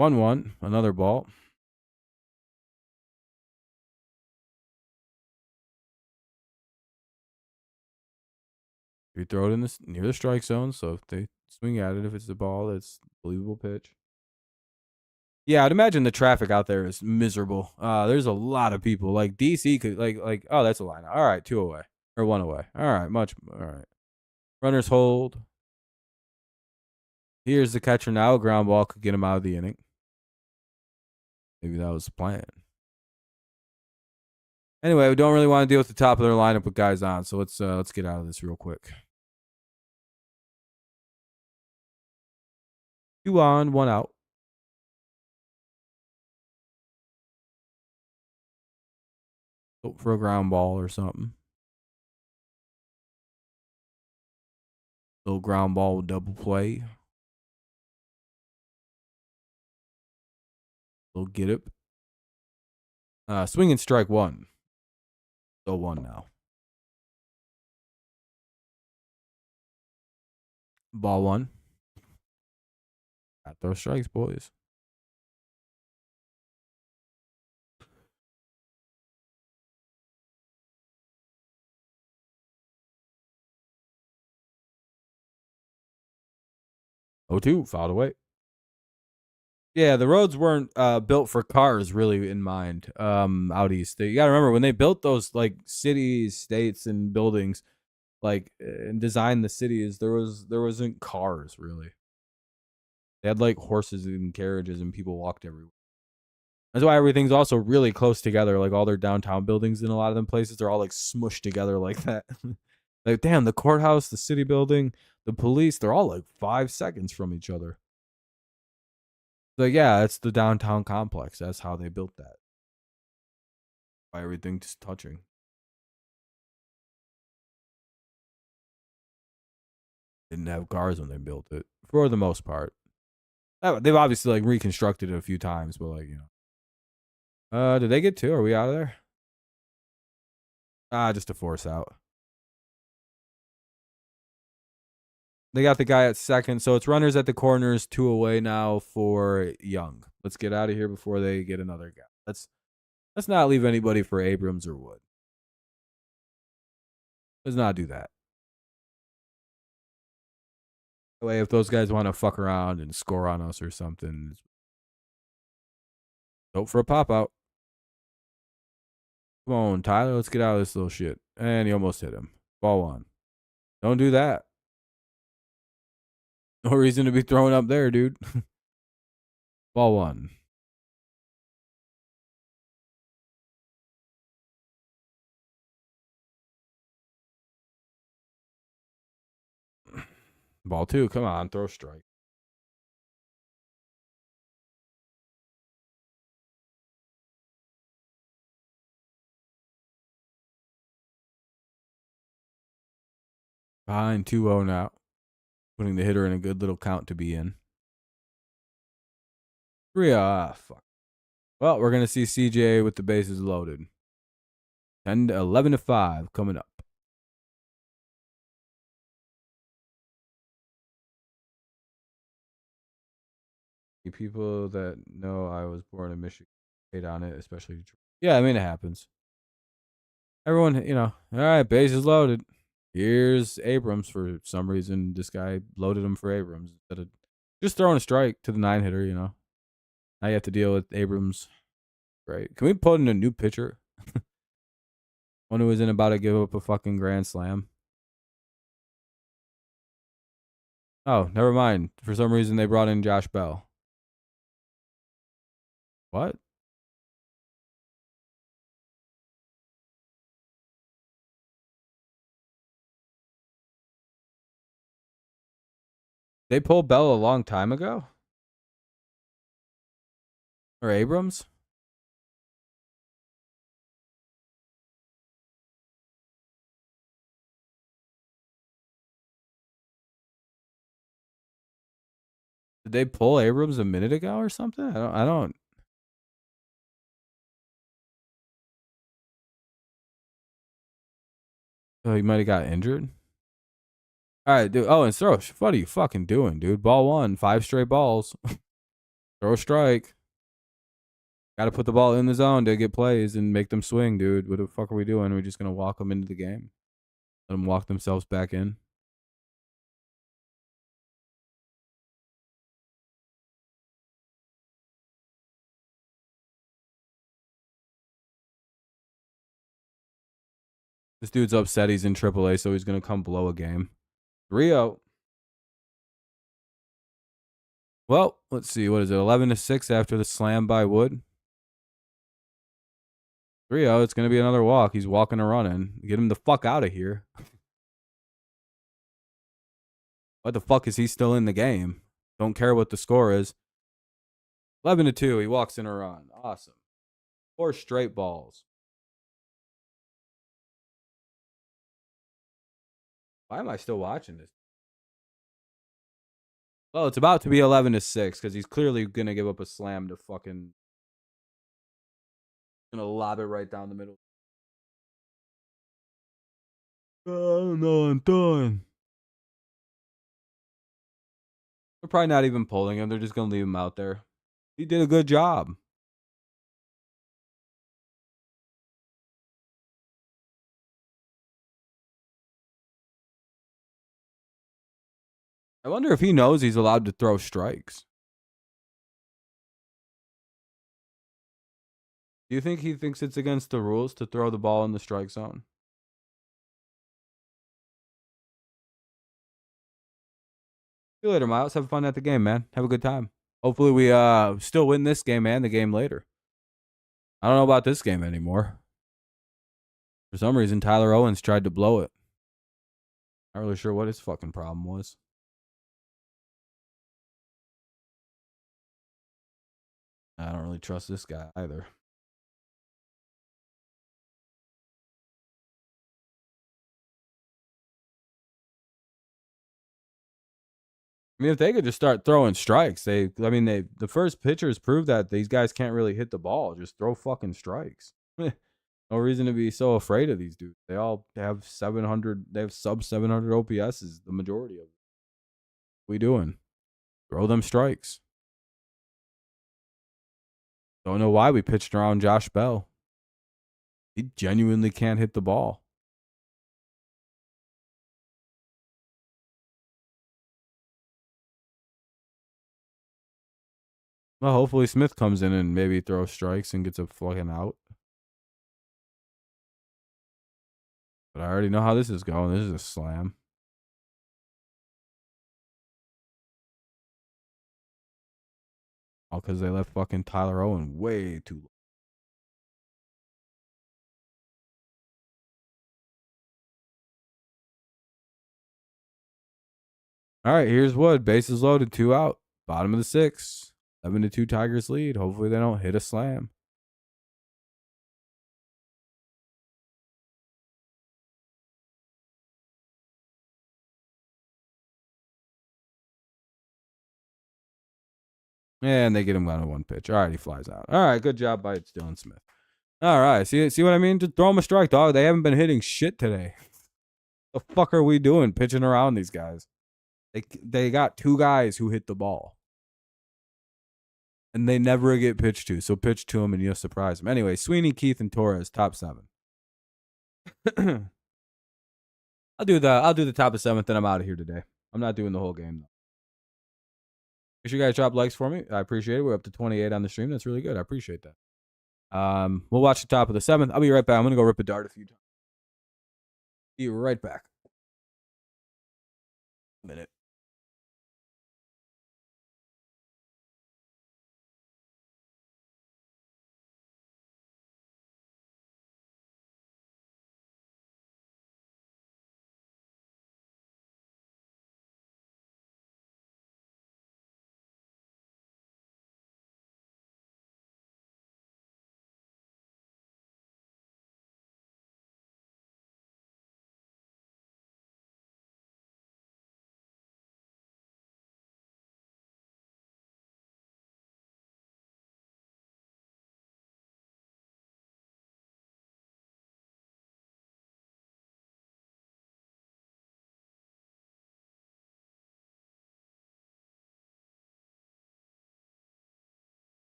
[SPEAKER 1] 1-1. Another ball. You throw it in near the strike zone, so if they swing at it, if it's the ball, it's a believable pitch. Yeah, I'd imagine the traffic out there is miserable. There's a lot of people. Like DC could like oh, that's a line. All right, 2 away or 1 away. All right, all right. Runners hold. Here's the catcher now. A ground ball could get him out of the inning. Maybe that was the plan. Anyway, we don't really want to deal with the top of their lineup with guys on, so let's get out of this real quick. 2 on, 1 out. Hope for a ground ball or something. Little ground ball with double play. Little get up. Swing and strike 1. So 1 now. Ball 1. Got those strikes, boys. Oh, 2, fouled away. Yeah, the roads weren't built for cars really in mind. Out east, you gotta remember when they built those like cities, states, and buildings, like and designed the cities. There wasn't cars really. They had like horses and carriages, and people walked everywhere. That's why everything's also really close together. Like all their downtown buildings in a lot of them places, they're all like smushed together like that. Like damn, the courthouse, the city building, the police, they're all like 5 seconds from each other. Like, yeah, it's the downtown complex. That's how they built that. By everything just touching. Didn't have cars when they built it, for the most part. They've obviously like reconstructed it a few times, but like, you know. Did they get 2? Are we out of there? Just a force out. They got the guy at second, so it's runners at the corners, 2 away now for Young. Let's get out of here before they get another guy. Let's not leave anybody for Abrams or Wood. Let's not do that. That way, if those guys want to fuck around and score on us or something, hope for a pop out. Come on, Tyler. Let's get out of this little shit. And he almost hit him. Ball 1. Don't do that. No reason to be throwing up there, dude. Ball 1. Ball 2. Come on, throw strike. Behind 2-0 now. Putting the hitter in a good little count to be in. 3. Fuck. Well, we're going to see CJ with the bases loaded. 11-5 coming up. People that know I was born in Michigan hate on it, especially. Yeah, I mean, it happens. Everyone, you know, all right, bases loaded. Here's Abrams for some reason. This guy loaded him for Abrams instead of just throwing a strike to the 9-hitter, you know. Now you have to deal with Abrams. Right. Can we put in a new pitcher? One who isn't about to give up a fucking grand slam. Oh, never mind. For some reason, they brought in Josh Bell. What? They pulled Bell a long time ago? Or Abrams? Did they pull Abrams a minute ago or something? I don't. Oh, he might have got injured. All right, dude. Oh, and throw. What are you fucking doing, dude? Ball 1, 5 straight balls. Throw a strike. Got to put the ball in the zone to get plays and make them swing, dude. What the fuck are we doing? We're just going to walk them into the game. Let them walk themselves back in. This dude's upset he's in AAA, so he's going to come blow a game. 3-0. Well, let's see. What is it? 11-6 after the slam by Wood. 3-0. It's going to be another walk. He's walking and running. Get him the fuck out of here. What the fuck is he still in the game? Don't care what the score is. 11-2. He walks in a run. Awesome. 4 straight balls. Why am I still watching this? Well, it's about to be 11-6 because he's clearly going to give up a slam to fucking. Gonna lob it right down the middle. Oh no, I'm done. They're probably not even pulling him. They're just gonna leave him out there. He did a good job. I wonder if he knows he's allowed to throw strikes. Do you think he thinks it's against the rules to throw the ball in the strike zone? See you later, Miles. Have fun at the game, man. Have a good time. Hopefully we still win this game and the game later. I don't know about this game anymore. For some reason, Tyler Owens tried to blow it. Not really sure what his fucking problem was. I don't really trust this guy either. I mean, if they could just start throwing strikes, the first pitchers proved that these guys can't really hit the ball. Just throw fucking strikes. No reason to be so afraid of these dudes. They all have 700. They have sub 700 OPSs. The majority of them. What we doing? Throw them strikes. Don't know why we pitched around Josh Bell. He genuinely can't hit the ball. Well, hopefully Smith comes in and maybe throws strikes and gets a fucking out. But I already know how this is going. This is a slam. All because they left fucking Tyler Owen way too low. All right, here's Wood. Bases loaded, 2 out. Bottom of the 6th. 7-2 Tigers lead. Hopefully they don't hit a slam. And they get him down to 1 pitch. All right, he flies out. All right, good job by Dylan Smith. All right, see what I mean? Just throw him a strike, dog. They haven't been hitting shit today. The fuck are we doing pitching around these guys? They got 2 guys who hit the ball. And they never get pitched to. So pitch to them and you'll surprise them. Anyway, Sweeney, Keith, and Torres, top 7. I'll do the top of 7th, and I'm out of here today. I'm not doing the whole game though. Make sure you guys drop likes for me. I appreciate it. We're up to 28 on the stream. That's really good. I appreciate that. We'll watch the top of the 7th. I'll be right back. I'm gonna go rip a dart a few times. Be right back. A minute.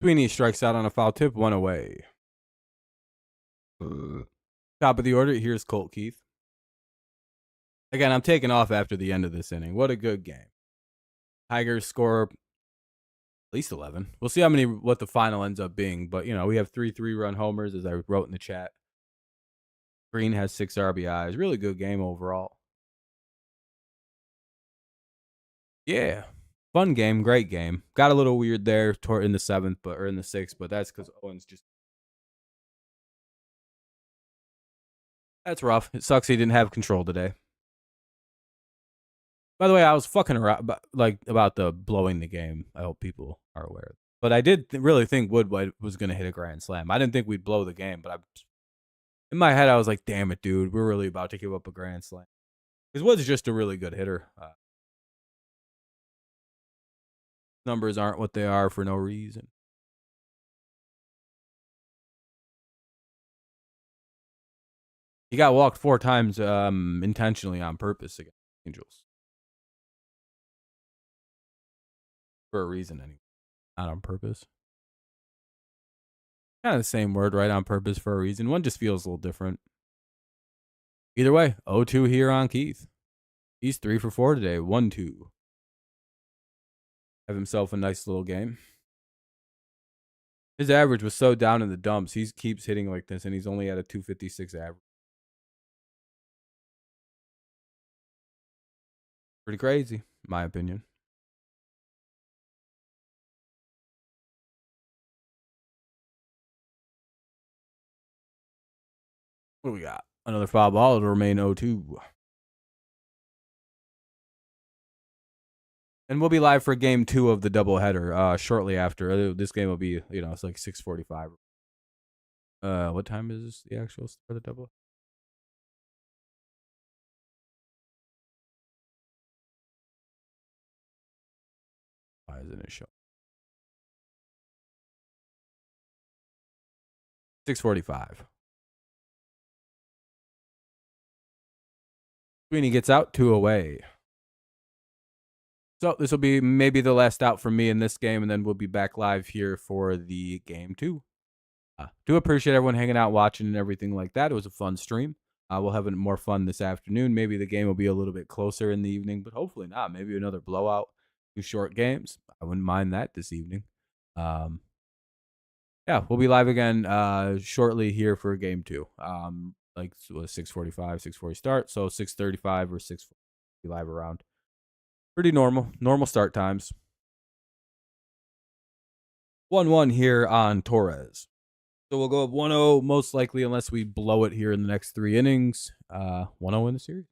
[SPEAKER 1] Sweeney strikes out on a foul tip, 1 away. Top of the order, here's Colt Keith. Again, I'm taking off after the end of this inning. What a good game. Tigers score at least 11. We'll see what the final ends up being. But, we have 3 3-run homers, as I wrote in the chat. Green has 6 RBIs. Really good game overall. Yeah. Fun game. Great game. Got a little weird there in the 7th, or in the 6th, but that's because Owens just... That's rough. It sucks he didn't have control today. By the way, I was fucking around about the blowing the game. I hope people are aware. But I did really think Wood was going to hit a grand slam. I didn't think we'd blow the game, but in my head, I was like, damn it, dude. We're really about to give up a grand slam. Because Wood's just a really good hitter. Numbers aren't what they are for no reason. He got walked 4 times intentionally on purpose against the Angels. For a reason, anyway. Not on purpose. Kind of the same word, right? On purpose for a reason. One just feels a little different. Either way, 0-2 here on Keith. He's 3 for 4 today. 1-2. Have himself a nice little game. His average was so down in the dumps. He keeps hitting like this, and he's only at a 256 average. Pretty crazy, in my opinion. What do we got? Another foul ball. It'll remain 0-2. And we'll be live for game 2 of the doubleheader shortly after. This game will be, it's like 6:45. What time is this, the actual for the double? Why isn't it showing? 6:45. Sweeney gets out, 2 away. So this will be maybe the last out for me in this game, and then we'll be back live here for the game 2. Do appreciate everyone hanging out, watching, and everything like that. It was a fun stream. We'll have more fun this afternoon. Maybe the game will be a little bit closer in the evening, but hopefully not. Maybe another blowout, 2 short games. I wouldn't mind that this evening. Yeah, we'll be live again shortly here for game 2. Like 6:45, 6:40 start. So 6:35 or 6:40 be live around. Pretty normal start times. 1-1 here on Torres. So we'll go up 1-0 most likely unless we blow it here in the next 3 innings. 1-0 in the series.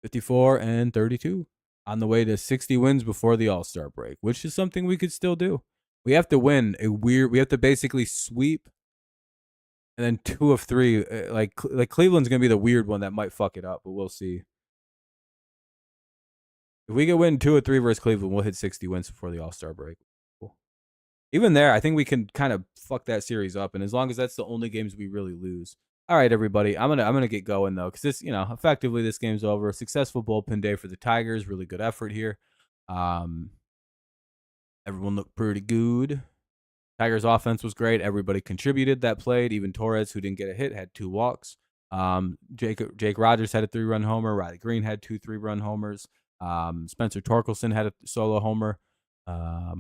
[SPEAKER 1] 54 and 32 on the way to 60 wins before the All-Star break, which is something we could still do. We have to win we have to basically sweep and then 2 of 3. Like Cleveland's going to be the weird one that might fuck it up, but we'll see. If we can win 2 of 3 versus Cleveland, we'll hit 60 wins before the All-Star break. Cool. Even there, I think we can kind of fuck that series up, and as long as that's the only games we really lose. All right, everybody, I'm gonna get going though, because this, effectively this game's over. A successful bullpen day for the Tigers. Really good effort here. Everyone looked pretty good. Tigers' offense was great. Everybody contributed that played. Even Torres, who didn't get a hit, had 2 walks. Jake Rogers had a 3-run homer. Riley Green had 2 3-run homers. Spencer Torkelson had a solo homer. Got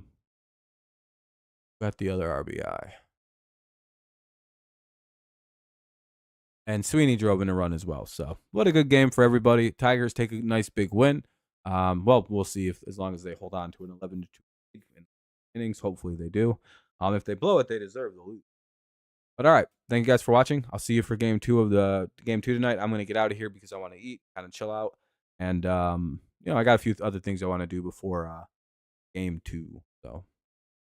[SPEAKER 1] the other RBI. And Sweeney drove in a run as well. So what a good game for everybody. Tigers take a nice big win. Well, we'll see if as long as they hold on to an 11-2 innings. Hopefully they do. If they blow it, they deserve the lose. But all right, thank you guys for watching. I'll see you for game 2 tonight. I'm gonna get out of here because I want to eat, kind of chill out, and I got a few other things I want to do before game 2. So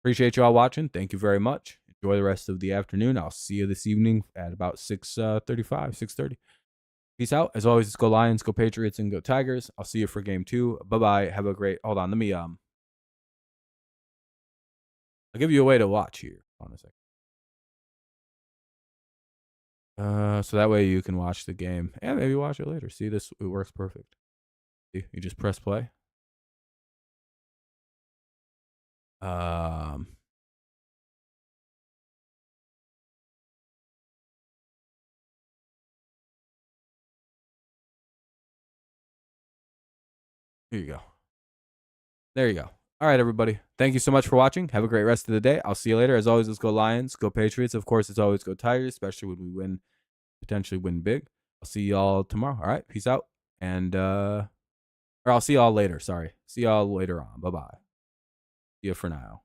[SPEAKER 1] appreciate you all watching. Thank you very much. Enjoy the rest of the afternoon. I'll see you this evening at about 6:30. Peace out. As always, let's go Lions, go Patriots, and go Tigers. I'll see you for game 2. Bye-bye. Have a great... Hold on. Let me... I'll give you a way to watch here. Hold on a second. So that way you can watch the game. Yeah, maybe watch it later. See, this, it works perfect. See, you just press play. Here you go. There you go. All right, everybody. Thank you so much for watching. Have a great rest of the day. I'll see you later. As always, let's go Lions, go Patriots. Of course, it's always go Tigers, especially when we win, potentially win big. I'll see y'all tomorrow. All right, peace out. And or I'll see y'all later. Sorry. See y'all later on. Bye-bye. See you for now.